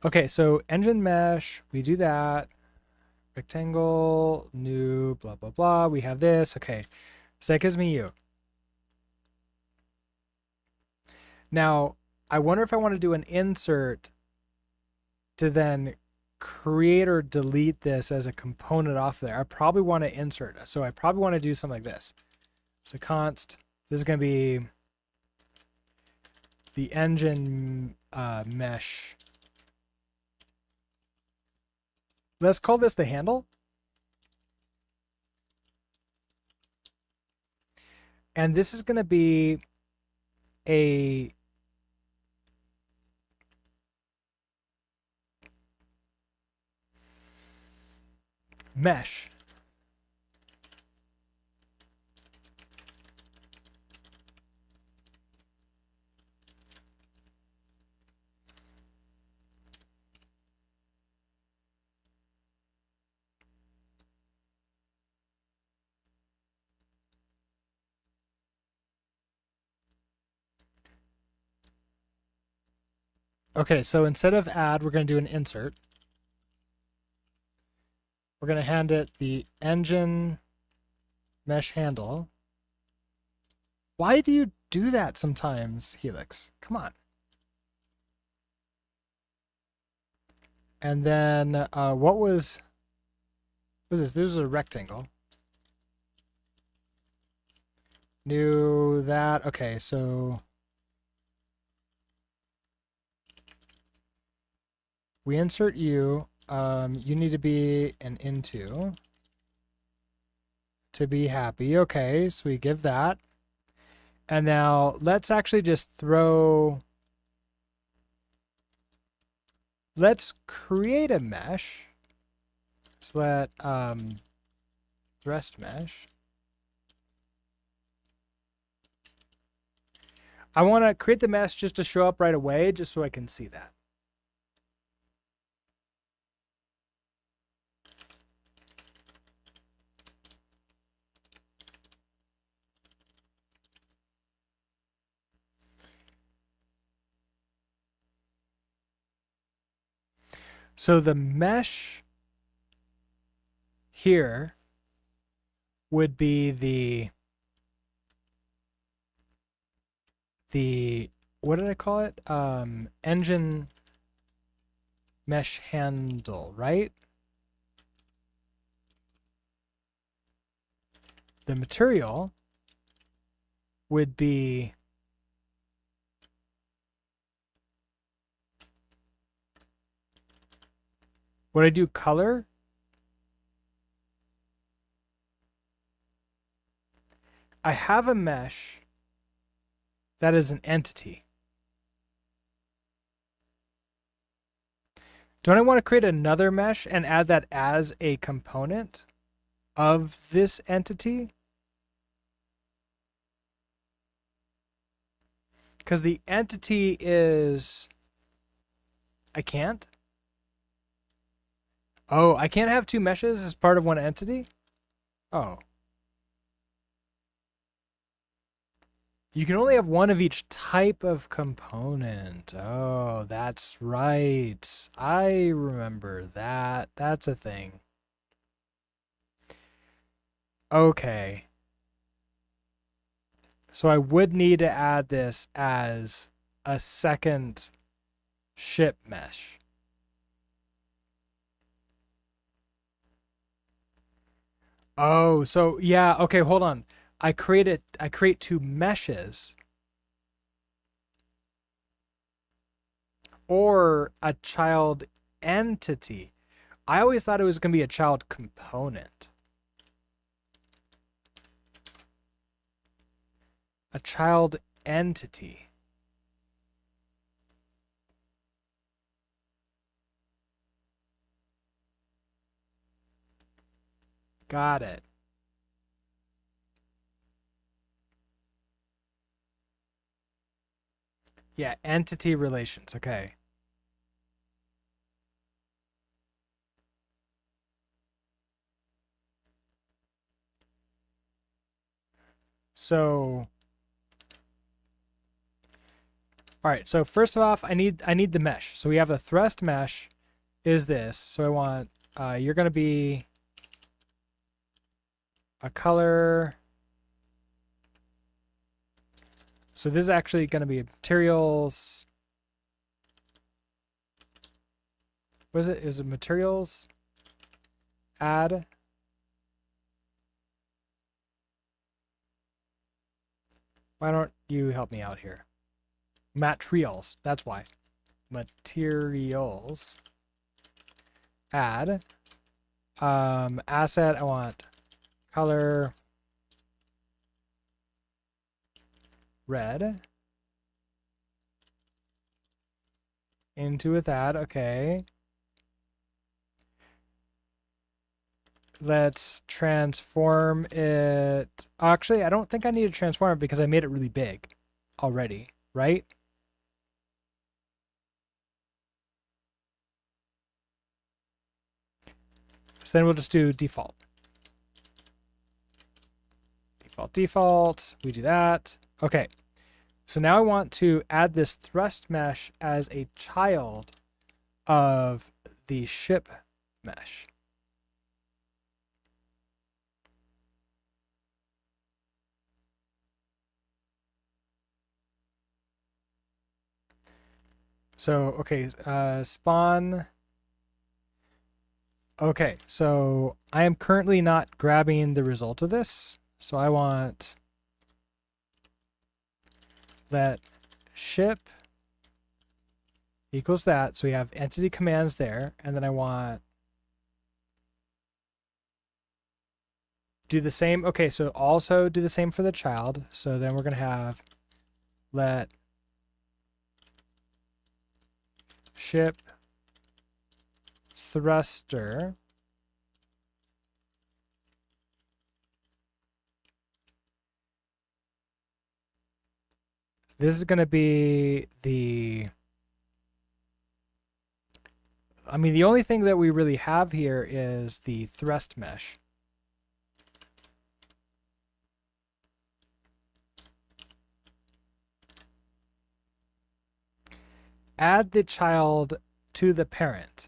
Okay, so engine mesh, we do that. Rectangle, new, blah, blah, blah. We have this. Okay, so that gives me you. Now, I wonder if I want to do an insert to then create or delete this as a component off there. I probably want to insert. So I probably want to do something like this. So const, this is going to be the engine mesh. Let's call this the handle. And this is going to be a mesh. Okay, so instead of add, we're going to do an insert. We're going to hand it the engine mesh handle. Why do you do that sometimes, Helix. Come on. And then what was this? This was a rectangle. New that. Okay, so we insert you. You need to be an into to be happy. Okay, so we give that. And now let's actually just let's create a mesh. So let thrust mesh. I want to create the mesh just to show up right away, just so I can see that. So the mesh here would be the what did I call it? Engine mesh handle, right? The material would be would I do color? I have a mesh that is an entity. Don't I want to create another mesh and add that as a component of this entity? Because the entity is... I can't? Oh, I can't have two meshes as part of one entity? Oh. You can only have one of each type of component. Oh, that's right. I remember that. That's a thing. Okay. So I would need to add this as a second ship mesh. Oh, so yeah, okay, hold on. I create two meshes or a child entity. I always thought it was going to be a child component. A child entity. Got it. Yeah, entity relations. Okay. So, all right. So first off, I need the mesh. So we have the thrust mesh is this. So I want you're going to be a color. So this is actually going to be materials. What is it? Is it materials? Add. Why don't you help me out here? Materials. That's why. Materials. Add. Asset. I want color red. Into with that. Okay. Let's transform it. Actually, I don't think I need to transform it because I made it really big already, right? So then we'll just do default. Default. We do that. Okay. So now I want to add this thrust mesh as a child of the ship mesh. So, okay, spawn. Okay, so I am currently not grabbing the result of this. So I want let ship equals that. So we have entity commands there. And then I want do the same. Okay, so also do the same for the child. So then we're going to have let ship thruster this is going to be the I mean the only thing that we really have here is the thrust mesh. Add the child to the parent.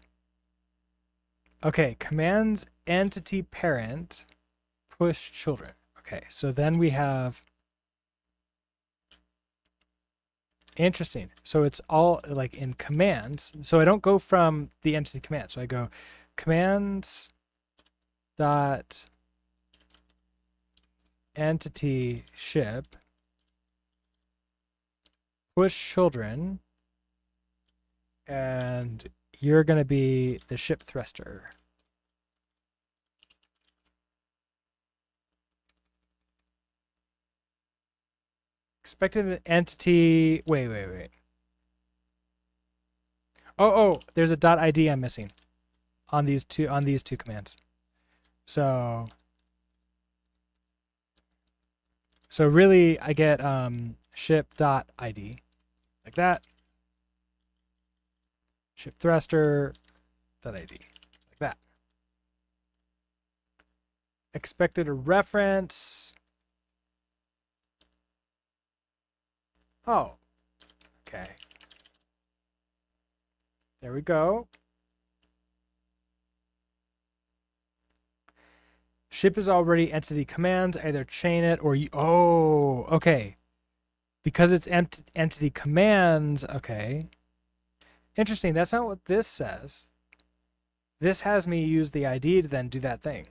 Okay, commands entity parent push children. Okay, so then we have interesting. So it's all like in commands. So I don't go from the entity command. So I go commands dot entity ship push children, and you're going to be the ship thruster. Expected entity. Wait. Oh, there's a .id I'm missing on these two commands. So really I get ship.id like that. Ship thruster.id like that. Expected a reference. Oh, okay. There we go. Ship is already entity commands. Either chain it or you. Oh, okay. Because it's entity commands. Okay. Interesting. That's not what this says. This has me use the ID to then do that thing.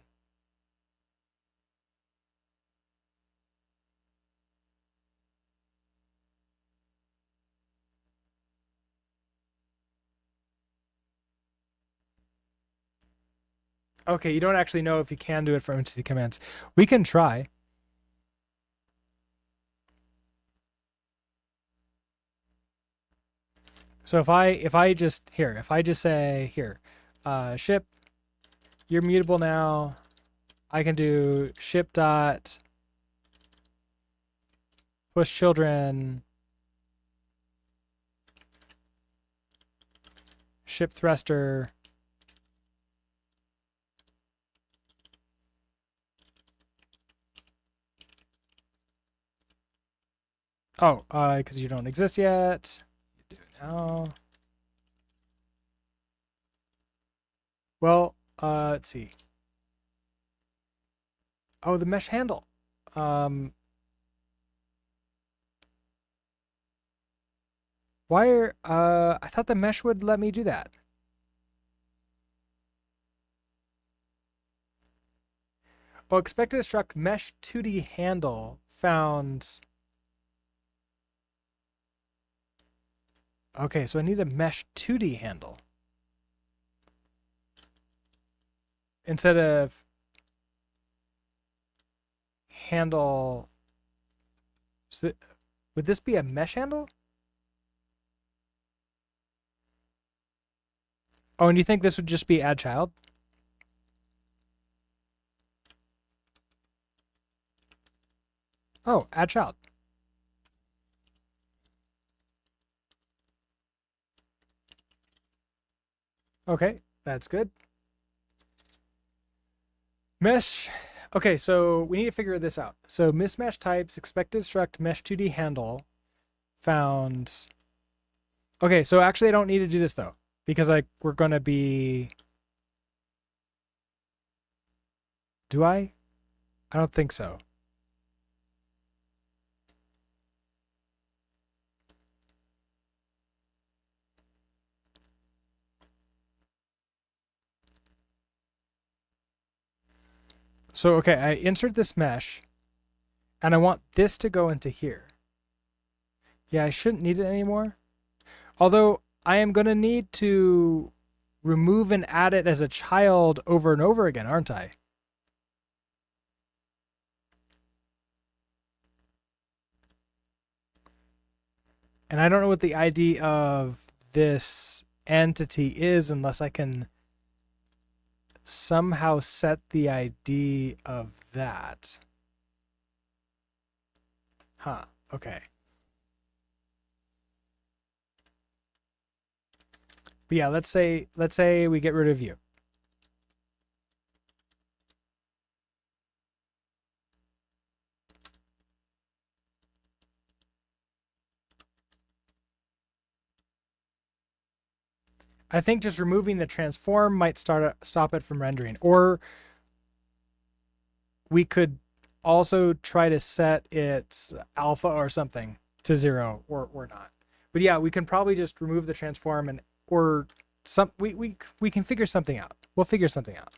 Okay, you don't actually know if you can do it from entity commands. We can try. So if I just say here, ship, you're mutable now. I can do ship dot push children ship thruster. Oh, because you don't exist yet. You do now. Well, let's see. Oh, the mesh handle. Why are, I thought the mesh would let me do that. Oh, expected to struct mesh 2D handle found. Okay, so I need a mesh 2D handle. Instead of handle. So would this be a mesh handle? Oh, and you think this would just be add child? Oh, add child. Okay, that's good. Mesh. Okay, so we need to figure this out. So mismatch types, expected struct mesh 2D handle found. Okay, so actually I don't need to do this though, because like we're gonna be. Do I? I don't think so. So, okay, I insert this mesh, and I want this to go into here. Yeah, I shouldn't need it anymore. Although, I am going to need to remove and add it as a child over and over again, aren't I? And I don't know what the ID of this entity is unless I can somehow set the ID of that. Huh, okay. But yeah, let's say we get rid of you. I think just removing the transform might stop it from rendering. Or we could also try to set its alpha or something to 0 or not. But yeah, we can probably just remove the transform and or some we can figure something out. We'll figure something out.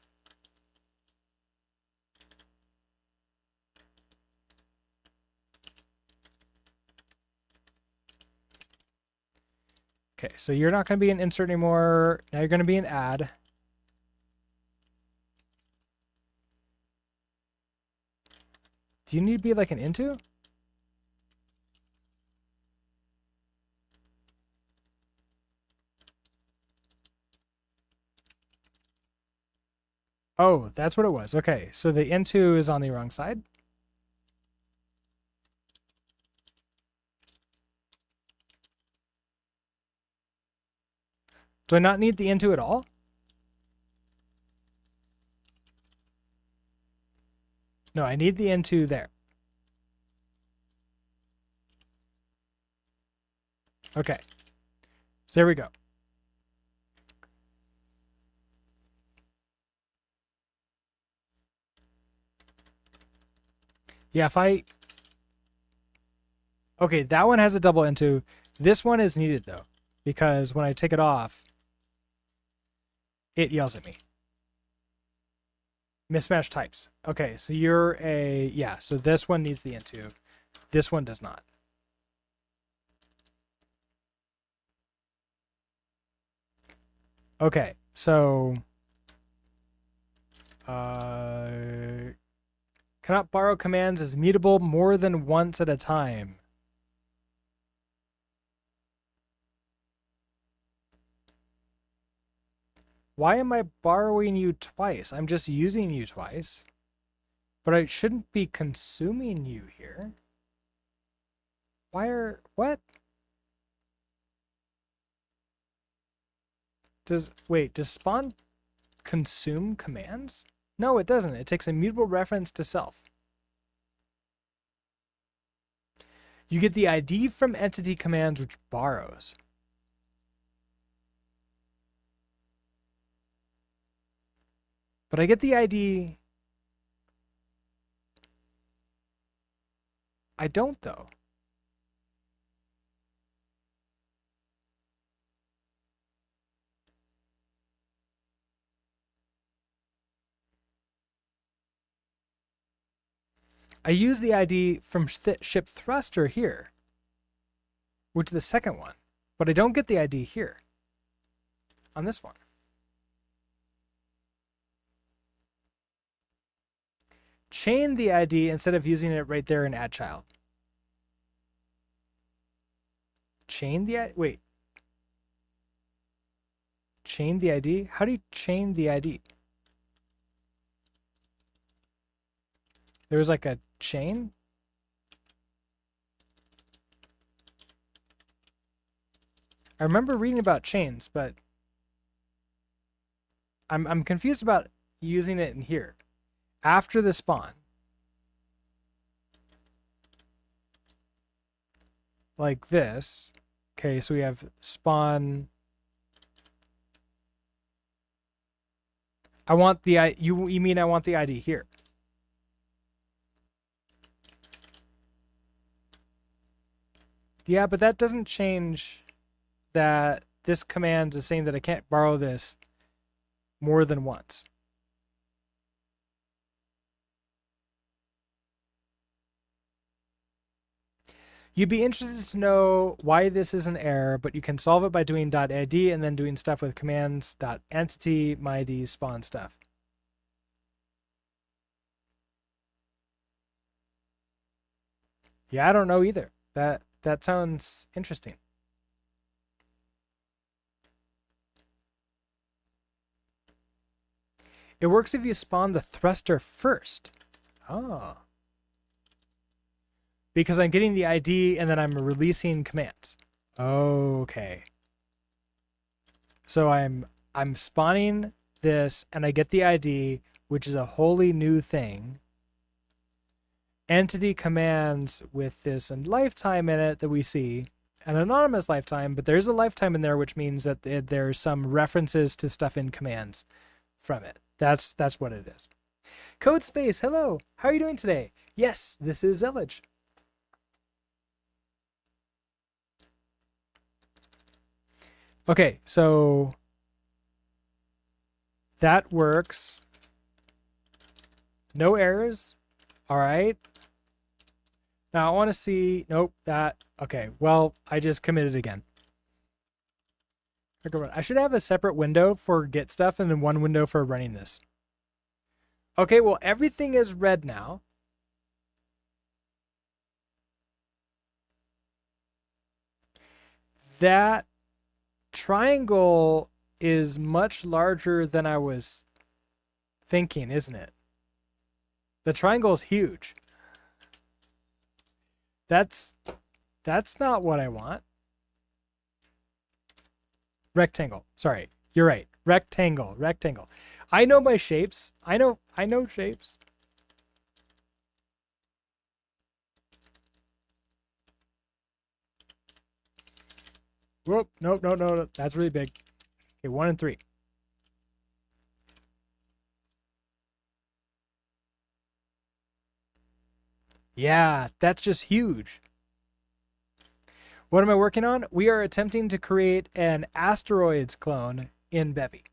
Okay, so you're not going to be an insert anymore. Now you're going to be an add. Do you need to be like an into? Oh, that's what it was. Okay, so the into is on the wrong side. Do I not need the into at all? No, I need the into there. Okay, so there we go. Yeah, if I... Okay, that one has a double into. This one is needed, though, because when I take it off, it yells at me. Mismatch types. Okay, so you're a... Yeah, so this one needs the into. This one does not. Okay, so... Cannot borrow commands is mutable more than once at a time. Why am I borrowing you twice? I'm just using you twice. But I shouldn't be consuming you here. Why are... What? Wait, does spawn consume commands? No, it doesn't. It takes a mutable reference to self. You get the ID from entity commands, which borrows. But I get the ID... I don't, though. I use the ID from ship thruster here, which is the second one, but I don't get the ID here on this one. Chain the ID instead of using it right there in add child. Chain the ID? Wait. Chain the ID? How do you chain the ID? There was like a chain? I remember reading about chains, but I'm confused about using it in here. After the spawn. Like this. Okay, so we have spawn. I want the you mean I want the ID here. Yeah, but that doesn't change that this command is saying that I can't borrow this more than once. You'd be interested to know why this is an error, but you can solve it by doing .id and then doing stuff with commands .entity myd spawn stuff. Yeah, I don't know either. That sounds interesting. It works if you spawn the thruster first. Oh. Because I'm getting the ID and then I'm releasing commands. Okay. So I'm spawning this and I get the ID, which is a wholly new thing. Entity commands with this and lifetime in it that we see. An anonymous lifetime, but there's a lifetime in there, which means that there's some references to stuff in commands from it. That's what it is. Code Space, hello. How are you doing today? Yes, this is Zellage. Okay, so that works. No errors. All right. Now I want to see, nope, that, okay, well, I just committed again. I should have a separate window for get stuff and then one window for running this. Okay, well, everything is red now. That triangle is much larger than I was thinking, isn't it? The triangle is huge. That's not what I want. Rectangle. Sorry, you're right. Rectangle. I know my shapes. I know shapes. Whoop, no. That's really big. Okay, 1 and 3. Yeah, that's just huge. What am I working on? We are attempting to create an Asteroids clone in Bevy.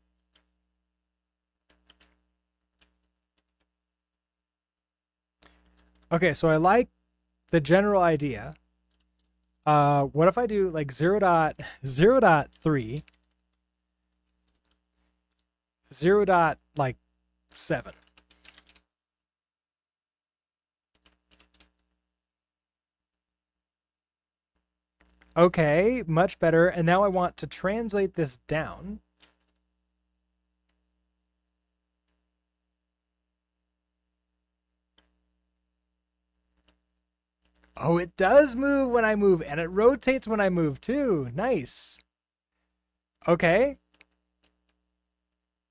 Okay, so I like the general idea. What if I do like 0.0.3, 0.7? Okay, much better. And now I want to translate this down. Oh, it does move when I move, and it rotates when I move too. Nice. Okay.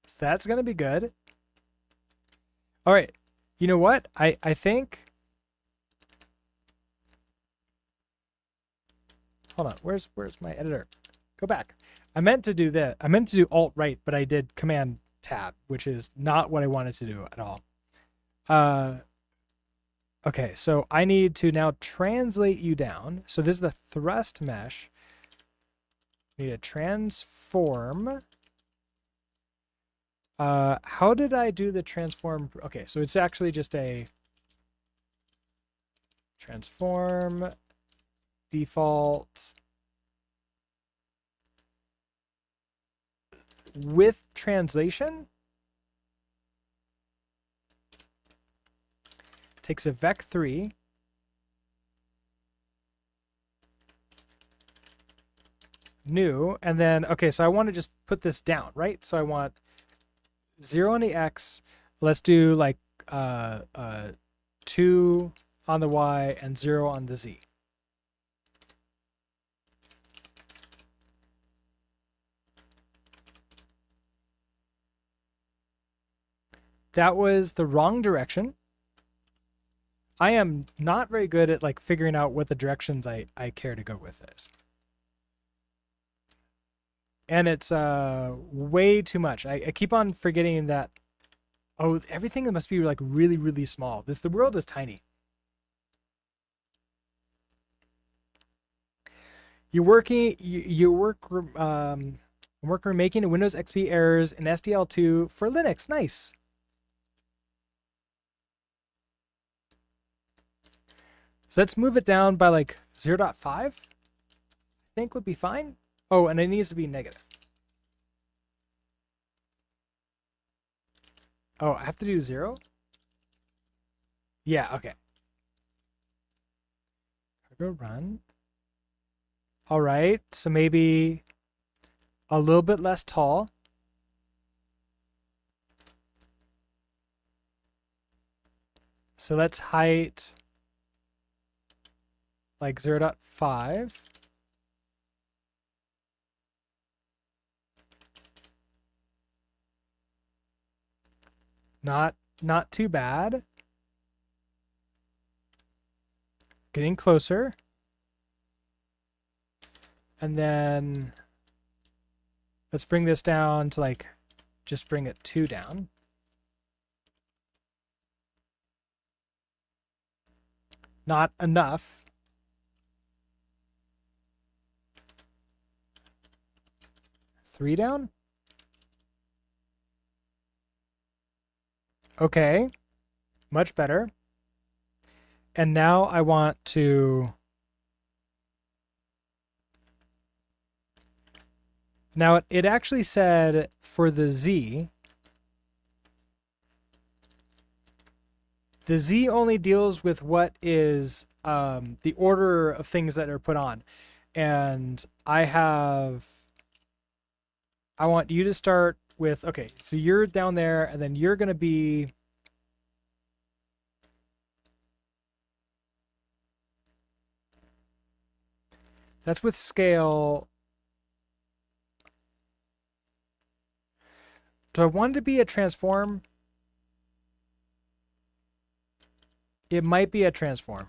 So that's going to be good. All right. You know what? I think... Hold on. Where's my editor? Go back. I meant to do that. I meant to do Alt-Right, but I did Command Tab, which is not what I wanted to do at all. Okay, so I need to now translate you down. So this is the thrust mesh. We need to transform. How did I do the transform? Okay, so it's actually just a transform default with translation. Takes a vec3. New, and then, okay, so I want to just put this down, right? So I want 0 on the X. Let's do like 2 on the Y and 0 on the Z. That was the wrong direction. I am not very good at like figuring out what the directions I care to go with is. And it's way too much. I keep on forgetting that, oh, everything must be like really, really small. The world is tiny. You're working making a Windows XP errors in SDL2 for Linux. Nice. So let's move it down by like 0.5, I think would be fine. Oh, and it needs to be negative. Oh, I have to do 0? Yeah, okay. Go run. All right, so maybe a little bit less tall. So let's height like 0.5. Not too bad. Getting closer. And then let's bring this down to like, just bring it 2 down. Not enough. Three down. Okay, much better. And now I want to, now it actually said for the Z only deals with what is the order of things that are put on. And I want you to start with, okay, so you're down there and then you're going to be, that's with scale. Do I want it to be a transform? It might be a transform.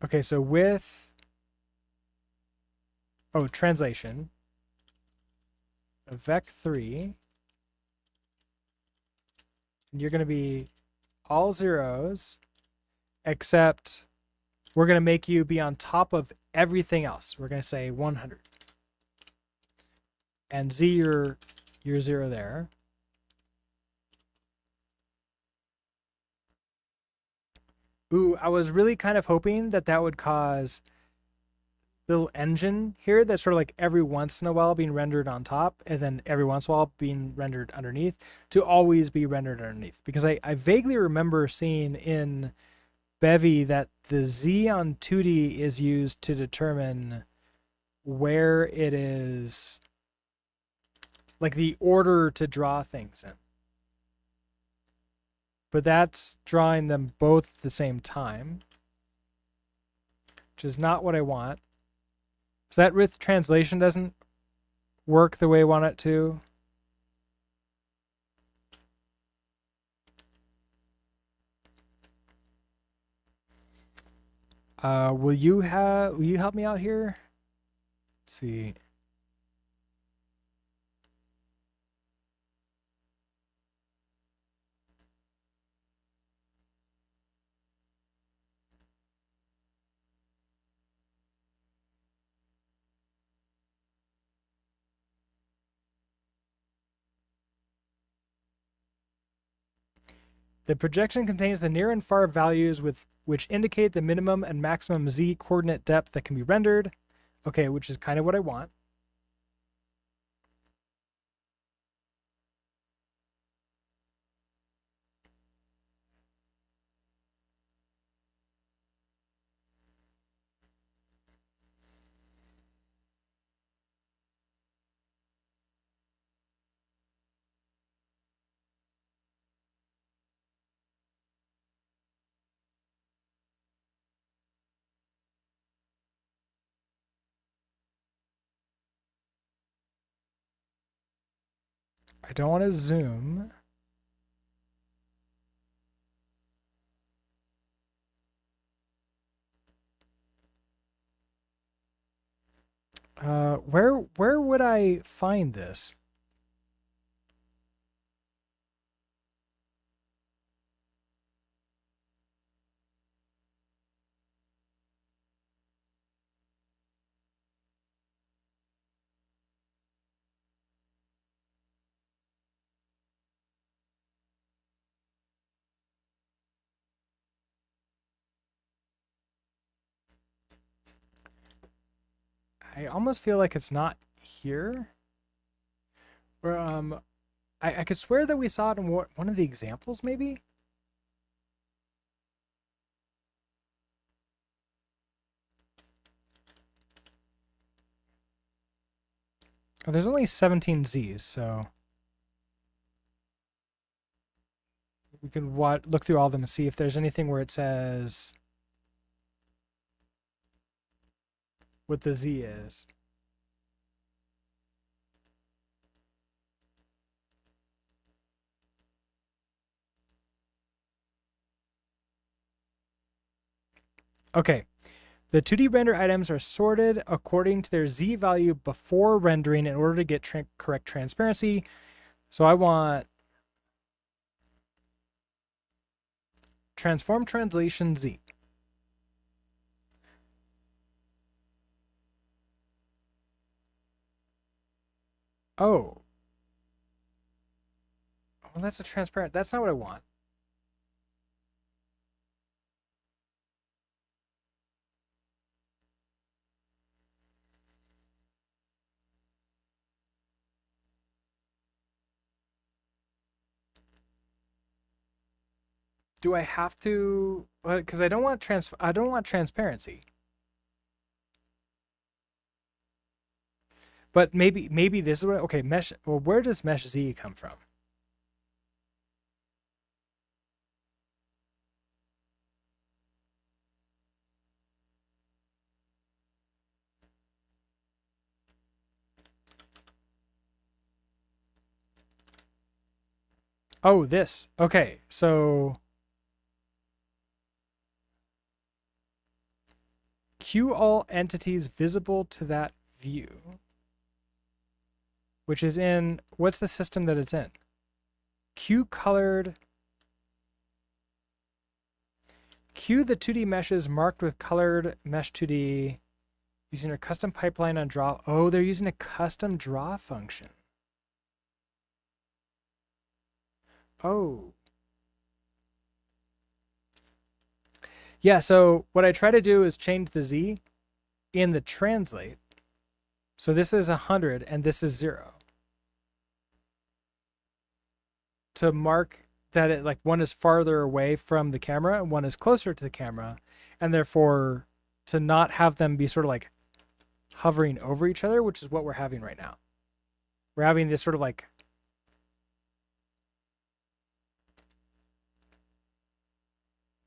Okay, so with, oh, translation, vec3, and you're going to be all zeros, except we're going to make you be on top of everything else. We're going to say 100. And Z, you're 0 there. Ooh, I was really kind of hoping that that would cause little engine here that's sort of like every once in a while being rendered on top and then every once in a while being rendered underneath to always be rendered underneath. Because I vaguely remember seeing in Bevy that the Z on 2D is used to determine where it is, like the order to draw things in. But that's drawing them both at the same time, which is not what I want. So that with translation doesn't work the way I want it to. Will you help me out here? Let's see. The projection contains the near and far values with which indicate the minimum and maximum Z coordinate depth that can be rendered. Okay, which is kind of what I want. I don't want to zoom. Where would I find this? I almost feel like it's not here. Or I could swear that we saw it in one of the examples, maybe. Oh, there's only 17 Z's, so we can look through all of them and see if there's anything where it says what the Z is. Okay, the 2D render items are sorted according to their Z value before rendering in order to get correct transparency. So I want transform translation Z. Oh. Well, that's a transparent. That's not what I want. Do I have to? Because I don't want transparency. But maybe this is what. Okay, mesh. Well, where does mesh Z come from? Oh, this. Okay, so Q all entities visible to that view, which is in, what's the system that it's in? Q colored. Q the 2D meshes marked with colored mesh 2D using a custom pipeline on draw. Oh, they're using a custom draw function. Oh. Yeah, so what I try to do is change the Z in the translate. So this is 100 and this is 0. To mark that it, like, one is farther away from the camera and one is closer to the camera, and therefore to not have them be sort of like hovering over each other, which is what we're having right now. We're having this sort of like,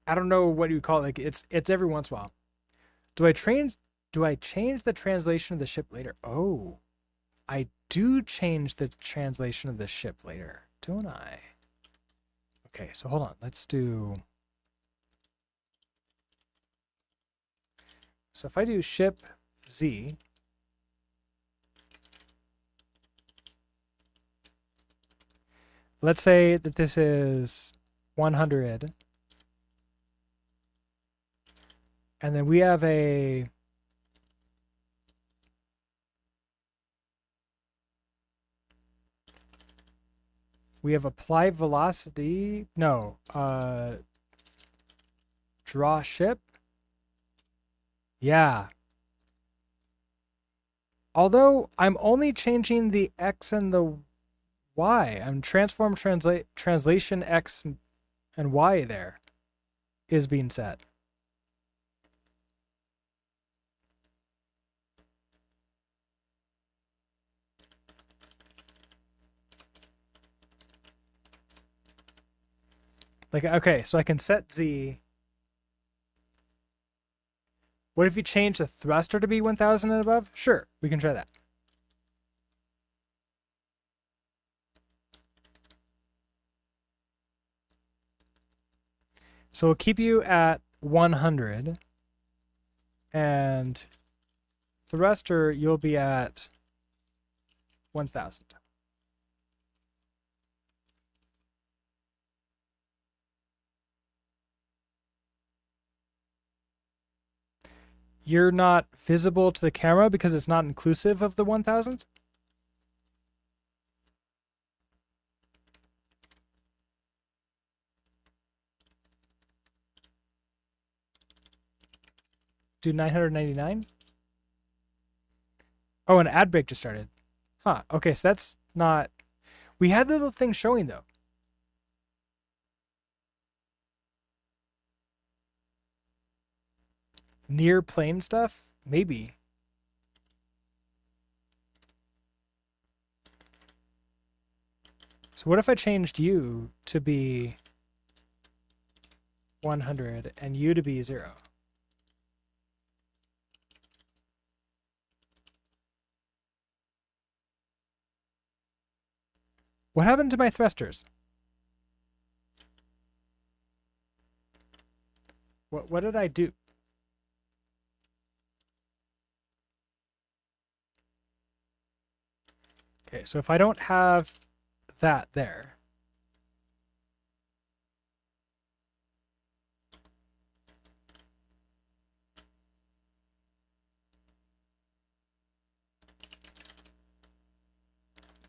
I don't know what you call it. Like it's every once in a while. Do I change the translation of the ship later? Oh, I do change the translation of the ship later, don't I? Okay, so hold on. Let's do. So if I do ship Z, let's say that this is 100, and then we have a apply velocity. No, draw ship. Yeah. Although I'm only changing the X and the Y. I'm translation X and Y there is being set. Like, okay, so I can set Z. What if you change the thruster to be 1000 and above? Sure, we can try that. So we'll keep you at 100, and thruster, you'll be at 1000. You're not visible to the camera because it's not inclusive of the 1000? Do 999? Oh, an ad break just started. Huh. Okay, so that's not. We had the little thing showing though. Near plane stuff? Maybe. So what if I changed you to be 100 and you to be 0? What happened to my thrusters? What did I do? Okay, so if I don't have that there,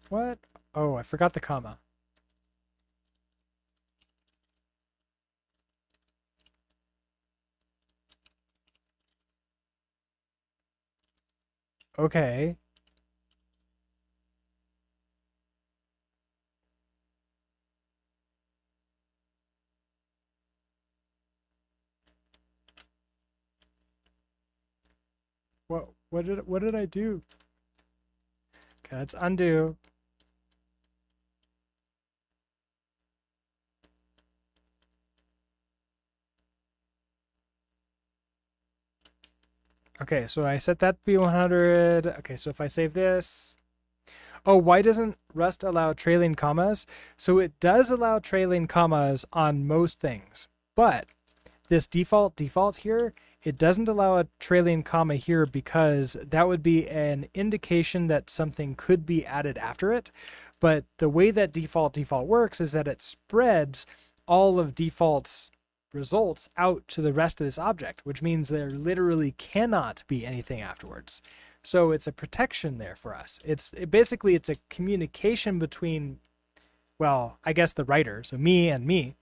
what? Oh, I forgot the comma. Okay. What did I do? Okay, let's undo. Okay, so I set that to be 100. Okay, so if I save this. Oh, why doesn't Rust allow trailing commas? So it does allow trailing commas on most things, but this default here, it doesn't allow a trailing comma here because that would be an indication that something could be added after it. But the way that default works is that it spreads all of default's results out to the rest of this object, which means there literally cannot be anything afterwards. So it's a protection there for us. Basically it's a communication between, well, I guess the writer, so me and me,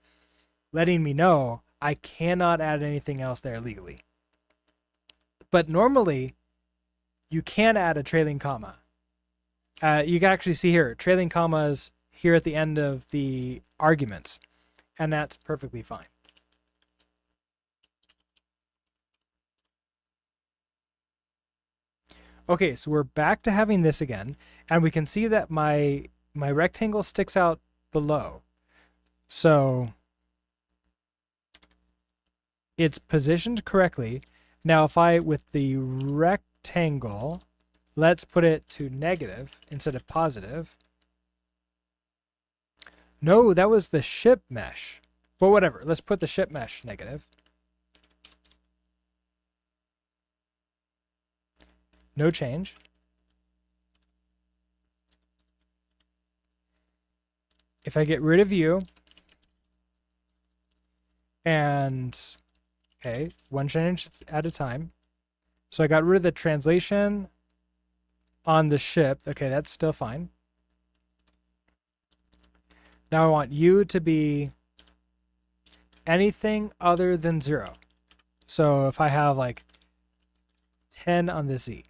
letting me know I cannot add anything else there legally. But normally, you can add a trailing comma. You can actually see here, trailing commas here at the end of the arguments, and that's perfectly fine. Okay, so we're back to having this again, and we can see that my rectangle sticks out below. So it's positioned correctly. Now if I, with the rectangle, let's put it to negative instead of positive. No, that was the ship mesh. Well, whatever. Let's put the ship mesh negative. No change. If I get rid of you, and, okay, one change at a time. So I got rid of the translation on the ship. Okay, that's still fine. Now I want you to be anything other than 0. So if I have like 10 on the Z,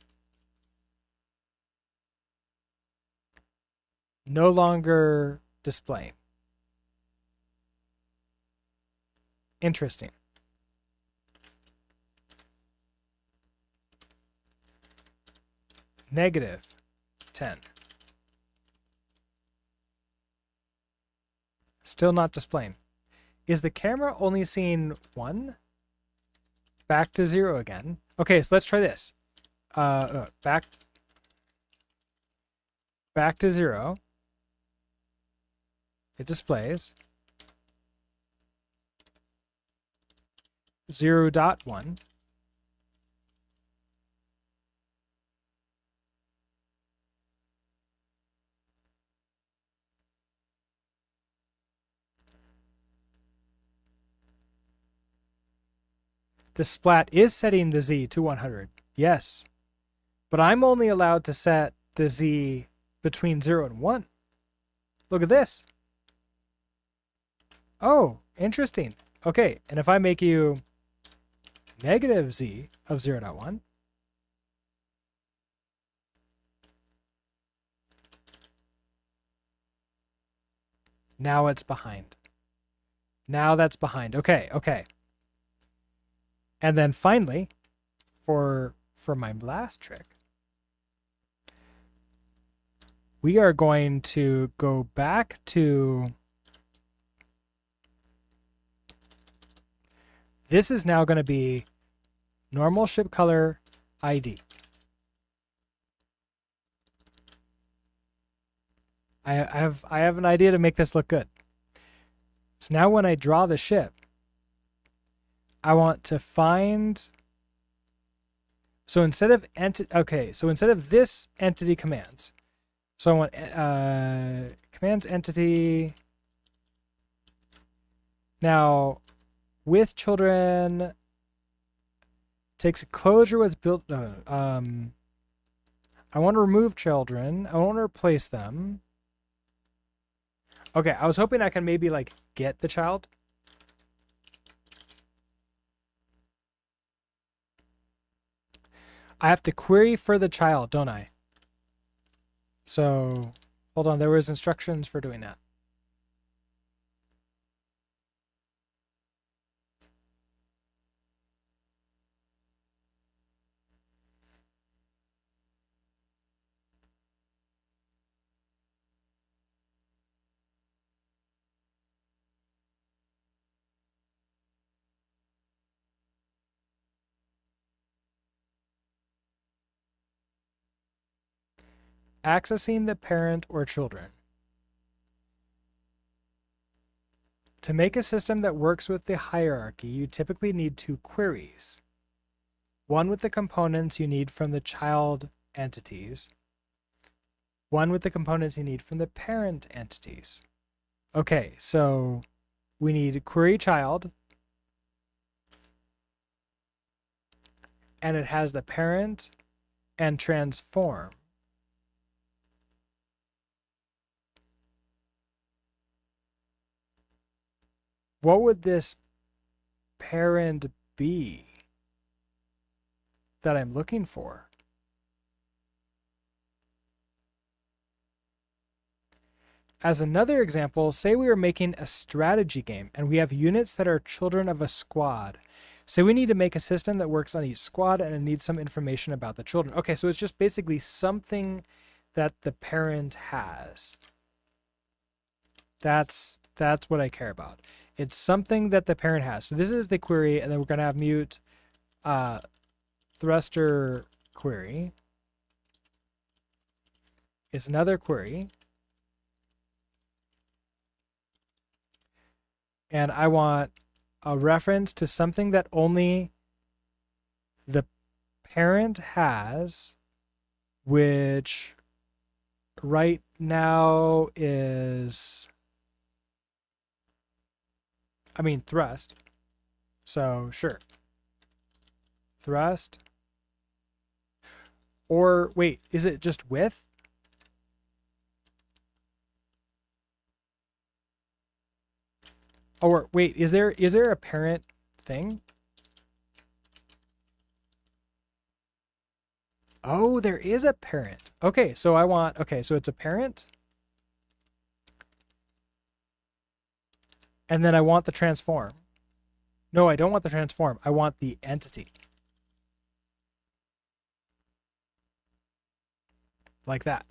no longer displaying. Interesting. Negative 10. Still not displaying. Is the camera only seeing 1? Back to 0 again. Okay, so let's try this. Back to 0. It displays 0.1. The splat is setting the Z to 100. Yes. But I'm only allowed to set the Z between 0 and 1. Look at this. Oh, interesting. Okay, and if I make you negative Z of 0.1, Now it's behind. Now that's behind. Okay, okay. And then finally, for my last trick, we are going to go back to, this is now going to be normal ship color ID. I have an idea to make this look good. So now when I draw the ship, I want to find, so instead of instead of this entity commands, so I want commands entity. Now with children takes a closure with built. I want to remove children. I want to replace them. Okay, I was hoping I can maybe like get the child. I have to query for the child, don't I? So, hold on, there was instructions for doing that. Accessing the parent or children. To make a system that works with the hierarchy, you typically need 2 queries. One with the components you need from the child entities. One with the components you need from the parent entities. Okay, so we need query child, and it has the parent and transform. What would this parent be that I'm looking for? As another example, say we are making a strategy game and we have units that are children of a squad. Say we need to make a system that works on each squad and it needs some information about the children. Okay, so it's just basically something that the parent has. That's what I care about. It's something that the parent has. So this is the query, and then we're going to have mute thruster query. It's another query. And I want a reference to something that only the parent has, which right now is, I mean, thrust. So sure. Thrust. Or wait, is it just width? Or wait, is there a parent thing? Oh, there is a parent. Okay, so I want, okay, so it's a parent. And then I want the transform. No, I don't want the transform. I want the entity. Like that.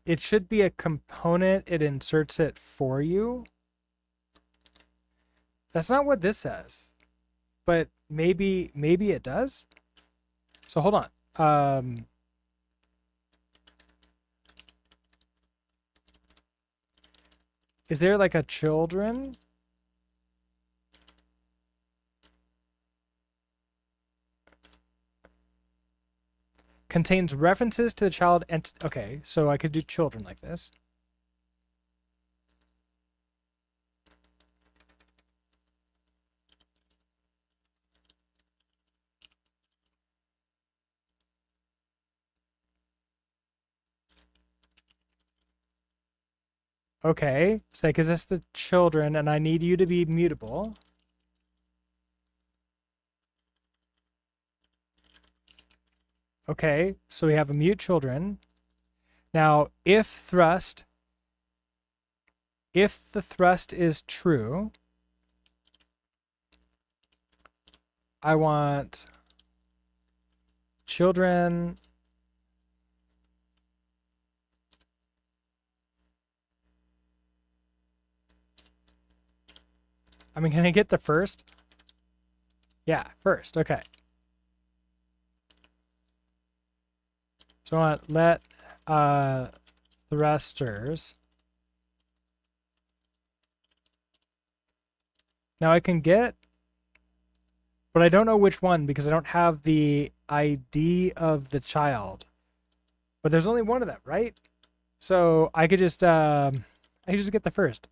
It should be a component. It inserts it for you. That's not what this says. But maybe it does. So hold on. Is there like a children? Contains references to the child and okay, so I could do children like this. Okay, so that gives us the children, and I need you to be mutable. Okay, so we have a mute children. Now, if the thrust is true, I want children can I get the first? Yeah, first. Okay. So I want let thrusters. Now I can get, but I don't know which one because I don't have the ID of the child. But there's only one of them, right? So I could just get the first.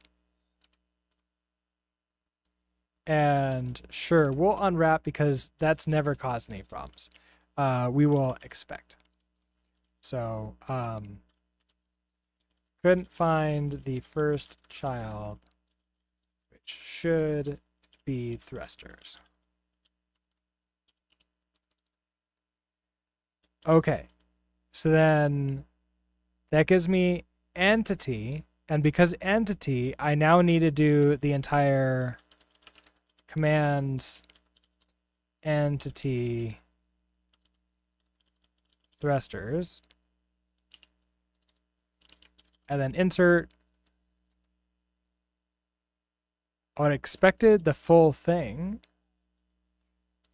And sure, we'll unwrap because that's never caused any problems. We will expect. So couldn't find the first child, which should be thrusters. Okay, so then that gives me entity, and because entity, I now need to do the entire command entity thrusters, and then insert. Oh, it expected the full thing.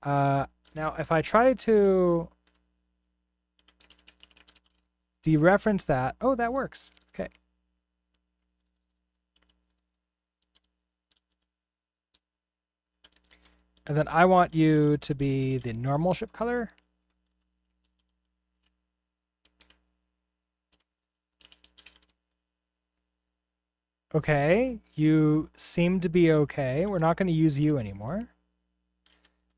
Now, if I try to dereference that, oh, that works. Okay. And then I want you to be the normal ship color. Okay, you seem to be okay. We're not going to use you anymore.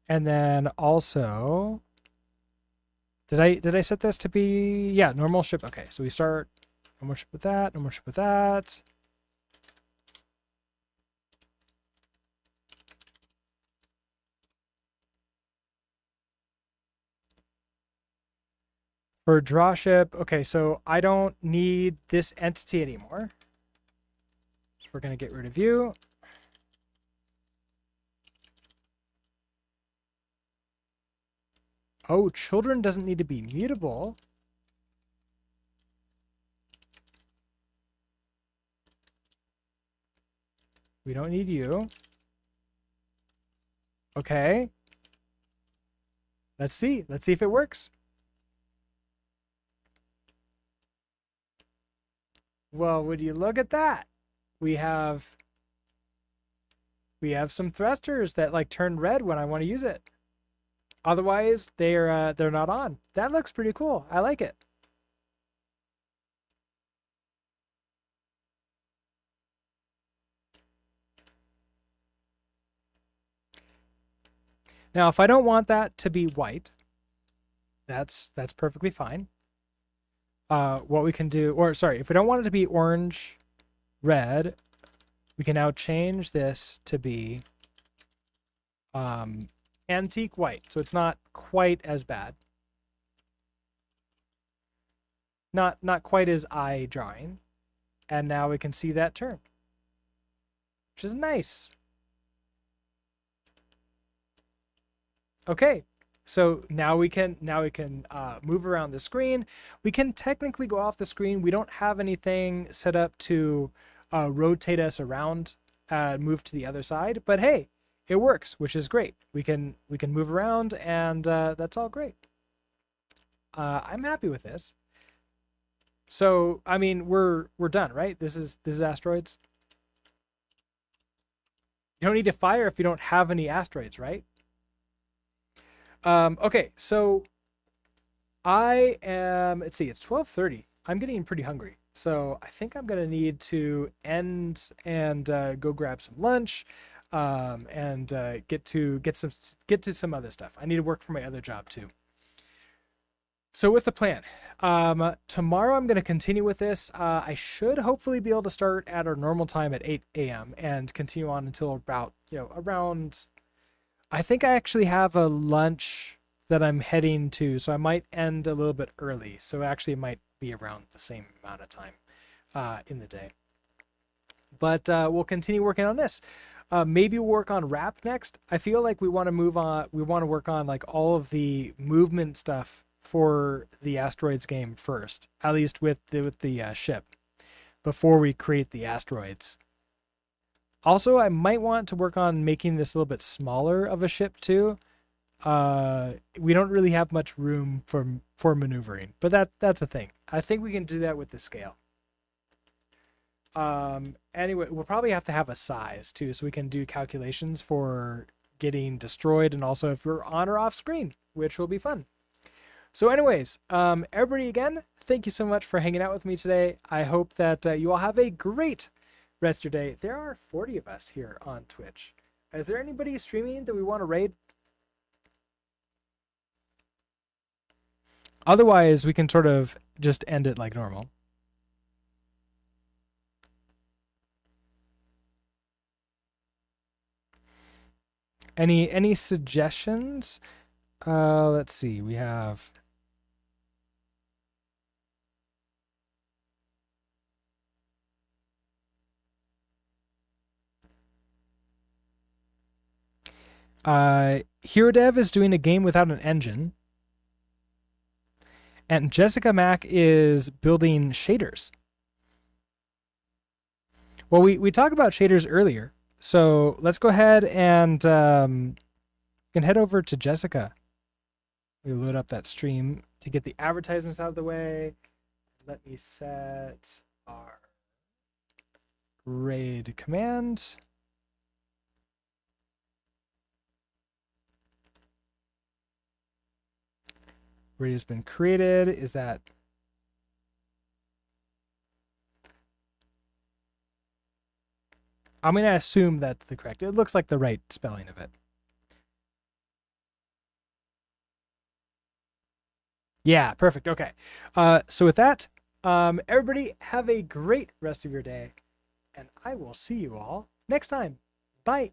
And then also, did I set this to be, yeah, normal ship. Okay, so we start normal ship with that, normal ship with that. For draw ship, okay, so I don't need this entity anymore. So we're going to get rid of you. Oh, children doesn't need to be mutable. We don't need you. Okay. Let's see. Let's see if it works. Well, would you look at that? We have some thrusters that like turn red when I want to use it. Otherwise, they're not on. That looks pretty cool. I like it. Now, if I don't want that to be white, that's perfectly fine. What we can do, or sorry, if we don't want it to be orange, red, we can now change this to be antique white, so it's not quite as bad. Not quite as eye drawing. And now we can see that turn, which is nice. Okay, so now we can move around the screen. We can technically go off the screen. We don't have anything set up to rotate us around, move to the other side. But hey, it works, which is great. We can move around, and that's all great. I'm happy with this. So I mean, we're done, right? This is asteroids. You don't need to fire if you don't have any asteroids, right? Okay, so I am, let's see, it's 12:30. I'm getting pretty hungry. So I think I'm gonna need to end and go grab some lunch, and get to some other stuff. I need to work for my other job too. So what's the plan? Tomorrow I'm going to continue with this. I should hopefully be able to start at our normal time at 8 a.m. and continue on until about, around, I think I actually have a lunch that I'm heading to, so I might end a little bit early. So actually, it might be around the same amount of time in the day. But we'll continue working on this. Maybe we'll work on wrap next. I feel like we want to move on. We want to work on like all of the movement stuff for the Asteroids game first, at least with the ship, before we create the asteroids. Also, I might want to work on making this a little bit smaller of a ship too. We don't really have much room for maneuvering, but that's a thing. I think we can do that with the scale. Anyway, we'll probably have to have a size too, so we can do calculations for getting destroyed and also if we're on or off screen, which will be fun. So anyways, everybody again, thank you so much for hanging out with me today. I hope that you all have a great rest of your day. There are 40 of us here on Twitch. Is there anybody streaming that we want to raid? Otherwise, we can sort of just end it like normal. Any suggestions? Let's see. We have Hero Dev is doing a game without an engine. And Jessica Mack is building shaders. Well, we talked about shaders earlier. So let's go ahead and can head over to Jessica. We load up that stream to get the advertisements out of the way. Let me set our raid command. Raid has been created. Is that... I'm going to assume that's the correct. It looks like the right spelling of it. Yeah, perfect. Okay. So with that, everybody have a great rest of your day, and I will see you all next time. Bye.